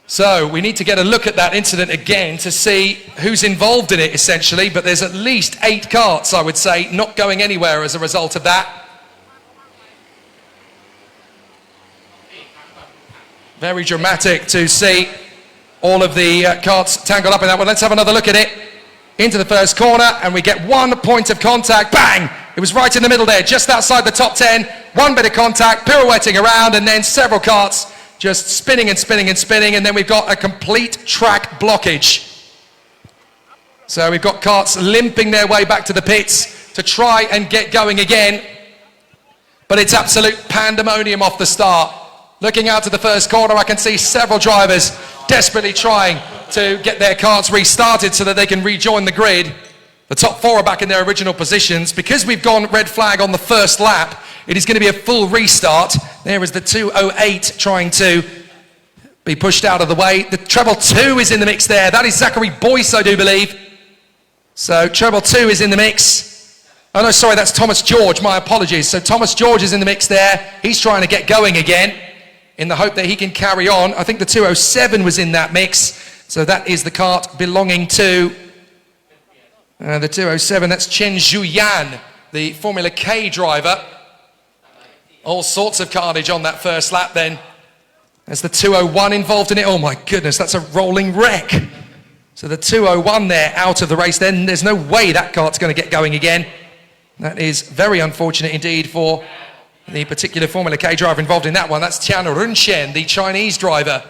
So we need to get a look at that incident again to see who's involved in it essentially. But there's at least 8 karts, I would say, not going anywhere as a result of that. Very dramatic to see all of the karts tangled up in that one. Let's have another look at it. Into the first corner, and we get 1 point of contact. Bang! It was right in the middle there, just outside the top 10. 1 bit of contact, pirouetting around, and then several karts just spinning and spinning and spinning, and then we've got a complete track blockage. So we've got karts limping their way back to the pits to try and get going again. But it's absolute pandemonium off the start. Looking out to the first corner, I can see several drivers desperately trying to get their karts restarted so that they can rejoin the grid. The top 4 are back in their original positions. Because we've gone red flag on the first lap, it is going to be a full restart. There is the 208 trying to be pushed out of the way. The treble 2 is in the mix there. That is Zachary Boyce, I do believe. So treble 2 is in the mix. Oh no, sorry, that's Thomas George, my apologies. So Thomas George is in the mix there. He's trying to get going again in the hope that he can carry on. I think the 207 was in that mix. So that is the kart belonging to the 207. That's Chen Zhuyan, the Formula K driver. All sorts of carnage on that first lap then. There's the 201 involved in it. Oh my goodness, that's a rolling wreck. So the 201 there out of the race then. There's no way that kart's going to get going again. That is very unfortunate indeed for the particular Formula K driver involved in that one. That's Tian Runshen, the Chinese driver,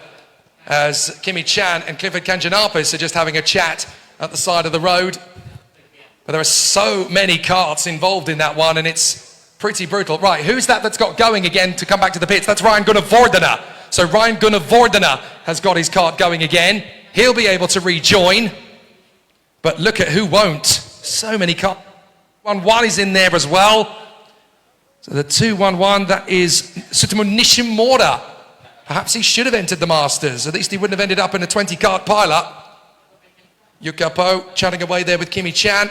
as Kimi Chan and Clifford Kanjanapis are just having a chat at the side of the road. But there are so many karts involved in that one, and it's pretty brutal. Right, who's that that's got going again to come back to the pits? That's Ryan Gunnar Vordena. So Ryan Gunnar Vordena has got his kart going again. He'll be able to rejoin. But look at who won't. So many karts. 1-1 is in there as well. So the 2-1-1, that is Sutomu Nishimura. Perhaps he should have entered the Masters. At least he wouldn't have ended up in a 20-kart pilot. Yukapo chatting away there with Kimi Chan.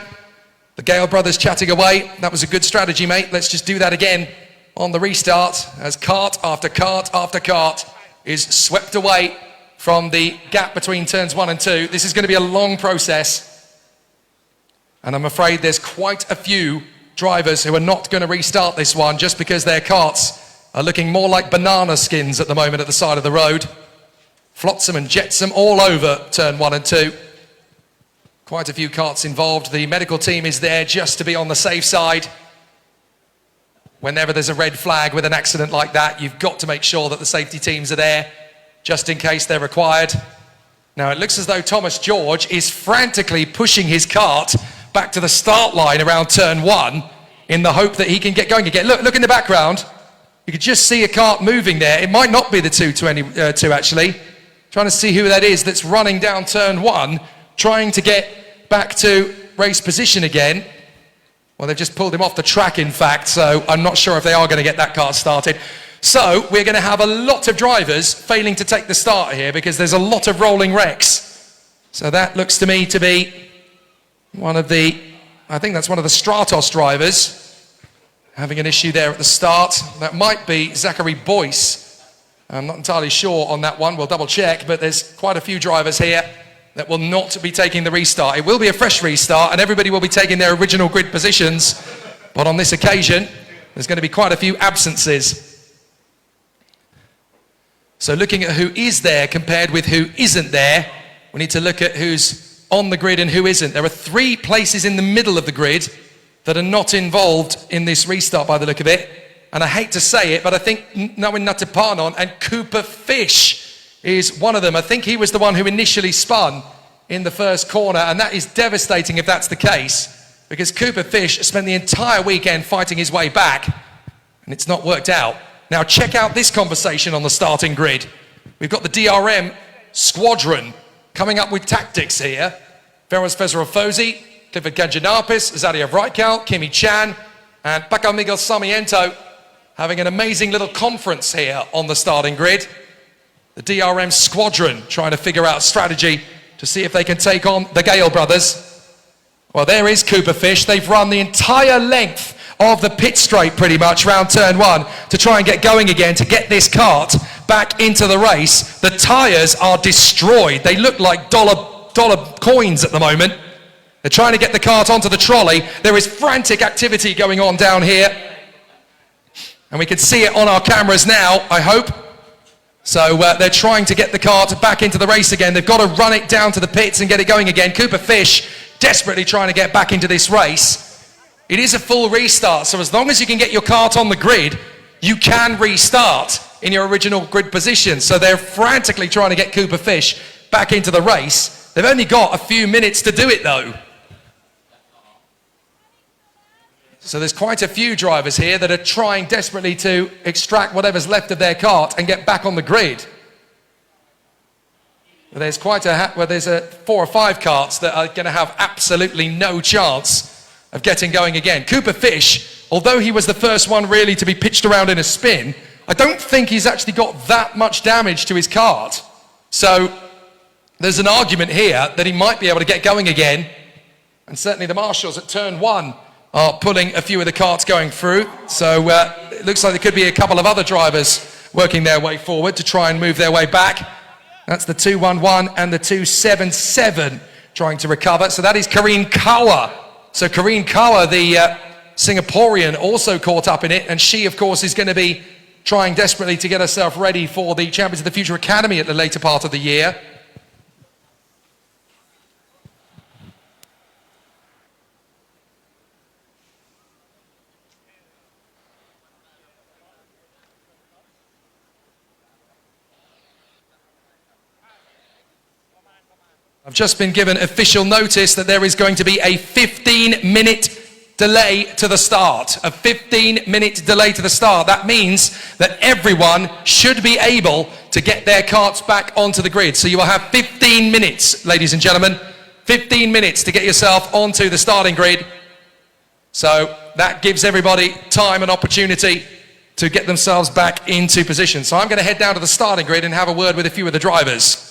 The Gale brothers chatting away. That was a good strategy, mate. Let's just do that again on the restart as kart after kart after kart is swept away from the gap between turns 1 and 2. This is going to be a long process. And I'm afraid there's quite a few drivers who are not going to restart this one just because their karts are looking more like banana skins at the moment at the side of the road. Flotsam and jetsam all over turn 1 and 2. Quite a few karts involved. The medical team is there just to be on the safe side. Whenever there's a red flag with an accident like that, you've got to make sure that the safety teams are there just in case they're required. Now it looks as though Thomas George is frantically pushing his kart back to the start line around turn 1 in the hope that he can get going again. Look in the background. You could just see a kart moving there. It might not be the 222 actually. Trying to see who that is that's running down turn 1, trying to get back to race position again. Well, they've just pulled him off the track, in fact, so I'm not sure if they are going to get that kart started. So we're going to have a lot of drivers failing to take the start here because there's a lot of rolling wrecks. So that looks to me to be one of the, I think that's one of the Stratos drivers having an issue there at the start. That might be Zachary Boyce. I'm not entirely sure on that one. We'll double check, but there's quite a few drivers here that will not be taking the restart. It will be a fresh restart and everybody will be taking their original grid positions. But on this occasion, there's going to be quite a few absences. So looking at who is there compared with who isn't there, we need to look at who's on the grid and who isn't. There are 3 places in the middle of the grid that are not involved in this restart by the look of it. And I hate to say it, but I think Nawin Natipanon and Cooper Fish is one of them. I think he was the one who initially spun in the first corner, and that is devastating if that's the case, because Cooper Fish spent the entire weekend fighting his way back, and it's not worked out. Now check out this conversation on the starting grid. We've got the DRM squadron coming up with tactics here. Feroz Fezrofosi, Clifford Kanjanapis, Zadia Vraitkal, Kimi Chan, and Paco Miguel Sarmiento having an amazing little conference here on the starting grid. The DRM squadron trying to figure out strategy to see if they can take on the Gale brothers. Well, there is Cooper Fish. They've run the entire length of the pit straight pretty much round turn 1 to try and get going again, to get this kart back into the race. The tyres are destroyed. They look like dollar coins at the moment. They're trying to get the kart onto the trolley. There is frantic activity going on down here. And we can see it on our cameras now, I hope. So they're trying to get the kart back into the race again. They've got to run it down to the pits and get it going again. Cooper Fish desperately trying to get back into this race. It is a full restart, so as long as you can get your kart on the grid, you can restart in your original grid position. So they're frantically trying to get Cooper Fish back into the race. They've only got a few minutes to do it though. So there's quite a few drivers here that are trying desperately to extract whatever's left of their kart and get back on the grid. There's there's 4 or 5 karts that are going to have absolutely no chance of getting going again. Cooper Fish, although he was the first one really to be pitched around in a spin, I don't think he's actually got that much damage to his kart. So there's an argument here that he might be able to get going again. And certainly the marshals at turn 1 are pulling a few of the carts going through. So it looks like there could be a couple of other drivers working their way forward to try and move their way back. That's the 211 and the 277 trying to recover. So that is Karine Kaur. So Karine Kaur, the Singaporean, also caught up in it, and she, of course, is going to be trying desperately to get herself ready for the Champions of the Future Academy at the later part of the year. I've just been given official notice that there is going to be a 15-minute delay to the start. A 15-minute delay to the start. That means that everyone should be able to get their carts back onto the grid. So you will have 15 minutes, ladies and gentlemen. 15 minutes to get yourself onto the starting grid. So that gives everybody time and opportunity to get themselves back into position. So I'm going to head down to the starting grid and have a word with a few of the drivers.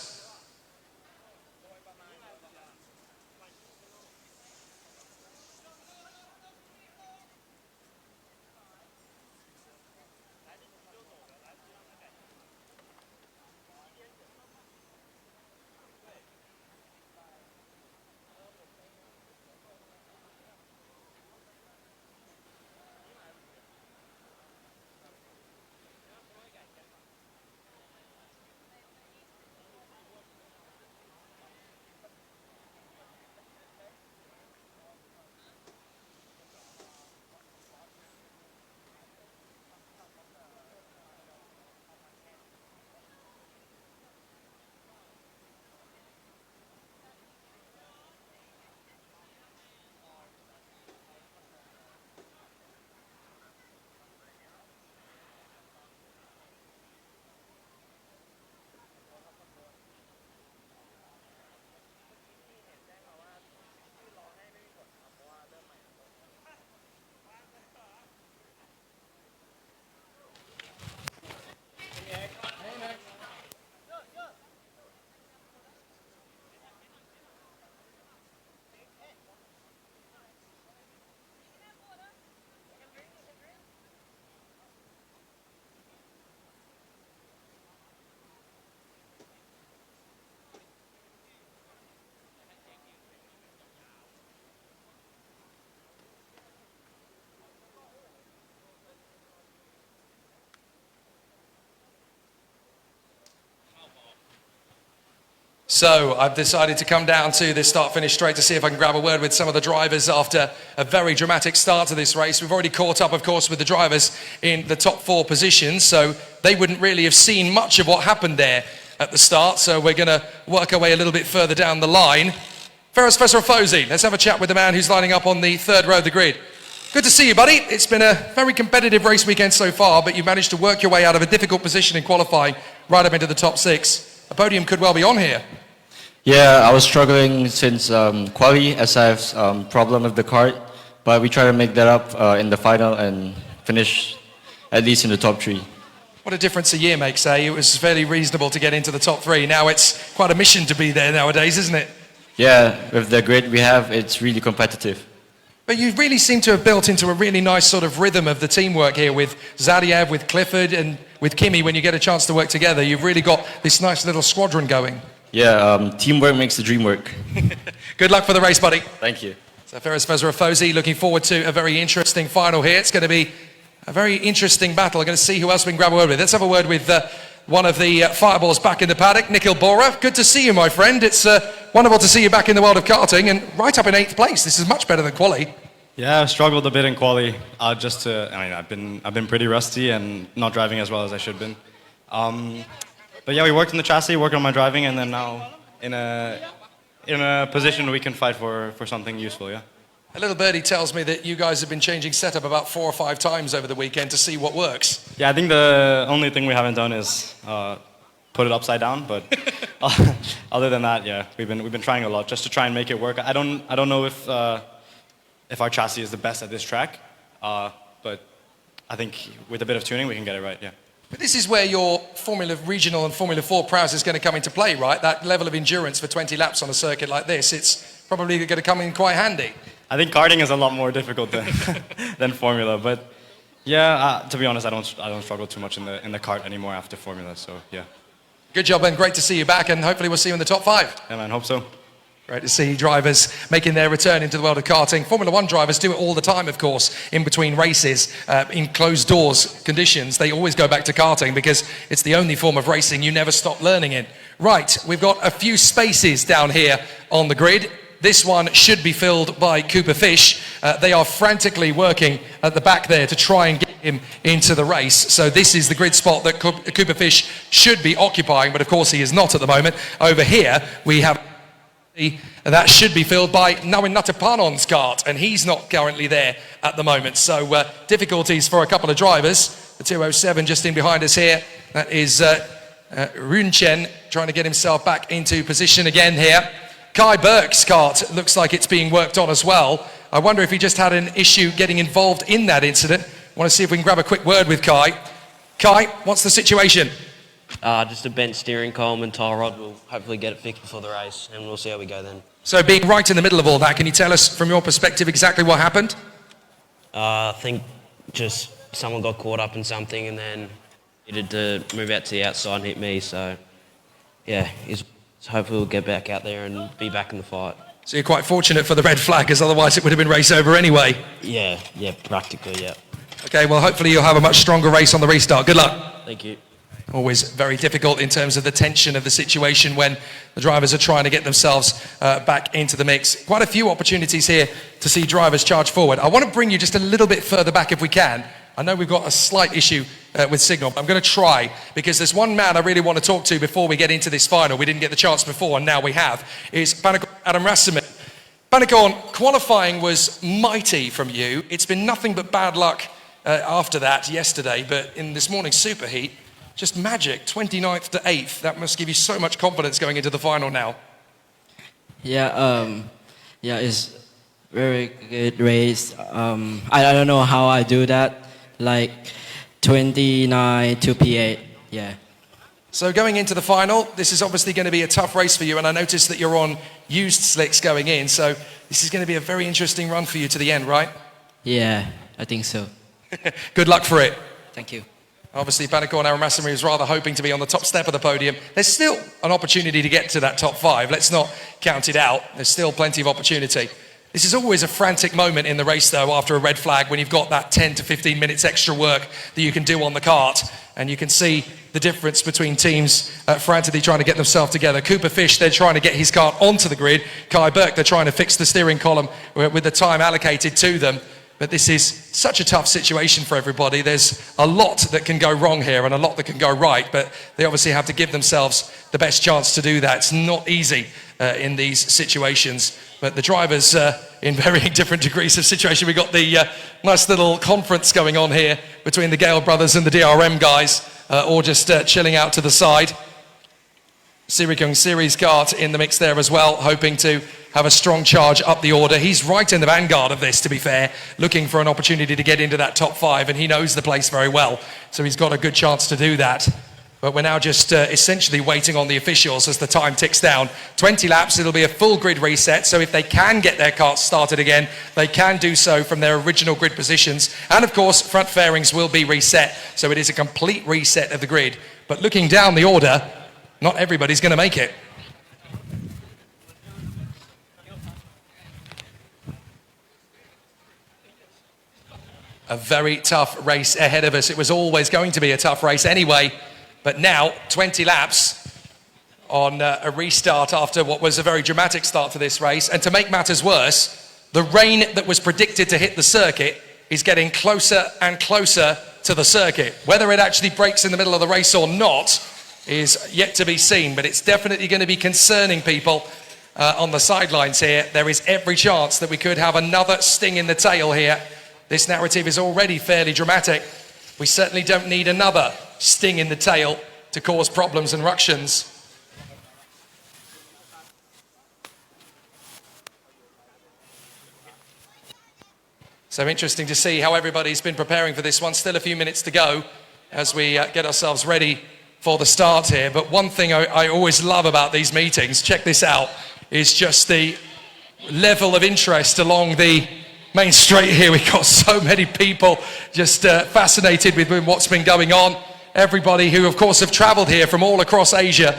So I've decided to come down to this start-finish straight to see if I can grab a word with some of the drivers after a very dramatic start to this race. We've already caught up, of course, with the drivers in the top 4 positions, so they wouldn't really have seen much of what happened there at the start. So we're going to work our way a little bit further down the line. Ferris Fosi, let's have a chat with the man who's lining up on the 3rd row of the grid. Good to see you, buddy. It's been a very competitive race weekend so far, but you've managed to work your way out of a difficult position in qualifying right up into the top 6. A podium could well be on here. Yeah, I was struggling since quali, as I have problem with the kart, but we try to make that up in the final and finish at least in the top 3. What a difference a year makes, eh? It was fairly reasonable to get into the top 3. Now it's quite a mission to be there nowadays, isn't it? Yeah, with the grid we have, it's really competitive. But you really seem to have built into a really nice sort of rhythm of the teamwork here with Zadiev, with Clifford, and with Kimi. When you get a chance to work together, you've really got this nice little squadron going. Yeah, teamwork makes the dream work. Good luck for the race, buddy. Thank you. So Ferris Fosi looking forward to a very interesting final here. It's going to be a very interesting battle. I'm going to see who else we can grab a word with. Let's have a word with one of the fireballs back in the paddock, Nikhil Bora. Good to see you, my friend. It's wonderful to see you back in the world of karting and right up in 8th place. This is much better than quali. Yeah, I've struggled a bit in quali. I've been pretty rusty and not driving as well as I should have been. But yeah, we worked on the chassis, worked on my driving, and then now in a position we can fight for something useful, yeah. A little birdie tells me that you guys have been changing setup about 4 or 5 times over the weekend to see what works. Yeah, I think the only thing we haven't done is put it upside down, but other than that, yeah, we've been trying a lot just to try and make it work. I don't know if our chassis is the best at this track, but I think with a bit of tuning we can get it right, yeah. But this is where your Formula Regional and Formula 4 prowess is going to come into play, right? That level of endurance for 20 laps on a circuit like this, it's probably going to come in quite handy. I think karting is a lot more difficult than than Formula, but yeah, to be honest, I don't struggle too much in the kart anymore after Formula. So yeah. Good job, Ben. Great to see you back, and hopefully we'll see you in the top 5. Yeah, man. Hope so. Great to see drivers making their return into the world of karting. Formula One drivers do it all the time, of course, in between races, in closed doors conditions. They always go back to karting because it's the only form of racing you never stop learning in. Right, we've got a few spaces down here on the grid. This one should be filled by Cooper Fish. They are frantically working at the back there to try and get him into the race. So this is the grid spot that Cooper Fish should be occupying, but of course he is not at the moment. Over here, we have that should be filled by Nawin Natapanon's kart, and he's not currently there at the moment. So difficulties for a couple of drivers. The 207 just in behind us here. That is Runchen trying to get himself back into position again here. Kai Burke's kart looks like it's being worked on as well. I wonder if he just had an issue getting involved in that incident. I want to see if we can grab a quick word with Kai. Kai, what's the situation? Just a bent steering column and tire rod. We'll hopefully get it fixed before the race, and we'll see how we go then. So being right in the middle of all that, can you tell us from your perspective exactly what happened? I think just someone got caught up in something and then needed to move out to the outside and hit me. So yeah, hopefully we'll get back out there and be back in the fight. So you're quite fortunate for the red flag, because otherwise it would have been race over anyway. Yeah, practically, yeah. Okay, well hopefully you'll have a much stronger race on the restart. Good luck. Thank you. Always very difficult in terms of the tension of the situation when the drivers are trying to get themselves back into the mix. Quite a few opportunities here to see drivers charge forward. I want to bring you just a little bit further back if we can. I know we've got a slight issue with signal. I'm going to try, because there's one man I really want to talk to before we get into this final. We didn't get the chance before, and now we have. Is Panikon Adam Rasmussen. Panikon, qualifying was mighty from you. It's been nothing but bad luck after that yesterday, but in this morning's superheat, just magic, 29th to 8th. That must give you so much confidence going into the final now. Yeah, it's very good race. I don't know how I do that. Like 29 to P8, yeah. So going into the final, this is obviously going to be a tough race for you, and I noticed that you're on used slicks going in, so this is going to be a very interesting run for you to the end, right? Yeah, I think so. Good luck for it. Thank you. Obviously, Panikon Aramasami was rather hoping to be on the top step of the podium. There's still an opportunity to get to that top 5. Let's not count it out. There's still plenty of opportunity. This is always a frantic moment in the race, though, after a red flag, when you've got that 10 to 15 minutes extra work that you can do on the kart. And you can see the difference between teams frantically trying to get themselves together. Cooper Fish, they're trying to get his kart onto the grid. Kai Burke, they're trying to fix the steering column with the time allocated to them. But this is such a tough situation for everybody. There's a lot that can go wrong here and a lot that can go right, but they obviously have to give themselves the best chance to do that. It's not easy in these situations, but the drivers in varying different degrees of situation. We've got the nice little conference going on here between the Gale brothers and the DRM guys, all just chilling out to the side. Sirikung Series kart in the mix there as well, hoping to have a strong charge up the order. He's right in the vanguard of this, to be fair, looking for an opportunity to get into that top 5, and he knows the place very well, so he's got a good chance to do that. But we're now just essentially waiting on the officials as the time ticks down. 20 laps, it'll be a full grid reset, so if they can get their karts started again, they can do so from their original grid positions. And of course, front fairings will be reset, so it is a complete reset of the grid. But looking down the order, not everybody's going to make it. A very tough race ahead of us. It was always going to be a tough race anyway, but now 20 laps on a restart after what was a very dramatic start to this race. And to make matters worse, the rain that was predicted to hit the circuit is getting closer and closer to the circuit. Whether it actually breaks in the middle of the race or not is yet to be seen, but it's definitely going to be concerning people on the sidelines here. There is every chance that we could have another sting in the tail here. This narrative is already fairly dramatic. We certainly don't need another sting in the tail to cause problems and ructions. So interesting to see how everybody's been preparing for this one. Still a few minutes to go as we get ourselves ready for the start here. But one thing I always love about these meetings, check this out, is just the level of interest along the main straight here. We've got so many people just fascinated with what's been going on. Everybody who, of course, have traveled here from all across Asia,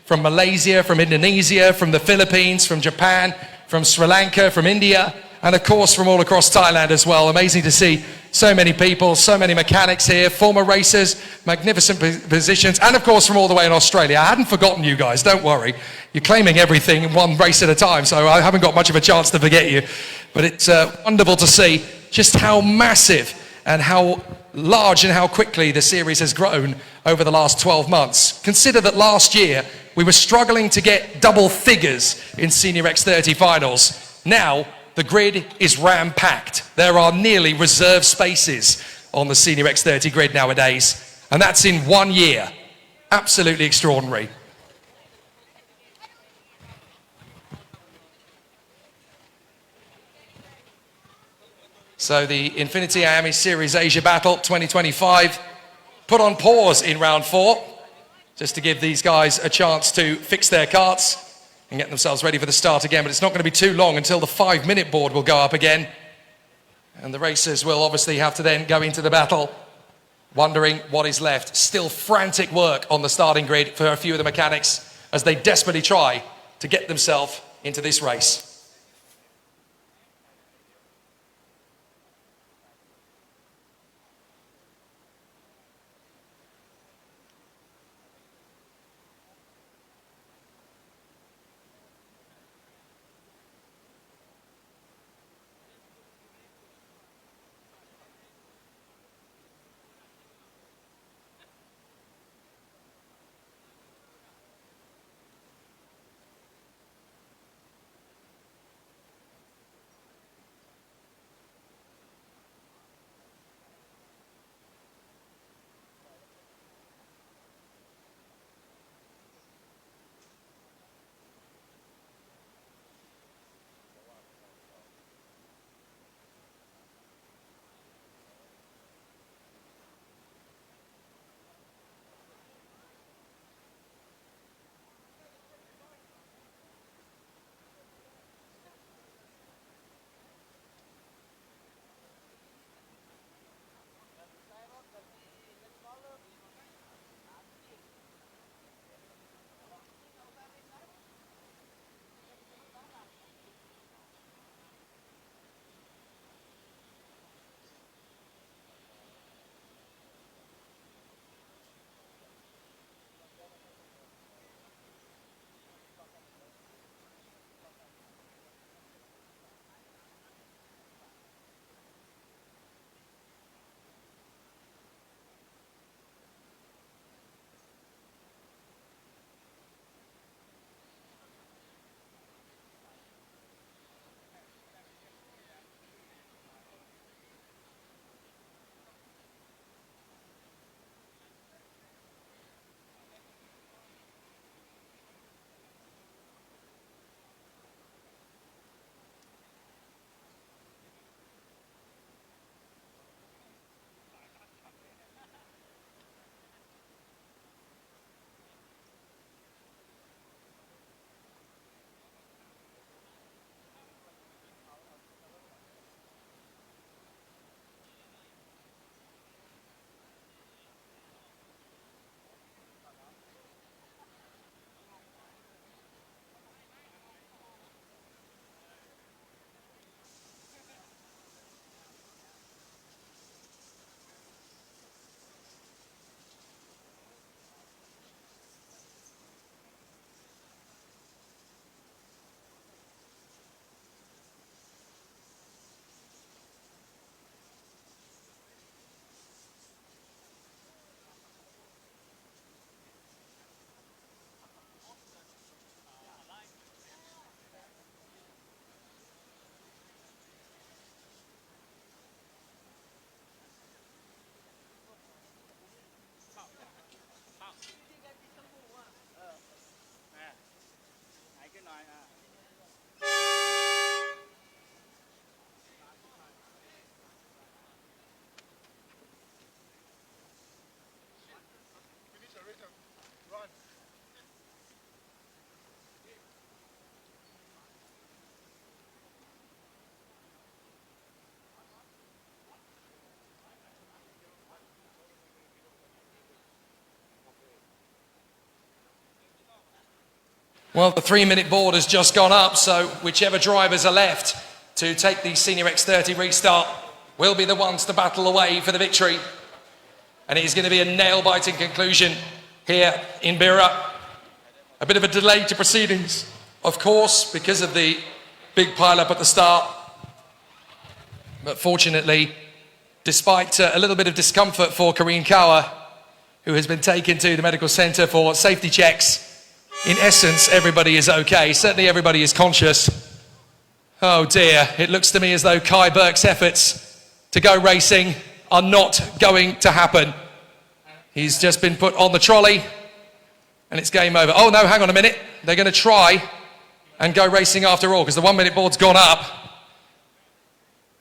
from Malaysia, from Indonesia, from the Philippines, from Japan, from Sri Lanka, from India, and of course from all across Thailand as well. Amazing to see so many people, so many mechanics here, former racers, magnificent positions, and of course from all the way in Australia. I hadn't forgotten you guys, don't worry. You're claiming everything in one race at a time, so I haven't got much of a chance to forget you. But it's wonderful to see just how massive and how large and how quickly the series has grown over the last 12 months. Consider that last year we were struggling to get double figures in Senior X30 finals. Now the grid is ram-packed. There are nearly reserve spaces on the Senior X30 grid nowadays, and that's in 1 year. Absolutely extraordinary. So the Inf1nity IAME Series Asia Battle 2025 put on pause in round 4, just to give these guys a chance to fix their karts and get themselves ready for the start again. But it's not going to be too long until the 5-minute board will go up again. And the racers will obviously have to then go into the battle, wondering what is left. Still frantic work on the starting grid for a few of the mechanics as they desperately try to get themselves into this race. Well, the 3-minute board has just gone up, so whichever drivers are left to take the Senior X30 restart will be the ones to battle away for the victory. And it is going to be a nail-biting conclusion here in Bira. A bit of a delay to proceedings, of course, because of the big pile-up at the start. But fortunately, despite a little bit of discomfort for Karine Kaur, who has been taken to the medical centre for safety checks, in essence, everybody is okay. Certainly everybody is conscious. Oh dear, it looks to me as though Kai Burke's efforts to go racing are not going to happen. He's just been put on the trolley and it's game over. Oh no, hang on a minute. They're going to try and go racing after all because the 1-minute board's gone up.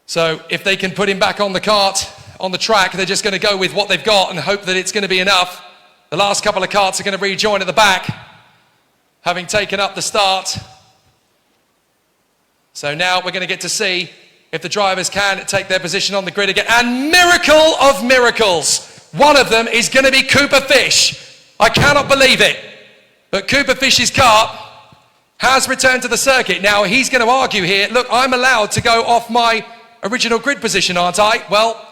So if they can put him back on the kart, on the track, they're just going to go with what they've got and hope that it's going to be enough. The last couple of karts are going to rejoin at the back, having taken up the start. So now we're going to get to see if the drivers can take their position on the grid again. And miracle of miracles, one of them is going to be Cooper Fish. I cannot believe it, but Cooper Fish's kart has returned to the circuit. Now he's going to argue here, look, I'm allowed to go off my original grid position, aren't I? Well,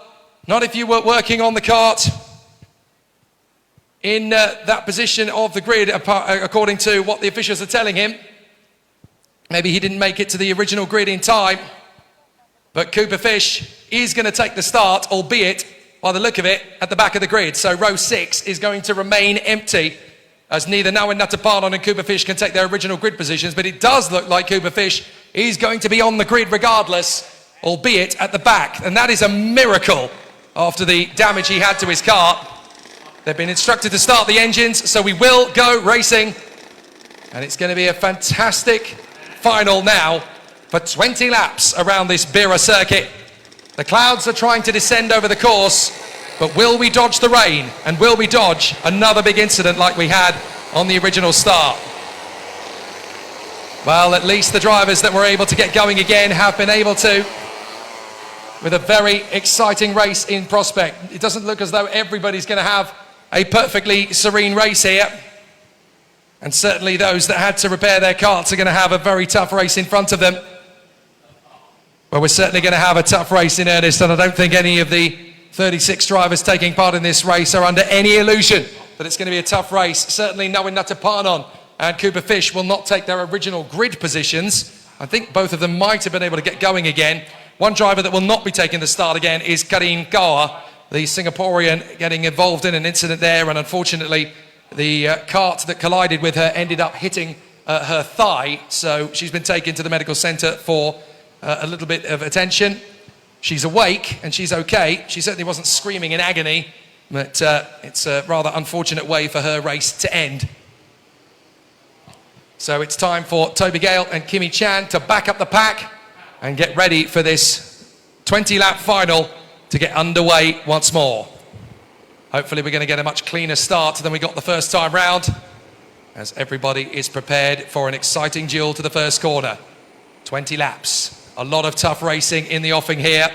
not if you were working on the kart in that position of the grid, according to what the officials are telling him. Maybe he didn't make it to the original grid in time, but Cooper Fish is going to take the start, albeit, by the look of it, at the back of the grid. So row 6 is going to remain empty, as neither Nawin Natapanon and Cooper Fish can take their original grid positions, but it does look like Cooper Fish is going to be on the grid regardless, albeit at the back, and that is a miracle after the damage he had to his kart. They've been instructed to start the engines, so we will go racing, and it's going to be a fantastic final now for 20 laps around this Bira circuit. The clouds are trying to descend over the course, but will we dodge the rain, and will we dodge another big incident like we had on the original start? Well, at least the drivers that were able to get going again have been able to, with a very exciting race in prospect. It doesn't look as though everybody's going to have a perfectly serene race here. And certainly those that had to repair their karts are going to have a very tough race in front of them. Well, we're certainly going to have a tough race in earnest, and I don't think any of the 36 drivers taking part in this race are under any illusion that it's going to be a tough race. Certainly Nawin Natapanon and Cooper Fish will not take their original grid positions. I think both of them might have been able to get going again. One driver that will not be taking the start again is Karine Kaur, the Singaporean, getting involved in an incident there, and unfortunately the kart that collided with her ended up hitting her thigh, so she's been taken to the medical centre for a little bit of attention. She's awake and she's okay. She certainly wasn't screaming in agony, but it's a rather unfortunate way for her race to end. So it's time for Toby Gale and Kimmy Chan to back up the pack and get ready for this 20-lap final to get underway once more. Hopefully we're going to get a much cleaner start than we got the first time round, as everybody is prepared for an exciting duel to the first corner. 20 laps, a lot of tough racing in the offing here.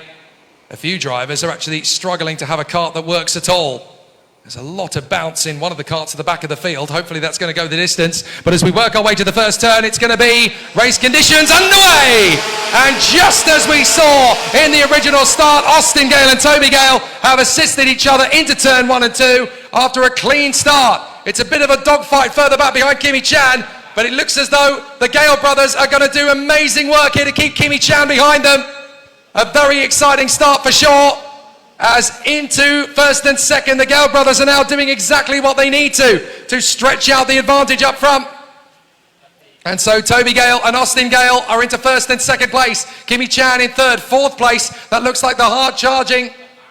A few drivers are actually struggling to have a kart that works at all. There's a lot of bounce in one of the karts at the back of the field. Hopefully that's going to go the distance. But as we work our way to the first turn, it's going to be race conditions underway. And just as we saw in the original start, Austin Gale and Toby Gale have assisted each other into turn 1 and 2 after a clean start. It's a bit of a dogfight further back behind Kimmy Chan, but it looks as though the Gale brothers are going to do amazing work here to keep Kimmy Chan behind them. A very exciting start for sure. As into first and second, the Gale brothers are now doing exactly what they need to stretch out the advantage up front. And so Toby Gale and Austin Gale are into first and second place. Kimmy Chan in third, fourth place. That looks like the hard-charging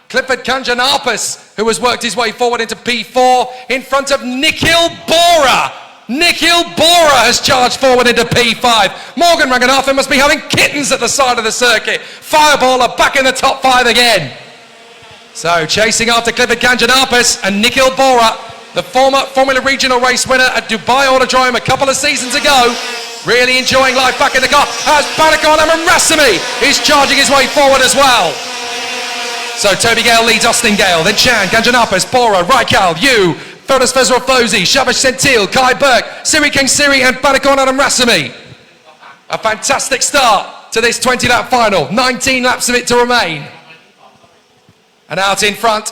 Clifford Kanjanapis, who has worked his way forward into P4 in front of Nikhil Bora. Nikhil Bora has charged forward into P5. Morgan Ranganathan must be having kittens at the side of the circuit. Fireball are back in the top 5 again. So chasing after Clifford Kanjanapis and Nikhil Bora, the former Formula Regional race winner at Dubai Autodrome a couple of seasons ago, really enjoying life back in the car, as Parakon Amarasamy is charging his way forward as well. So Toby Gale leads Austin Gale, then Chan, Kanjanapis, Bora, Raikal, Yu, Ferodas Fezrov Fozi, Shabash Sentil, Kai Burke, Siri King Siri and Badakon Adam Rasami. A fantastic start to this 20-lap final. 19 laps of it to remain. And out in front,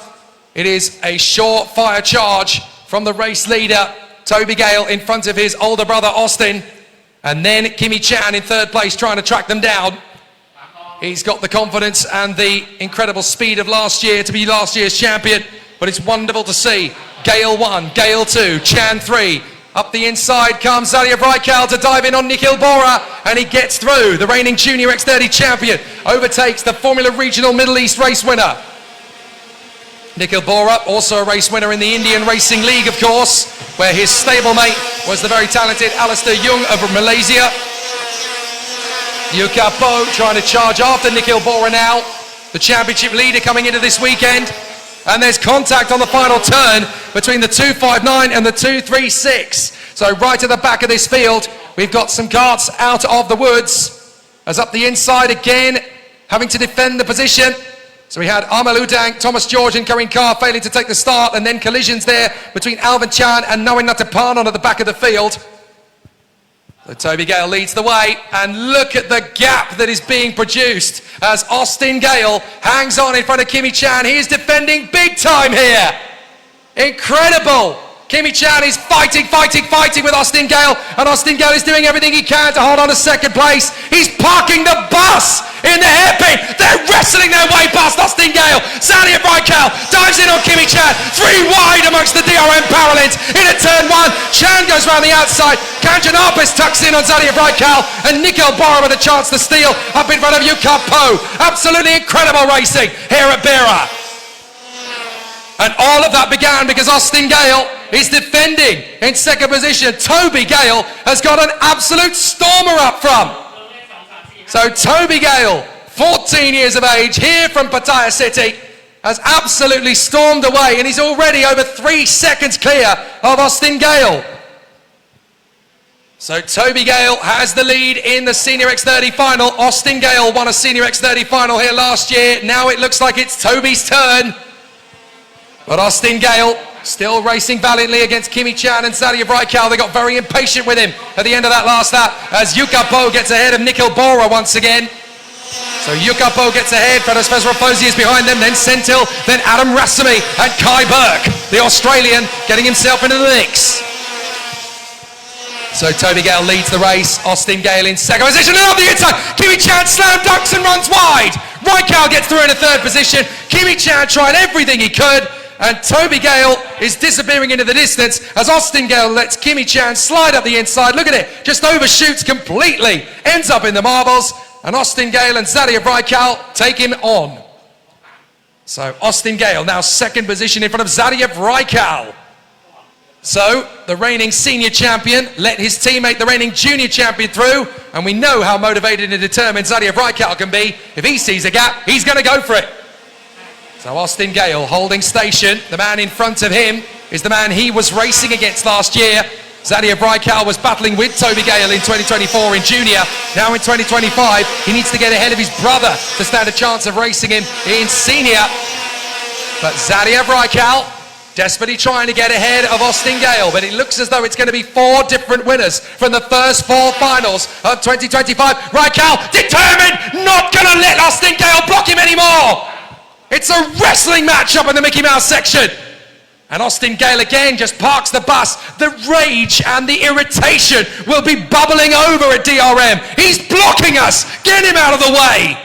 it is a sure-fire charge from the race leader, Toby Gale, in front of his older brother, Austin. And then Kimi Chan in third place, trying to track them down. He's got the confidence and the incredible speed of last year to be last year's champion. But it's wonderful to see. Gale 1, Gale 2, Chan 3. Up the inside comes Zadia Braikal to dive in on Nikhil Bora, and he gets through. The reigning Junior X30 champion overtakes the Formula Regional Middle East race winner. Nikhil Bora, also a race winner in the Indian Racing League, of course, where his stablemate was the very talented Alistair Jung of Malaysia. Yuka Po trying to charge after Nikhil Bora now, the championship leader coming into this weekend. And there's contact on the final turn between the 259 and the 236. So right at the back of this field, we've got some karts out of the woods. As up the inside again, having to defend the position. So we had Amal Udang, Thomas George and Karin Carr failing to take the start, and then collisions there between Alvin Chan and Noin Natapanon at the back of the field. So Toby Gale leads the way, and look at the gap that is being produced as Austin Gale hangs on in front of Kimi Chan. He is defending big time here. Incredible. Kimi Chan is fighting with Austin Gale, and Austin Gale is doing everything he can to hold on to second place. He's parking the bus in the hairpin. They're wrestling their way past Austin Gale. Zadia Braikal dives in on Kimi Chan. 3 wide amongst the DRM Paralins. Into turn 1. Chan goes round the outside. Kanjanapis tucks in on Zadia Braikal, and Nikhil Bora with a chance to steal up in front of Yuka Po. Absolutely incredible racing here at Bira. And all of that began because Austin Gale is defending in second position. Toby Gale has got an absolute stormer up front. So Toby Gale, 14 years of age, here from Pattaya City, has absolutely stormed away, and he's already over 3 seconds clear of Austin Gale. So Toby Gale has the lead in the Senior X30 final. Austin Gale won a Senior X30 final here last year. Now it looks like it's Toby's turn. But Austin Gale still racing valiantly against Kimi Chan and Zadia Braikal. They got very impatient with him at the end of that last lap as Yuka Po gets ahead of Nikhil Bora once again. So Yuka Po gets ahead, Ferodas Fezrov Fozi is behind them, then Sentil, then Adam Rasami and Kai Burke, the Australian, getting himself into the mix. So Toby Gale leads the race, Austin Gale in second position, and on the inside, Kimi Chan slam dunks and runs wide. Braikal gets through in a third position. Kimi Chan tried everything he could, and Toby Gale is disappearing into the distance as Austin Gale lets Kimi Chan slide up the inside. Look at it, just overshoots completely, ends up in the marbles, and Austin Gale and Zadia Braikal take him on. So Austin Gale now second position in front of Zadia Braikal. So the reigning senior champion let his teammate, the reigning junior champion, through, and we know how motivated and determined Zadia Braikal can be. If he sees a gap, he's going to go for it. So Austin Gale holding station. The man in front of him is the man he was racing against last year. Zadia Braikal was battling with Toby Gale in 2024 in junior. Now in 2025, he needs to get ahead of his brother to stand a chance of racing him in senior. But Zadia Braikal desperately trying to get ahead of Austin Gale, but it looks as though it's going to be 4 different winners from the first 4 finals of 2025. Braikal determined, not going to let Austin Gale block him anymore. It's a wrestling match up in the Mickey Mouse section. And Austin Gale again just parks the bus. The rage and the irritation will be bubbling over at DRM. He's blocking us. Get him out of the way.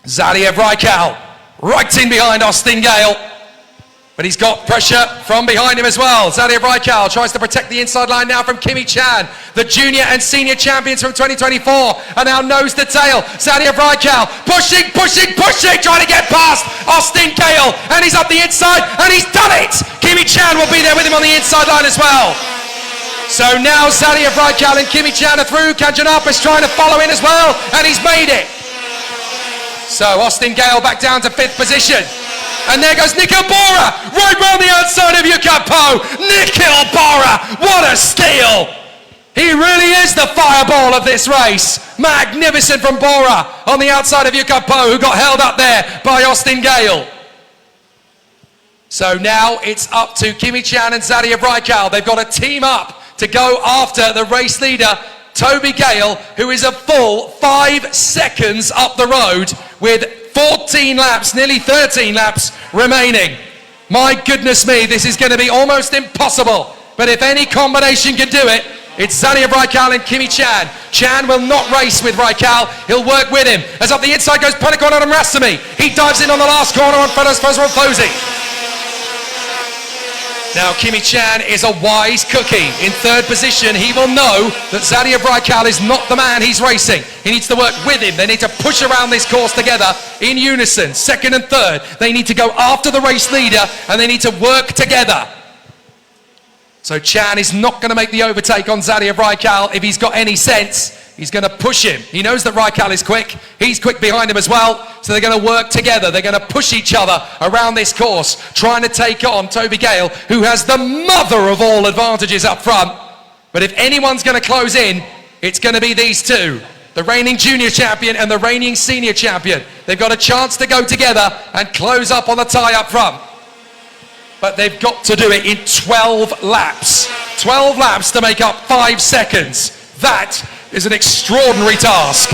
Zadia Braikal right in behind Austin Gale. But he's got pressure from behind him as well. Zadia Braikal tries to protect the inside line now from Kimi Chan. The junior and senior champions from 2024 are now nose to tail. Zadia Braikal pushing, trying to get past Austin Gale. And he's up the inside, and he's done it! Kimi Chan will be there with him on the inside line as well. So now Zadia Braikal and Kimi Chan are through. Kanjanapis trying to follow in as well, and he's made it. So Austin Gale back down to 5th position. And there goes Nikhil Bora, right round the outside of Yuka Po. Nikhil Bora, what a steal! He really is the fireball of this race. Magnificent from Bora on the outside of Yuka Po, who got held up there by Austin Gale. So now it's up to Kimi Chan and Zadia Braikal. They've got to team up to go after the race leader, Toby Gale, who is a full 5 seconds up the road with 14 laps, nearly 13 laps remaining. My goodness me, this is going to be almost impossible. But if any combination can do it, it's Zadia Braikal and Kimi Chan. Chan will not race with Braikal, he'll work with him. As up the inside goes Panikon Adam Rasami. He dives in on the last corner on Feder's Fozi. Now Kimi Chan is a wise cookie. In third position, he will know that Zadia Braikal is not the man he's racing. He needs to work with him. They need to push around this course together in unison. Second and third, they need to go after the race leader and they need to work together. So Chan is not going to make the overtake on Zadia Braikal. If he's got any sense, he's going to push him. He knows that Braikal is quick. He's quick behind him as well. So they're going to work together. They're going to push each other around this course, trying to take on Toby Gale, who has the mother of all advantages up front. But if anyone's going to close in, it's going to be these two. The reigning junior champion and the reigning senior champion. They've got a chance to go together and close up on the tie up front. But they've got to do it in 12 laps. 12 laps to make up 5 seconds. That is an extraordinary task.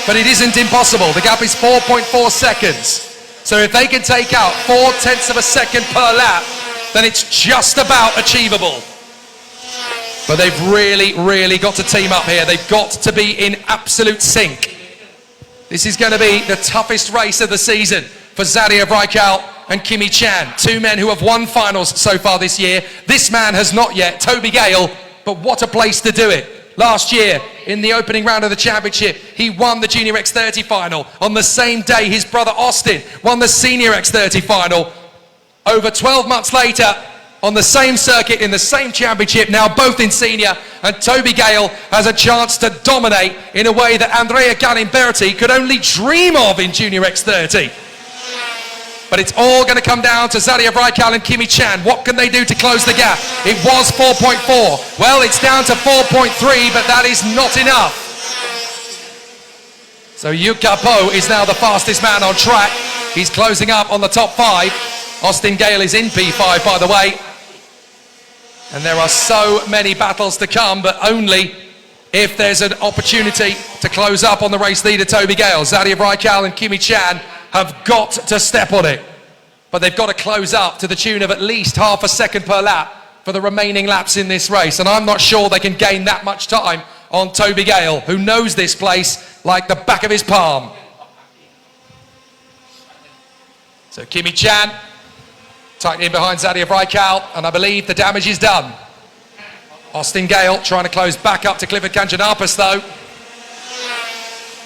But it isn't impossible. The gap is 4.4 seconds. So if they can take out 0.4 of a second per lap, then it's just about achievable. But they've really got to team up here. They've got to be in absolute sync. This is going to be the toughest race of the season for Zadia Braikal and Kimi Chan, two men who have won finals so far this year. This man has not yet, Toby Gale, but what a place to do it. Last year, in the opening round of the championship, he won the Junior X30 final. On the same day, his brother Austin won the Senior X30 final. Over 12 months later, on the same circuit, in the same championship, now both in senior, and Toby Gale has a chance to dominate in a way that Andrea Galimberti could only dream of in Junior X30. But it's all going to come down to Zadia Braikal and Kimi Chan. What can they do to close the gap? It was 4.4. Well, it's down to 4.3, but that is not enough. So Yukapo is now the fastest man on track. He's closing up on the top 5. Austin Gale is in P5, by the way. And there are so many battles to come, but only if there's an opportunity to close up on the race leader, Toby Gale. Zadia Braikal and Kimi Chan have got to step on it. But they've got to close up to the tune of at least half a second per lap for the remaining laps in this race. And I'm not sure they can gain that much time on Toby Gale, who knows this place like the back of his palm. So Kimi Chan tightening behind Zadia Braikal, and I believe the damage is done. Austin Gale trying to close back up to Clifford Kanjanapis though.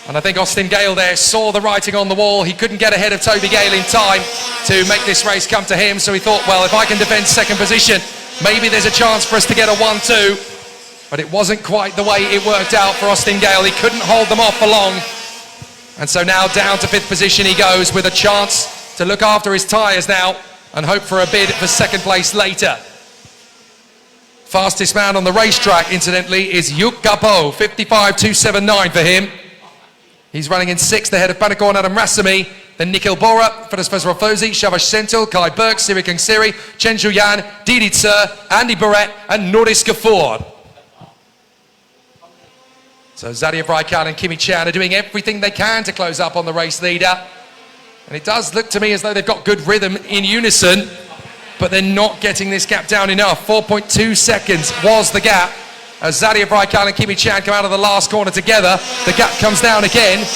And I think Austin Gale there saw the writing on the wall. He couldn't get ahead of Toby Gale in time to make this race come to him. So he thought, well, if I can defend second position, maybe there's a chance for us to get a 1-2. But it wasn't quite the way it worked out for Austin Gale. He couldn't hold them off for long. And so now down to 5th position he goes with a chance to look after his tyres now and hope for a bid for second place later. Fastest man on the racetrack, incidentally, is Yukapo, 55.279 for him. He's running in 6th ahead of Panikon Adam Rasami, then Nikhil Bora, Fedas Fozi, Shavash Sentil, Kai Burke, Siri Kangsiri, Chen Zhuyan, Didi Tsur, Andy Barrett, and Noris Gafour. So Zadia Braikal and Kimi Chan are doing everything they can to close up on the race leader. And it does look to me as though they've got good rhythm in unison, but they're not getting this gap down enough. 4.2 seconds was the gap. As Zadia Braikal and Kimi Chan come out of the last corner together, the gap comes down again,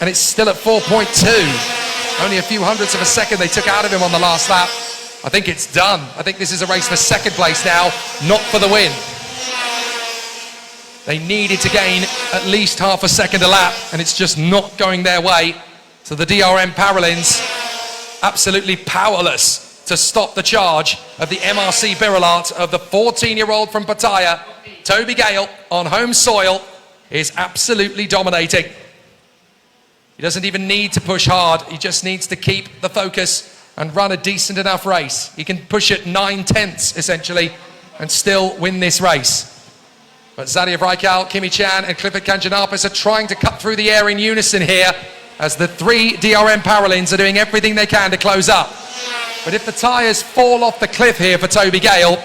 and it's still at 4.2. Only a few hundredths of a second they took out of him on the last lap. I think it's done. I think this is a race for second place now, not for the win. They needed to gain at least half a second a lap, and it's just not going their way. So the DRM Paralins absolutely powerless to stop the charge of the MRC Birilat of the 14-year-old from Pattaya. Toby Gale on home soil is absolutely dominating. He doesn't even need to push hard. He just needs to keep the focus and run a decent enough race. He can push it 9/10 essentially and still win this race. But Zadia Braikal, Kimi Chan and Clifford Kanjanapis are trying to cut through the air in unison here as the 3 DRM Paralympians are doing everything they can to close up. But if the tyres fall off the cliff here for Toby Gale,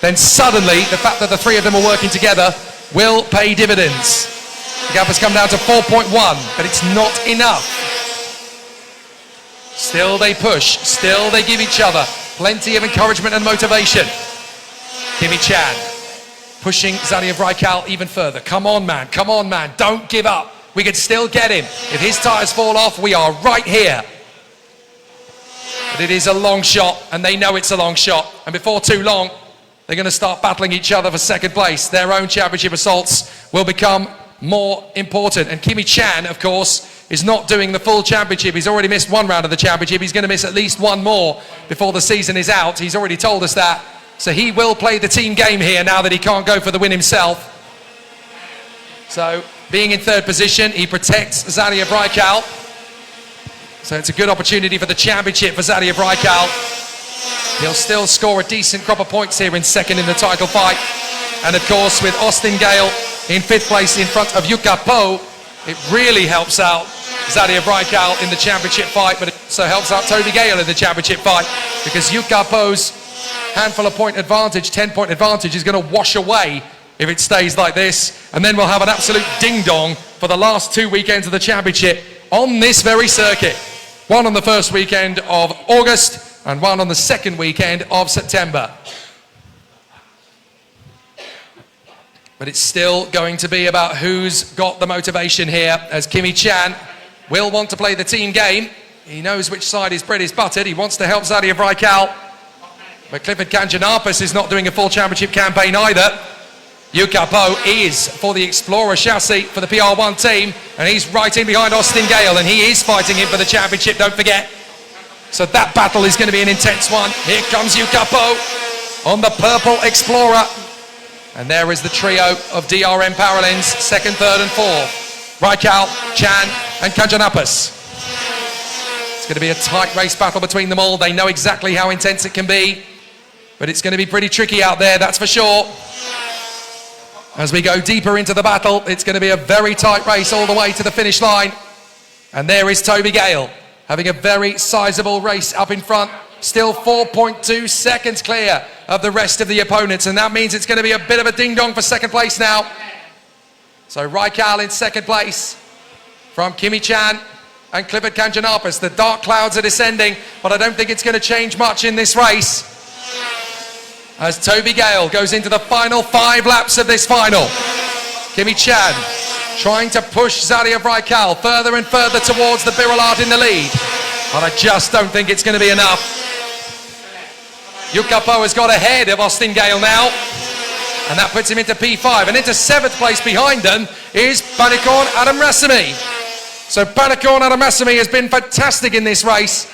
then suddenly the fact that the 3 of them are working together will pay dividends. The gap has come down to 4.1, but it's not enough. Still they push, still they give each other plenty of encouragement and motivation. Kimi Chan pushing Zadier Braikal even further. Come on man, don't give up. We can still get him. If his tyres fall off, we are right here. But it is a long shot, and they know it's a long shot. And before too long, they're going to start battling each other for second place. Their own championship assaults will become more important. And Kimi Chan, of course, is not doing the full championship. He's already missed 1 round of the championship. He's going to miss at least 1 more before the season is out. He's already told us that. So he will play the team game here now that he can't go for the win himself. So being in 3rd position, he protects Zadier Braikal. So it's a good opportunity for the championship for Zadier Braikal. He'll still score a decent crop of points here in 2nd in the title fight. And of course, with Austin Gale in 5th place in front of Yuka Po, it really helps out Zadier Braikal in the championship fight, but it also helps out Toby Gale in the championship fight, because Yuka Po's handful of point advantage, 10-point advantage, is going to wash away if it stays like this. And then we'll have an absolute ding-dong for the last 2 weekends of the championship on this very circuit. One on the first weekend of August and one on the second weekend of September. But it's still going to be about who's got the motivation here, as Kimi Chan will want to play the team game. He knows which side his bread is buttered. He wants to help Zadier Braikal. But Clifford Kanjanapis is not doing a full championship campaign either. Yuka Po is for the Explorer chassis for the PR1 team, and he's right in behind Austin Gale, and he is fighting him for the championship, don't forget. So that battle is going to be an intense one. Here comes Yuka Po on the purple Explorer. And there is the trio of DRM Paralympians, 2nd, 3rd and 4th. Braikal, Chan and Kanjanapis. It's going to be a tight race battle between them all. They know exactly how intense it can be, but it's going to be pretty tricky out there, that's for sure. As we go deeper into the battle, it's going to be a very tight race all the way to the finish line. And there is Toby Gale, having a very sizable race up in front. Still 4.2 seconds clear of the rest of the opponents, and that means it's going to be a bit of a ding-dong for second place now. So Braikal in second place from Kimi Chan and Clifford Kanjanapis. The dark clouds are descending, but I don't think it's going to change much in this race, as Toby Gale goes into the final 5 laps of this final. Kimi Chan trying to push Zadier Braikal further and further towards the Bira in the lead, but I just don't think it's going to be enough. Yuka Po has got ahead of Austin Gale now, and that puts him into P5, and into 7th place behind them is Panikorn Adamasamy. So Panikorn Adamasamy has been fantastic in this race.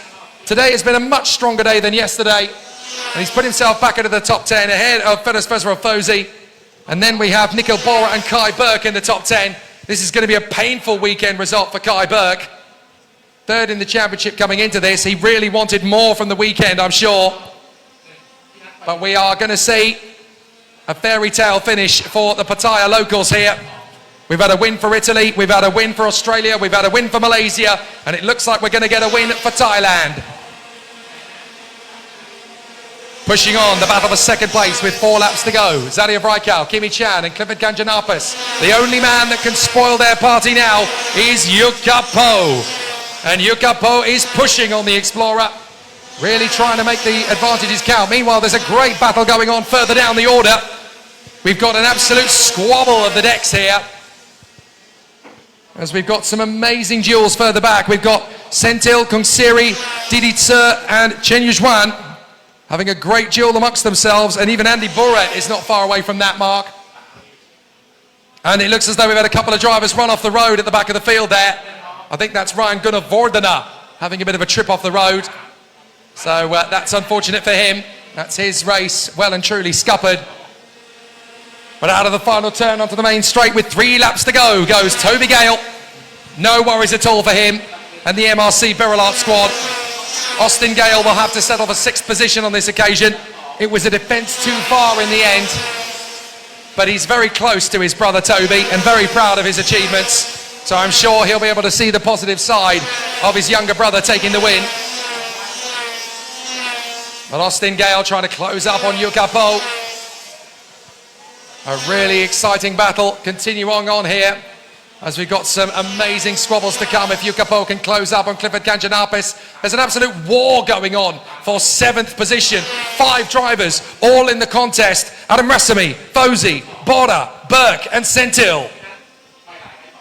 Today has been a much stronger day than yesterday, and he's put himself back into the top 10 ahead of Fedas Fozy. And then we have Nikhil Bora and Kai Burke in the top 10. This is going to be a painful weekend result for Kai Burke. 3rd in the championship coming into this. He really wanted more from the weekend, I'm sure. But we are going to see a fairy tale finish for the Pattaya locals here. We've had a win for Italy, we've had a win for Australia, we've had a win for Malaysia, and it looks like we're going to get a win for Thailand. Pushing on the battle for second place with 4 laps to go. Zadier Braikal, Kimi Chan and Clifford Kanjanapis. The only man that can spoil their party now is Yuka Po. And Yuka Po is pushing on the Explorer, really trying to make the advantages count. Meanwhile, there's a great battle going on further down the order. We've got an absolute squabble of the decks here, as we've got some amazing duels further back. We've got Sentil, Kongsiri, Didi Tse and Chen Yuzhuan having a great duel amongst themselves, and even Andy Boret is not far away from that mark. And it looks as though we've had a couple of drivers run off the road at the back of the field there. I think that's Ryan Gunnar Vordana having a bit of a trip off the road. So that's unfortunate for him. That's his race well and truly scuppered. But out of the final turn onto the main straight with 3 laps to go goes Toby Gale. No worries at all for him and the MRC Birilat squad. Austin Gale will have to settle for 6th position on this occasion. It was a defence too far in the end, but he's very close to his brother Toby and very proud of his achievements. So I'm sure he'll be able to see the positive side of his younger brother taking the win. But Austin Gale trying to close up on Yukapo. A really exciting battle continuing on here, as we've got some amazing squabbles to come if Yukapo can close up on Clifford Kanjanapis. There's an absolute war going on for 7th position. 5 drivers all in the contest. Adam Rasami, Fosi, Bora, Burke and Sentil.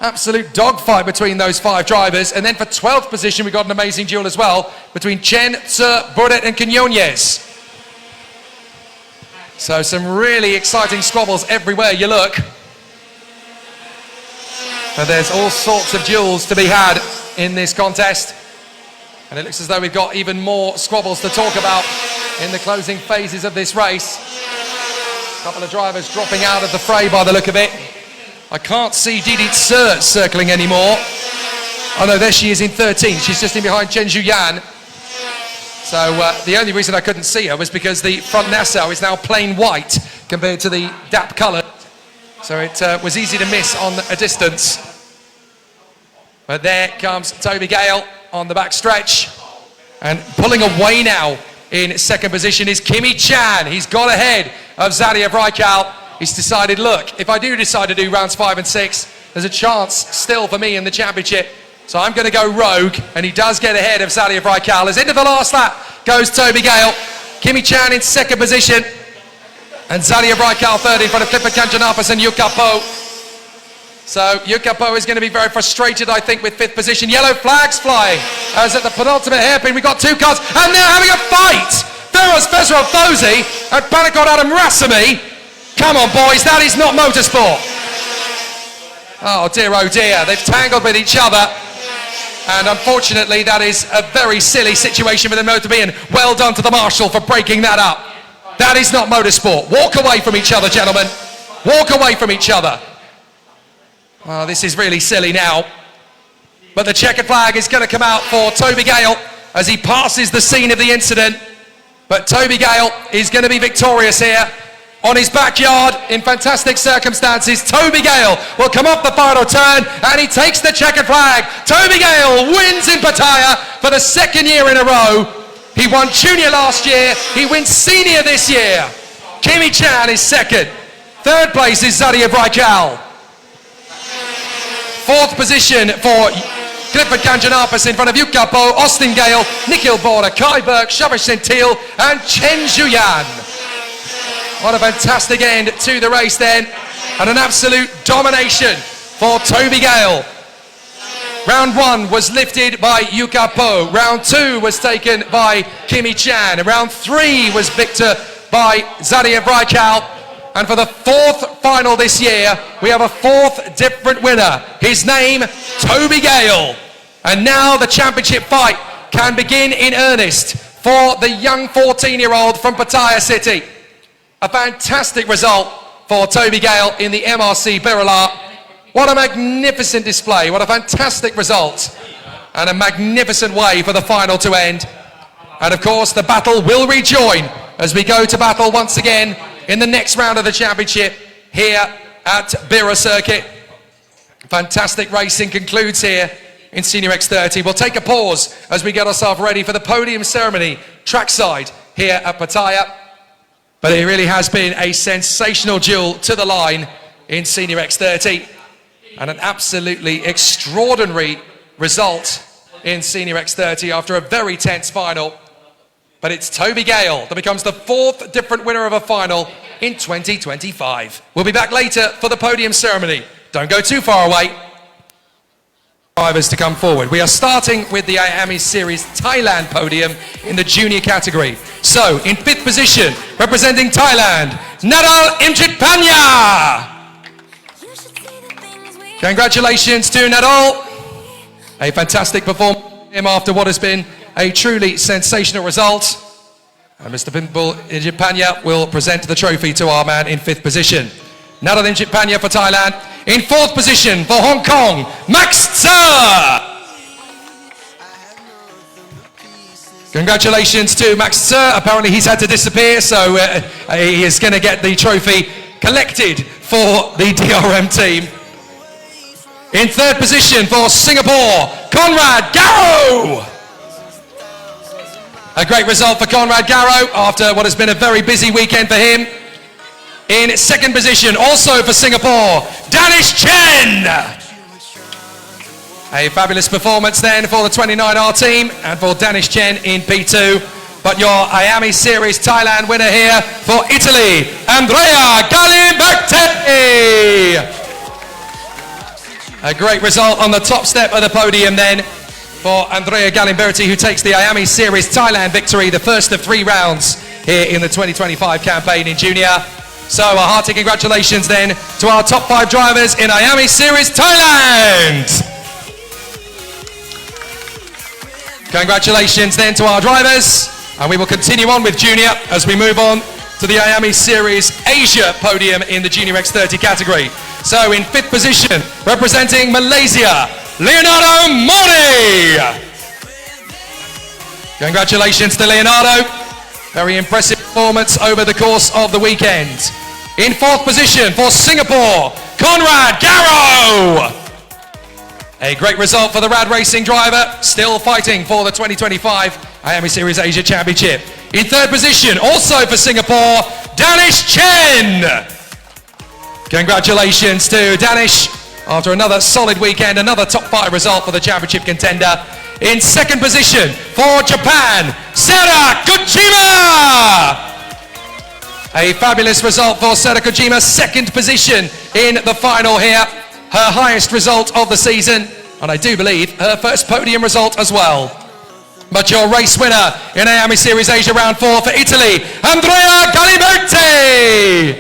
Absolute dogfight between those 5 drivers. And then for 12th position, we've got an amazing duel as well between Chen, Tse, Burdett and Quinones. So some really exciting squabbles everywhere you look. And there's all sorts of duels to be had in this contest. And it looks as though we've got even more squabbles to talk about in the closing phases of this race. A couple of drivers dropping out of the fray by the look of it. I can't see Didi Tse circling anymore. Oh no, there she is in 13. She's just in behind Chen Zhuyan. So the only reason I couldn't see her was because the front Nassau is now plain white compared to the DAP colour. So it was easy to miss on a distance. But there comes Toby Gale on the back stretch. And pulling away now in 2nd position is Kimi Chan. He's got ahead of Zadia Breikal. He's decided, look, if I do decide to do rounds 5 and 6, there's a chance still for me in the championship. So I'm going to go rogue, and he does get ahead of Zadia Breikal. As into the last lap goes Toby Gale. Kimi Chan in 2nd position, and Zadia Breikal 3rd in front of Clifford Kanjanapis and Yukapo. So Yukapo is going to be very frustrated, I think, with 5th position. Yellow flags flying as at the penultimate hairpin. We've got 2 cars, and they're having a fight. Feroz Bezrov Fosi and Panikot Adam Rasami. Come on, boys, that is not motorsport. Oh dear, they've tangled with each other. And unfortunately, that is a very silly situation for the motor to be in. Well done to the marshal for breaking that up. That is not motorsport. Walk away from each other, gentlemen. Walk away from each other. Oh, this is really silly now. But the checkered flag is going to come out for Toby Gale as he passes the scene of the incident. But Toby Gale is going to be victorious here. On his backyard, in fantastic circumstances, Toby Gale will come off the final turn and he takes the checkered flag. Toby Gale wins in Pattaya for the 2nd year in a row. He won junior last year, he wins senior this year. Kimi Chan is 2nd. 3rd place is Zadia Breikal. 4th position for Clifford Kanjanapis in front of Yukapo, Austin Gale, Nikhil Bora, Kai Burke, Shabash Sentil and Chen Zhuyan. What a fantastic end to the race then, and an absolute domination for Toby Gale. Round 1 was lifted by Yukapo, round 2 was taken by Kimi Chan, and round 3 was victor by Zadia Breikal. And for the 4th final this year, we have a 4th different winner. His name, Toby Gale. And now the championship fight can begin in earnest for the young 14-year-old from Pattaya City. A fantastic result for Toby Gale in the MRC Bira. What a magnificent display, what a fantastic result, and a magnificent way for the final to end. And of course the battle will rejoin as we go to battle once again in the next round of the championship here at Bira Circuit. Fantastic racing concludes here in Senior X30. We'll take a pause as we get ourselves ready for the podium ceremony trackside here at Pattaya. But it really has been a sensational duel to the line in Senior X30. And an absolutely extraordinary result in Senior X30 after a very tense final. But it's Toby Gale that becomes the 4th different winner of a final in 2025. We'll be back later for the podium ceremony. Don't go too far away. Drivers to come forward. We are starting with the IAME Series Thailand podium in the junior category. So, in 5th position, representing Thailand, Nadal Imchitpanya. Congratulations to Nadal. A fantastic performance from him after what has been a truly sensational result. And Mr. Pimple Imchitpanya will present the trophy to our man in 5th position. Nadal Imchitpanya for Thailand. In 4th position for Hong Kong, Max Tse. Congratulations to Max Tse. Apparently he's had to disappear, so he is going to get the trophy collected for the DRM team. In third position for Singapore, Conrad Garrow. A great result for Conrad Garrow after what has been a very busy weekend for him. In second position, also for Singapore, Danish Chen. A fabulous performance then for the 29R team and for Danish Chen in P2. But your IAME Series Thailand winner here for Italy, Andrea Galimberti. A great result on the top step of the podium then for Andrea Galimberti, who takes the IAME Series Thailand victory, the first of 3 rounds here in the 2025 campaign in junior. So a hearty congratulations then to our top 5 drivers in IAME Series Thailand. Congratulations then to our drivers, and we will continue on with junior as we move on to the IAME Series Asia podium in the Junior X30 category. So in 5th position, representing Malaysia, Leonardo Mori. Congratulations to Leonardo. Very impressive performance over the course of the weekend. In 4th position for Singapore, Conrad Garrow. A great result for the Rad Racing driver, still fighting for the 2025 IAME Series Asia Championship. In 3rd position, also for Singapore, Danish Chen. Congratulations to Danish after another solid weekend, another top 5 result for the championship contender. In 2nd position for Japan, Sera Kojima. A fabulous result for Sera Kojima, 2nd position in the final here. Her highest result of the season, and I do believe her first podium result as well. But your race winner in IAME Series Asia Round 4 for Italy, Andrea Galimberti.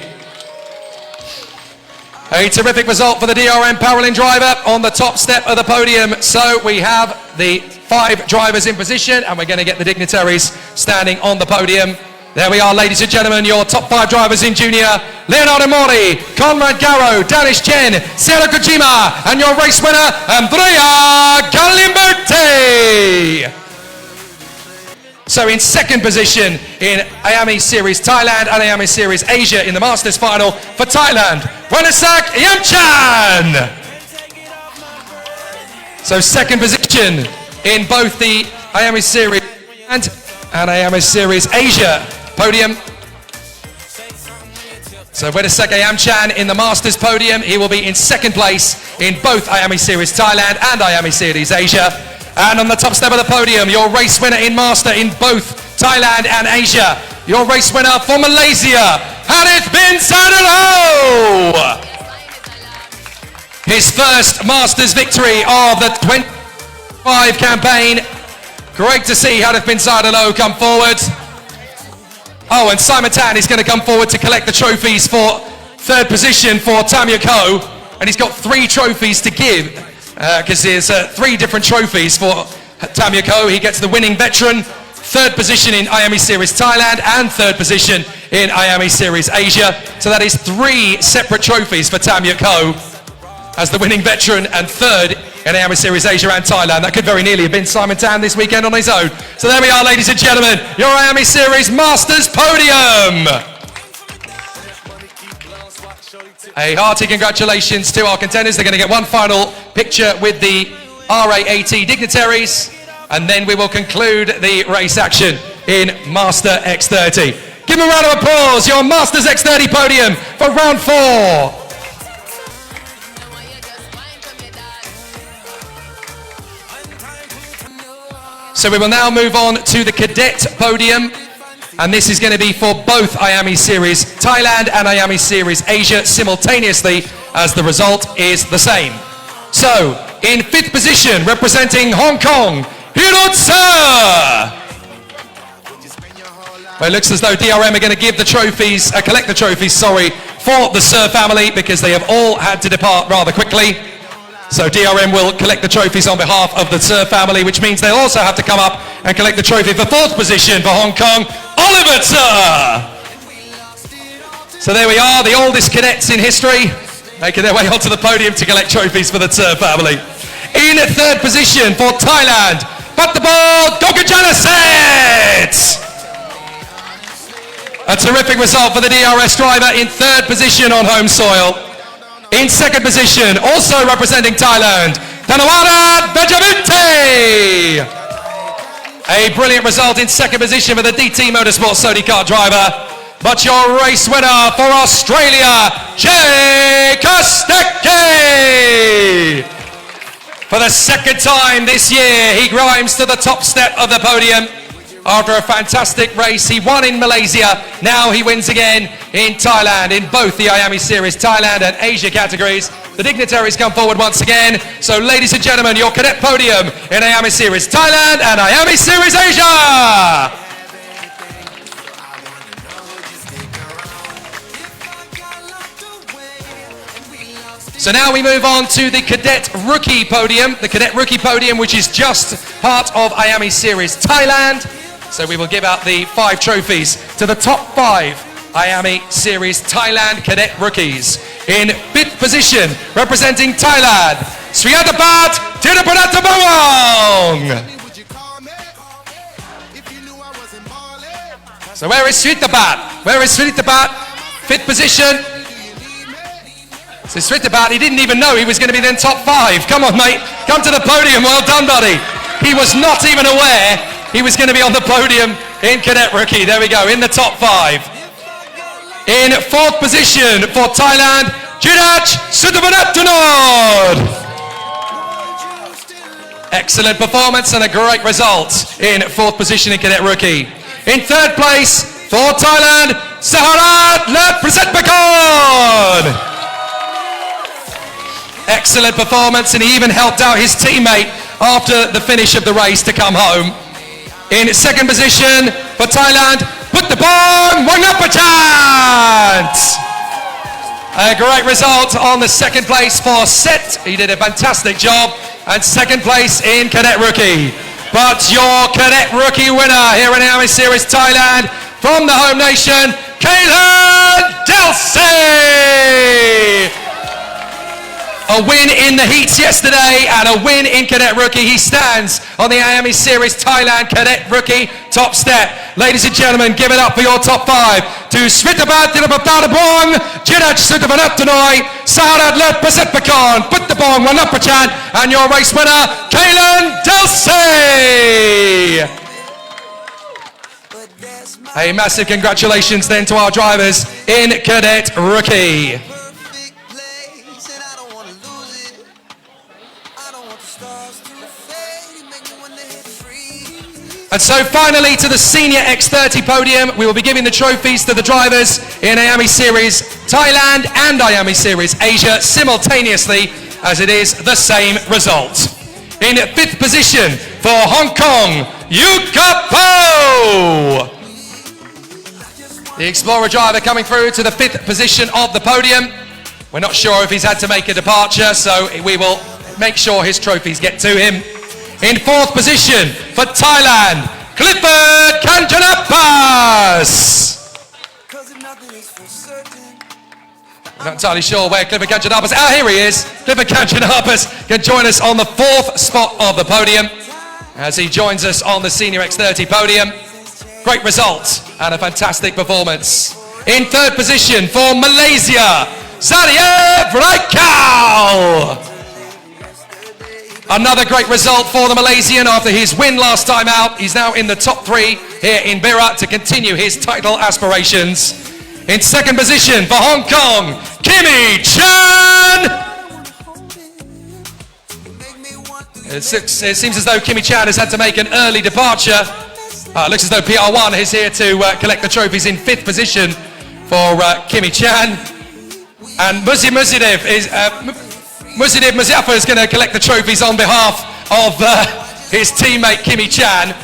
A terrific result for the DRM Paralin driver on the top step of the podium. So we have the 5 drivers in position, and we're going to get the dignitaries standing on the podium. There we are, ladies and gentlemen, your top 5 drivers in junior, Leonardo Mori, Conrad Garrow, Danish Chen, Sera Kojima, and your race winner, Andrea Galimberti. So in 2nd position in IAME Series Thailand and IAME Series Asia in the Masters final for Thailand, Wanasak Yamchan. So 2nd position in both the IAME Series and IAME Series Asia podium. So Wanasak Yamchan in the Masters podium. He will be in 2nd place in both IAME Series Thailand and IAME Series Asia. And on the top step of the podium, your race winner in Master in both Thailand and Asia. Your race winner for Malaysia, Harith bin Sadalo. His first Masters victory of the 25 campaign. Great to see Harith bin Sadalo come forward. Oh, and Simon Tan is going to come forward to collect the trophies for 3rd position for Tamya Ko. And he's got 3 trophies to give. Because there's 3 different trophies for Tamya Ko. He gets the winning veteran, 3rd position in IAME Series Thailand, and 3rd position in IAME Series Asia. So that is 3 separate trophies for Tamya Ko as the winning veteran and 3rd in IAME Series Asia and Thailand. That could very nearly have been Simon Tan this weekend on his own. So there we are, ladies and gentlemen, your IAME Series Masters podium. A hearty congratulations to our contenders. They're going to get one final picture with the RAAT dignitaries, and then we will conclude the race action in Master X30. Give them a round of applause, your Masters X30 podium for round 4. So we will now move on to the Cadet podium. And this is going to be for both IAME Series Thailand and IAME Series Asia simultaneously, as the result is the same. So, in 5th position, representing Hong Kong, Hirotsa. Well, it looks as though DRM are going to give the trophies, collect the trophies, for the Sir family, because they have all had to depart rather quickly. So DRM will collect the trophies on behalf of the Sir family, which means they'll also have to come up and collect the trophy for 4th position for Hong Kong, Oliver Sir. So there we are, the oldest cadets in history, making their way onto the podium to collect trophies for the Sir family. In 3rd position for Thailand, Pattaya Gokajanaset. A terrific result for the DRS driver in 3rd position on home soil. In second position, also representing Thailand, Tanawara Benjaminte. A brilliant result in second position for the DT Motorsport Sony Kart driver. But your race winner for Australia, Jay Kostecki. For the second time this year, he climbs to the top step of the podium. After a fantastic race, he won in Malaysia. Now he wins again in Thailand in both the IAME Series Thailand and Asia categories. The dignitaries come forward once again. So ladies and gentlemen, your cadet podium in IAME Series Thailand and IAME Series Asia. So now we move on to the Cadet Rookie Podium. The Cadet Rookie Podium, which is just part of IAME Series Thailand. So we will give out the 5 trophies to the top 5 IAME Series Thailand Cadet Rookies. In 5th position, representing Thailand, Sriatapat Tirupanatabawang. So where is Sriatapat? Where is Sriatapat? 5th position. So Sriatapat, he didn't even know he was going to be in top 5. Come on, mate. Come to the podium. Well done, buddy. He was not even aware he was going to be on the podium in Cadet Rookie. There we go, in the top 5. In 4th position for Thailand, Jiraj Sudhavanattunod. Excellent performance and a great result in 4th position in Cadet Rookie. In 3rd place for Thailand, Saharat Leprisatpakon. Excellent performance, and he even helped out his teammate after the finish of the race to come home. In 2nd position for Thailand, Puttapong Wangapachant. A great result on the 2nd place for Set. He did a fantastic job. And 2nd place in Cadet Rookie. But your Cadet Rookie winner here in IAME Series Thailand from the home nation, Kaylan Delsey. A win in the heats yesterday and a win in Cadet Rookie. He stands on the IAME Series Thailand Cadet Rookie top step. Ladies and gentlemen, give it up for your top 5 to Sritabat Tirapatadabong, Jiraj Sudhavanattunoi, Saharat Leprisatpakon, Puttapong Wanapachan, and your race winner, Kaylan Delsey. A massive congratulations then to our drivers in Cadet Rookie. And so finally to the Senior X30 podium, we will be giving the trophies to the drivers in IAME Series Thailand and IAME Series Asia simultaneously, as it is the same result. In 5th position for Hong Kong, Yuka Po. The Explorer driver coming through to the 5th position of the podium. We're not sure if he's had to make a departure, so we will make sure his trophies get to him. In 4th position for Thailand, Clifford Kanchanappas. I'm not entirely sure where Clifford Kanchanappas is. Here he is. Clifford Kanchanappas can join us on the 4th spot of the podium as he joins us on the Senior X30 podium. Great result and a fantastic performance. In 3rd position for Malaysia, Sadia Braikau. Another great result for the Malaysian after his win last time out. He's now in the top 3 here in Bira to continue his title aspirations. In 2nd position for Hong Kong, Kimi Chan. It seems as though Kimi Chan has had to make an early departure. Looks as though PR1 is here to collect the trophies in 5th position for Kimi Chan. And Muzidev Muzaffar is going to collect the trophies on behalf of his teammate Kimi Chan.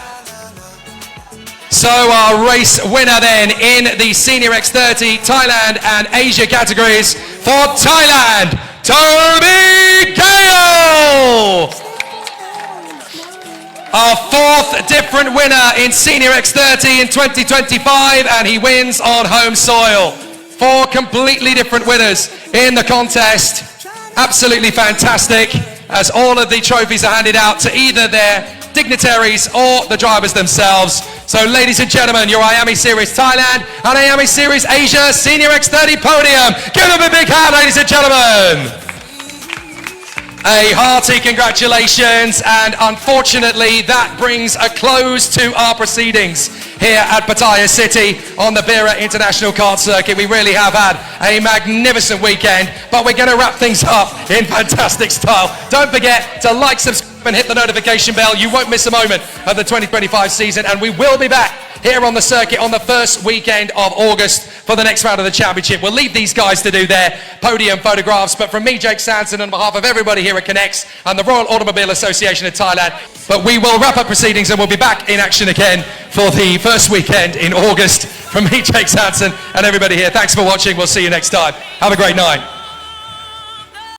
So our race winner then in the Senior X30 Thailand and Asia categories for Thailand, Toby Gale. Our 4th different winner in Senior X30 in 2025, and he wins on home soil. 4 completely different winners in the contest. Absolutely fantastic, as all of the trophies are handed out to either their dignitaries, or the drivers themselves. So ladies and gentlemen, your IAME Series Thailand and IAME Series Asia Senior X30 Podium. Give them a big hand, ladies and gentlemen. A hearty congratulations, and unfortunately that brings a close to our proceedings here at Pattaya City on the Bira International Kart Circuit. We really have had a magnificent weekend, but we're going to wrap things up in fantastic style. Don't forget to like, subscribe and hit the notification bell. You won't miss a moment of the 2025 season, and we will be back here on the circuit on the first weekend of August for the next round of the championship. We'll leave these guys to do their podium photographs, but from me, Jake Sanson, on behalf of everybody here at Connects and the Royal Automobile Association of Thailand, but we will wrap up proceedings and we'll be back in action again for the first weekend in August. From me, Jake Sanson, and everybody here, thanks for watching. We'll see you next time. Have a great night.